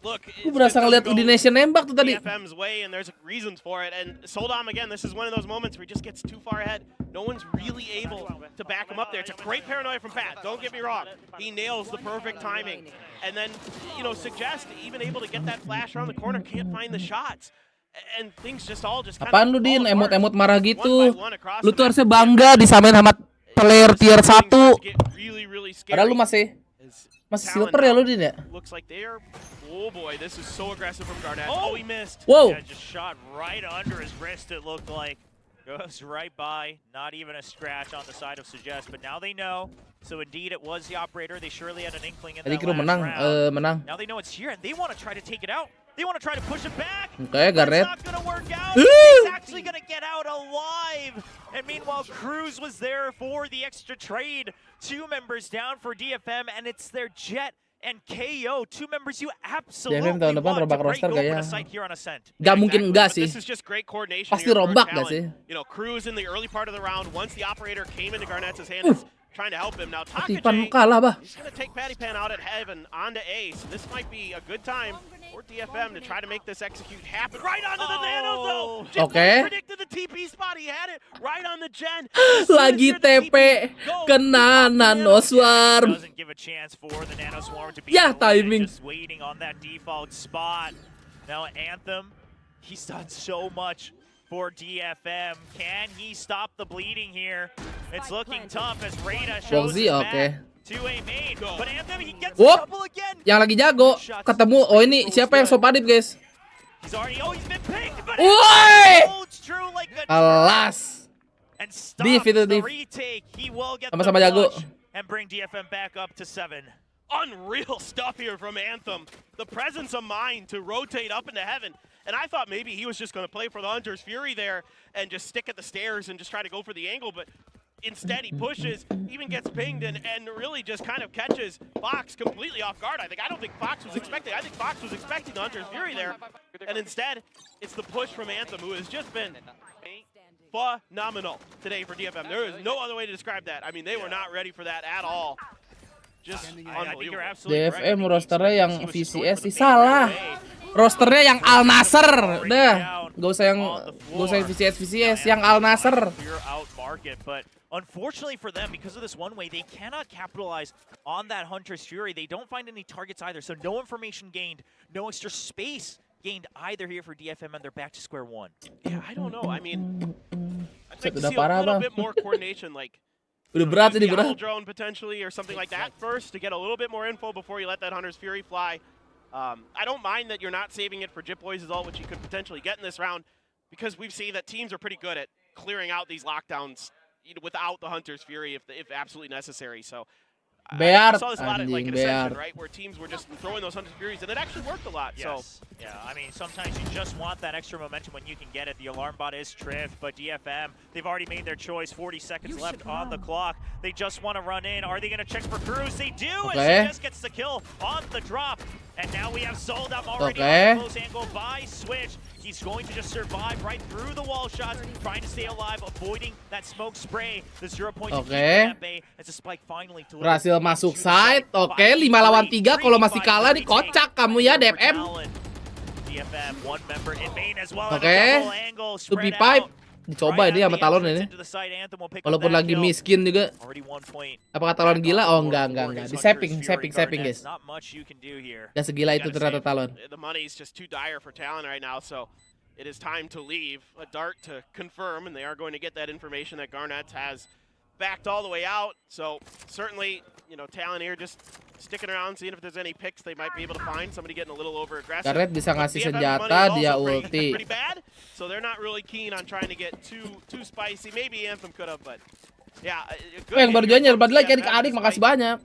Look, gue berasa ngeliat Udinese nembak tuh tadi. DFM's way and there's reasons for it. And Soldam again, this is one of those moments where he just gets too far ahead. No one's really able to back him up there. It's a great paranoia from Pat. Don't get me wrong. He nails the perfect timing. And then, Suggest even able to get that flash around the corner, can't find the shots. And things just apaan lu Din, emot-emot marah gitu. Lu tuh harusnya bangga disamain sama player tier 1. Padahal lu masih silver ya lu Din ya. Oh boy, this is so aggressive from Garnet. Oh, he missed. Wow. Yeah, just shot right under his wrist, it looked like. Goes right by, not even a scratch on the side of Suggest, but now they know. So indeed it was the operator. They surely had an inkling in that last round. Menang. Now they know it's here and they want to try to take it out. They want to try to push it back. Okay, Garnet. It's not going to work out. He's actually going to get out alive. And meanwhile, Cruz was there for the extra trade. 2 members down for DFM, and it's their Jet and KO. 2 members you absolutely want to break open a site here on Ascent. Gak mungkin enggak sih. This is just great coordination. Pasti rombak gak sih? Cruz in the early part of the round, once the operator came into Garnet's hands, trying to help him. Now Taka J, he's going to take Patty Pan out at Heaven onto Ace. This might be a good time for DFM to try to make this execute happen. Right onto the Nano though. Okay. Predicted the TP spot. He had it right on the Gen. Lagi TP kena Nano Swarm. Doesn't give a chance for the Nano Swarm to be timing. just waiting on that default spot. Now Anthem, he's done so much for DFM. Can he stop the bleeding here? It's looking tough as Reyna shows his back to a main. But Anthem, he gets trouble again. Yang lagi jago ketemu. Oh ini siapa yang sopadip guys? He's been picked, but holds true like a alas. And stops the retake. He will get sama-sama jago and bring DFM back up to 7. Unreal stuff here from Anthem. The presence of mind to rotate up into Heaven. And I thought maybe he was just going to play for the Hunter's Fury there and just stick at the stairs and just try to go for the angle. But instead he pushes, even gets pinged, and really just kind of catches Fox completely off guard. I don't think Fox was expecting. I think Fox was expecting the Hunter's Fury there. And instead, it's the push from Anthem, who has just been phenomenal today for DFM. There is no other way to describe that. I mean, they were not ready for that at all. Just unbelievable. DFM rosternya yang VCS sih salah. Rosternya yang Al Nassr. Udah, gak usah yang VCS yang Al Nassr. But unfortunately for them, because of this one way, they cannot capitalize on that Hunter's Fury. They don't find any targets either, so no information gained, no extra space gained either here for DFM, and they're back to square one. Yeah, I don't know. I mean, I'd like to see a little bit more coordination, like udah berat ini berat. Drone potentially or something like that first to get a little bit more info before you let that Hunter's Fury fly. I don't mind that you're not saving it for Jitboy's all, which you could potentially get in this round, because we've seen that teams are pretty good at clearing out these lockdowns without the Hunter's Fury if absolutely necessary. So I saw this a lot at like an Ascension, right, where teams were just throwing those Hunter's Furies, and it actually worked a lot. Yes. So yeah, I mean, sometimes you just want that extra momentum when you can get it. The alarm bot is tripped, but DFM, they've already made their choice. 40 seconds left on the clock. They just want to run in. Are they going to check for Cruz? They do, and she just gets the kill on the drop. And now we have Soldam already on the close angle by Switch. He's going to just survive right through the wall shots, trying to stay alive, avoiding that smoke spray. The 0 point to keep that bay as a spike finally to berhasil masuk side. 5 lawan 3. Kalau masih kalah nih kocak kamu ya DFM. DFM, one member in main as well. Oke. 2v5. Dicoba ini sama Talon ini. Walaupun lagi miskin juga. Apakah Talon gila? Oh enggak. Di saving guys. Gak segila itu ternyata Talon. The money is just too dire for Talon right now, so it is time to leave. A dart to confirm, and they are going to get that information that Garnett has backed all the way out. So certainly, Talon here just sticking around, seeing if there's any picks they might be able to find. Somebody getting a little over aggressive. Garnett bisa ngasih senjata, dia ulti. Pretty bad, so they're not really keen on trying to get too spicy. Maybe Anthem could have, but yeah. Yang baru join nyerbat lagi adik-adik, makasih banyak.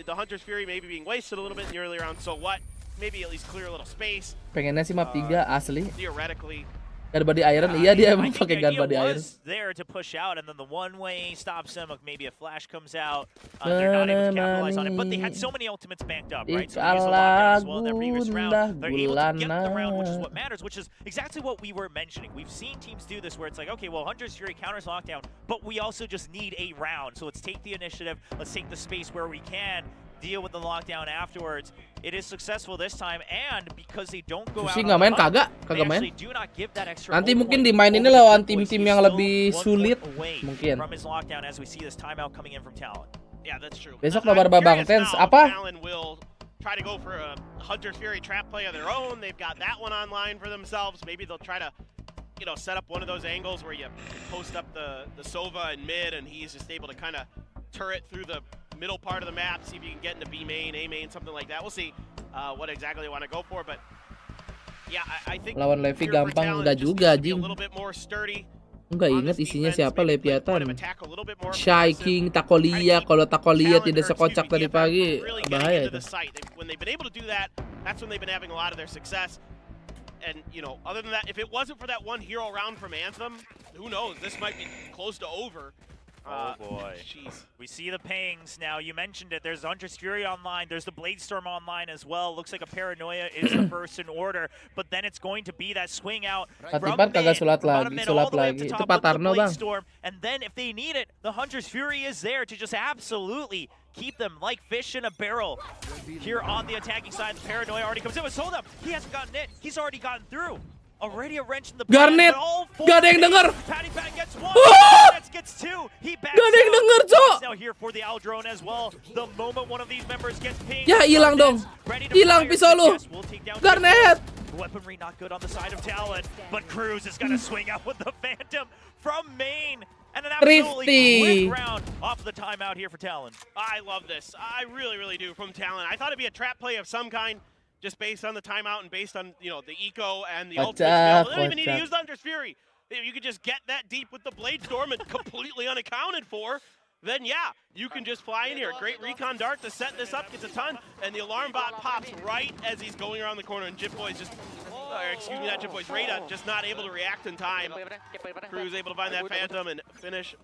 The Hunter's Fury maybe being wasted a little bit in the early round. So what? Maybe at least clear a little space. Pengennya sih map 3 asli. Theoretically. God Body Iron, iya dia emang pakai God Body Iron. There to push out, and then the one way stops them. Maybe a flash comes out. They're not able to capitalize on it, but they had so many ultimates banked up, right? So they used a lockdown as well in their previous round. They're able to get the round, which is what matters, which is exactly what we were mentioning. We've seen teams do this where it's like, okay, well, Hunter's Fury counters lockdown, but we also just need a round. So let's take the initiative. Let's take the space where we can. Deal with the lockdown afterwards. It is successful this time, and because they don't go out, nggak main, kagak main. Nanti mungkin dimaininnya lawan tim-tim yang lebih sulit, mungkin. Besok nobar babang Tens apa? Try to go for a Hunter's Fury trap play of their own. They've got that one online for themselves. Maybe they'll try to, set up one of those angles where you post up the Sova in mid, and he's just able to kind of turret through the middle part of the map, see if you can get into B main, A main, something like that. We'll see what exactly they want to go for, but yeah, I think lawan Levi gampang enggak juga, Jing. Enggak ingat isinya siapa Leviathan. Shy King, Takolia. Kalau Takolia tidak sekocak tadi pagi, bahaya itu. When they've been able to do that, that's when they've been having a lot of their success. And other than that, if it wasn't for that one hero round from Anthem, who knows? This might be close to over. Oh boy. Jeez. We see the pings now. You mentioned it. There's Hunter's Fury online. There's the Bladestorm online as well. Looks like a Paranoia is the first in order. But then it's going to be that swing out from mid, sulap lagi. Itu Patarno, Bang. And then if they need it, the Hunter's Fury is there to just absolutely keep them like fish in a barrel. Here on the attacking side, the Paranoia already comes in. But hold up. He hasn't gotten it. He's already gotten through. Already a wrench in the Garnet, gak ada yang denger. Gets two. Gak ada yang denger, Cok. Now here for the Aldrone as well. The moment one of these members gets pinged. Ya hilang dong. Hilang pisau lu. Garnet. Weaponry not good on the side of Talon, but Cruz is gonna swing out with the Phantom from main. And an absolutely quick round off the timeout here for Talon. I love this. I really, really do from Talon. I thought it'd be a trap play of some kind. Just based on the timeout and based on, the eco and the ultimate skill. They don't even need to use the Hunter's Fury. If you could just get that deep with the Bladestorm and completely unaccounted for, then yeah, you can just fly in here. Great recon dart to set this up, gets a ton, and the alarm bot pops right as he's going around the corner, and Jitboy's just, excuse me, not Jitboy's, Rada just not able to react in time. Crew's able to find that Phantom and finish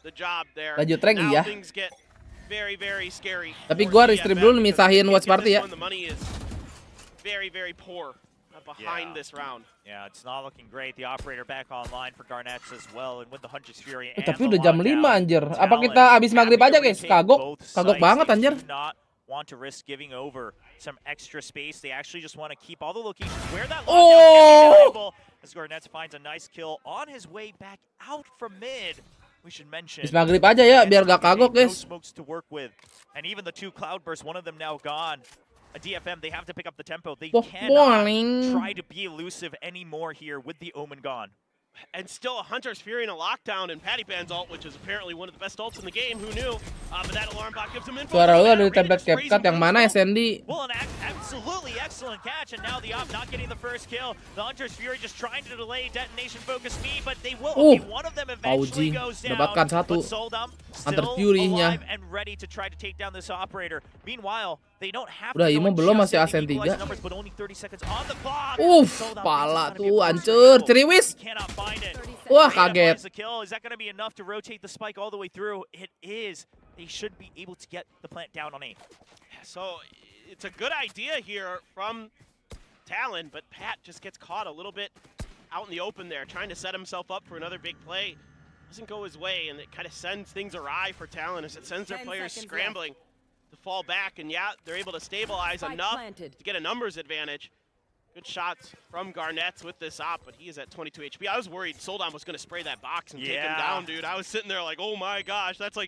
the job there. Now things get very, very scary. Tapi gua restream dulu misahin watch party ya. Very, very poor behind this round. Yeah, it's not looking great. The operator back online for Garnets as well, and with the Hunter's Fury and tapi udah jam 5 anjir. Apa kita abis maghrib aja guys? Kagok banget anjir. Want to risk giving over some extra space. They actually just want to keep all the locations where that lockdown is valuable. As Garnets finds a nice kill on his way back out from mid. We should mention. Abis maghrib aja ya, biar gak kagok guys. Smokes to work with, and even the two Cloudbursts, one of them now gone. A DFM, they have to pick up the tempo. They cannot try to be elusive anymore here with the Omen gone. And still a Hunter's Fury in a lockdown, and Pattypan's ult, which is apparently one of the best ults in the game. Who knew? But that alarm bot gives him info. Suara lu ada di tablet CapCut yang mana ya, Sandy? Well, an absolutely excellent catch, and now the op not getting the first kill. The Hunter's Fury just trying to delay detonation focus me, but they will. Okay, one of them eventually goes down. Dapatkan satu. Hunter Fury-nya. And ready to try to take down this operator. Meanwhile, they don't have udah Imo belum masih Asen 3. Pala tuh hancur. Ceriwis. Wah, kaget. Is that going to be enough to rotate the spike all the way through? It is. They should be able to get the plant down on A. So it's a good idea here from Talon, but Pat just gets caught a little bit out in the open there, trying to set himself up for another big play. Doesn't go his way, and it kind of sends things awry for Talon as it sends their players scrambling to fall back. And yeah, they're able to stabilize enough to get a numbers advantage. Good shots from Garnett with this op, but he is at 22 HP. I was worried Soldan was going to spray that box and take him down, dude. I was sitting there like, oh my gosh, that's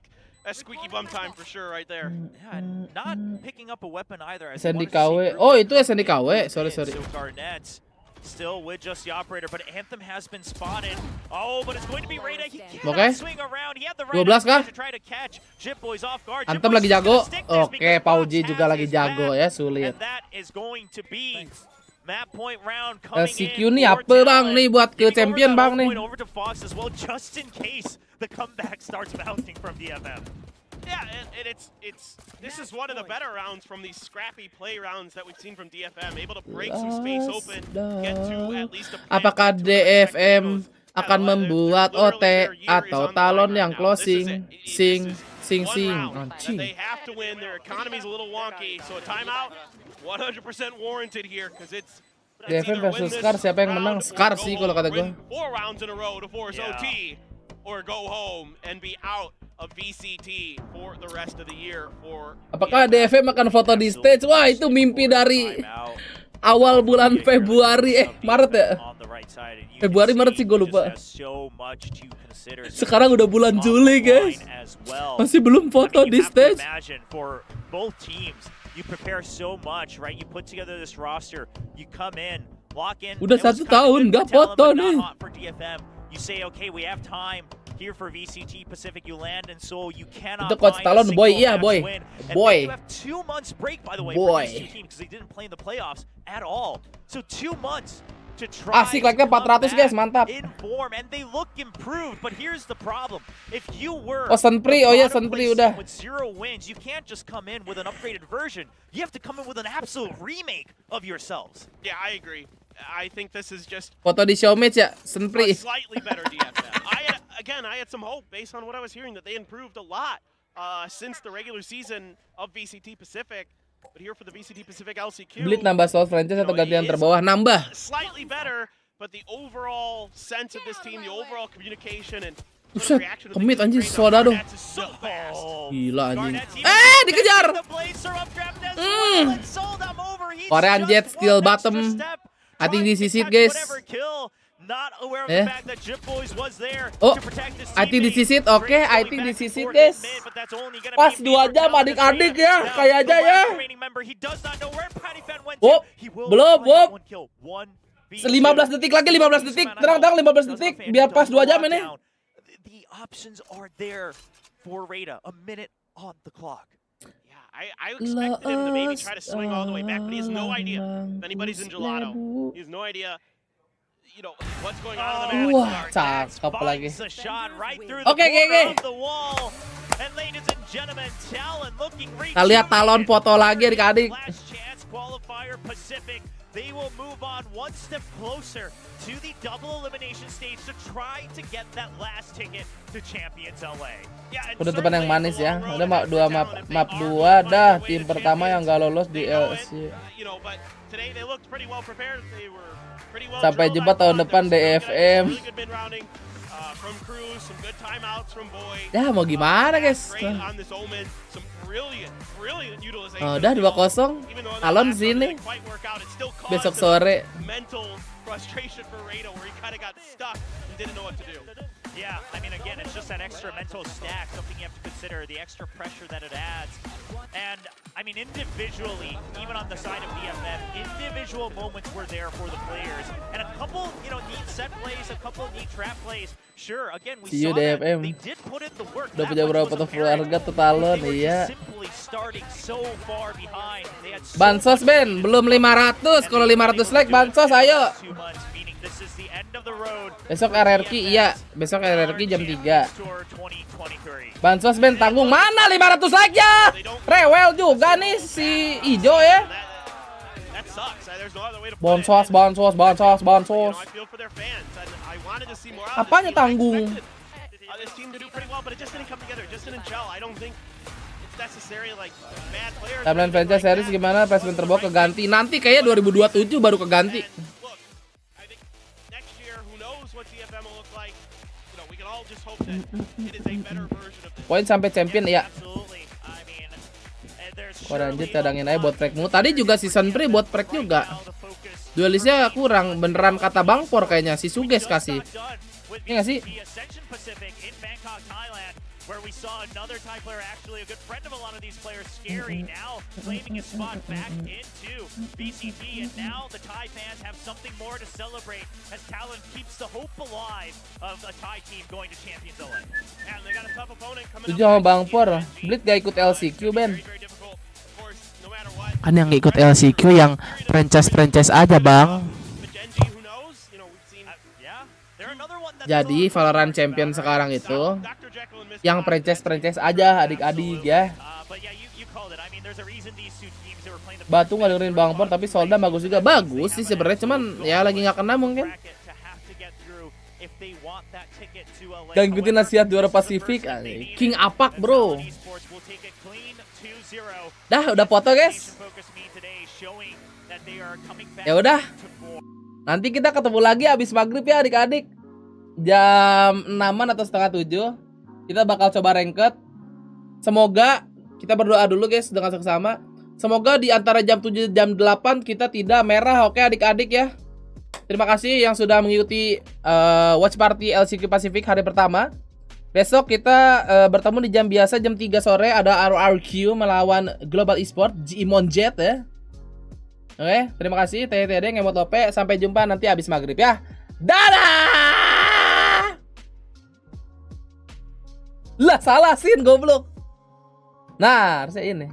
squeaky bum time for sure right there. Yeah, and not picking up a weapon either. SNDKW. Oh, itu SNDKW. Sorry. So Garnett still with just the operator, but Anthem has been spotted. Oh, but it's going to be Reyna. He cannot swing around. He had the right 12 kah? to try to catch Jip Boys off guard. Anthem lagi jago. Oke, Pauji juga lagi jago ya, sulit. And that is going to be map point round coming LCQ in nih apa bang nih buat ke champion bang nih. Over to Fox as well, just in case the comeback starts mounting from DFM. Yeah, and this is one of the better rounds from these scrappy play rounds that we've seen from DFM. Able to break some space open, get to at least a. Apakah DFM akan membuat OT atau Talon yang closing? Sing. Anjing. They have to win. Their economy's a little wonky, so a timeout 100% warranted here because it's. DFM versus Scar, siapa yang menang? Scar sih kalau kata gue. 4 rounds in a row to force OT or go home and be out of VCT for the rest of the year. Apakah DFM akan foto di stage? Wah, itu mimpi dari awal bulan Februari Maret ya? Februari Maret sih gue lupa. Sekarang udah bulan Juli guys, masih belum foto di stage. You prepare so much, right? You put together this roster, you come in, lock in. Udah 1 tahun nggak foto nih. For DFM, you say, okay, we have time here for VCT Pacific. You land in Seoul, you cannot. Itu coach Talon, boy, iya boy, boy. You have 2 months break, by the way, for these 2 teams because they didn't play in the playoffs at all. So 2 months. Asik like-nya 400 guys, mantap. And they look improved, but here's the problem. If you were Sunpri, oh ya Sunpri udah. With 0 wins, you can't just come in with an upgraded version. You have to come in with an absolute remake of yourselves. Yeah, I agree. I think this is just foto di showmatch ya, Sunpri. Slightly better DFM. I had some hope based on what I was hearing that they improved a lot since the regular season of VCT Pacific. But here for the VCT Pacific LCQ. Blit nambah slot franchise atau gantian terbawah? Nambah. Slightly better, but the overall sense of this team, the overall communication and Buset, kemit anjir Soda dong. Gila anjing. Dikejar. Korean Jet still bottom. I think this is it guys. Oh, I think this is it. Oke, I think this is it guys. Pas 2 jam adik-adik ya, kayaknya ya. Oh, belum. 15 detik lagi, 15 detik. Tenang, 15 detik. Biar pas 2 jam ini. The options are there for Reyna. A minute on the clock. Yeah, I expected him to maybe try to swing all the way back, but he has no idea if anybody's in gelato. He has no idea. You know what's going on in the map. Wah, cakep lagi. Oke. Kita lihat Talon foto lagi adik-adik. They will move on 1 step closer to the double elimination stage to try to get that last ticket to Champions LA. Penutupan yang manis ya. Udah map 2 dah tim pertama yang gak lolos di LCQ. Sampai jumpa tahun depan DFM. Ya mau gimana guys. Udah 2-0. Talon sini. Besok sore. Yeah, I mean, again, it's just that extra mental stack, something you have to consider, the extra pressure that it adds. And, I mean, individually, even on the side of DFM, individual moments were there for the players. And a couple, neat set plays, a couple neat trap plays. Sure, again, we saw that they did put in the work. Udah punya berapa foto keluarga tuh Talon, iya. Bansos, Ben, belum 500. Kalau 500 like, bansos, ayo. Besok RRQ, iya. Besok RRQ jam 3. Bansos Ben tanggung. Mana 500 like ya? Rewel juga nih si Ijo ya. Bansos. Apanya tanggung? Timeline franchise series gimana? Placement terbawa keganti. Nanti kayaknya 2027 baru keganti. Poin sampai champion ya. Koranjit cadangin aja buat frag mulu. Tadi juga si Sunpri buat frag juga. Duelisnya kurang, beneran kata Bang Por kayaknya si Suges kasih. Ini nggak sih? Where we saw another Thai player, actually a good friend of a lot of these players, Scary, now claiming his spot back into VCT, and now the Thai fans have something more to celebrate as Talon keeps the hope alive of a Thai team going to Champions LA. And they got a tough opponent coming Tujuh sama Bang Por, Blitz gak ikut LCQ, Ben. Kan yang ikut LCQ yang franchise aja, Bang. Jadi Valorant Champion sekarang itu yang franchise aja adik-adik ya. Batu nggak dengerin Bang Por tapi Solda bagus juga. Bagus sih sebenarnya, cuman ya lagi nggak kena mungkin. Dan ikutin nasihat juara Pasifik, King Apak bro. Dah udah foto guys. Ya udah. Nanti kita ketemu lagi abis maghrib ya adik-adik. Jam 6-an atau setengah 7 kita bakal coba ranked. Semoga kita berdoa dulu guys dengan seksama. Semoga di antara jam 7 jam 8 kita tidak merah, oke adik-adik ya. Terima kasih yang sudah mengikuti watch party LCQ Pacific hari pertama. Besok kita bertemu di jam biasa jam 3 sore ada RRQ melawan Global Esport Jimon Jet ya. Oke, terima kasih TTD ngemot lope. Sampai jumpa nanti habis maghrib ya. Dadah. Lah salah sin goblok. Nah, harusnya ini.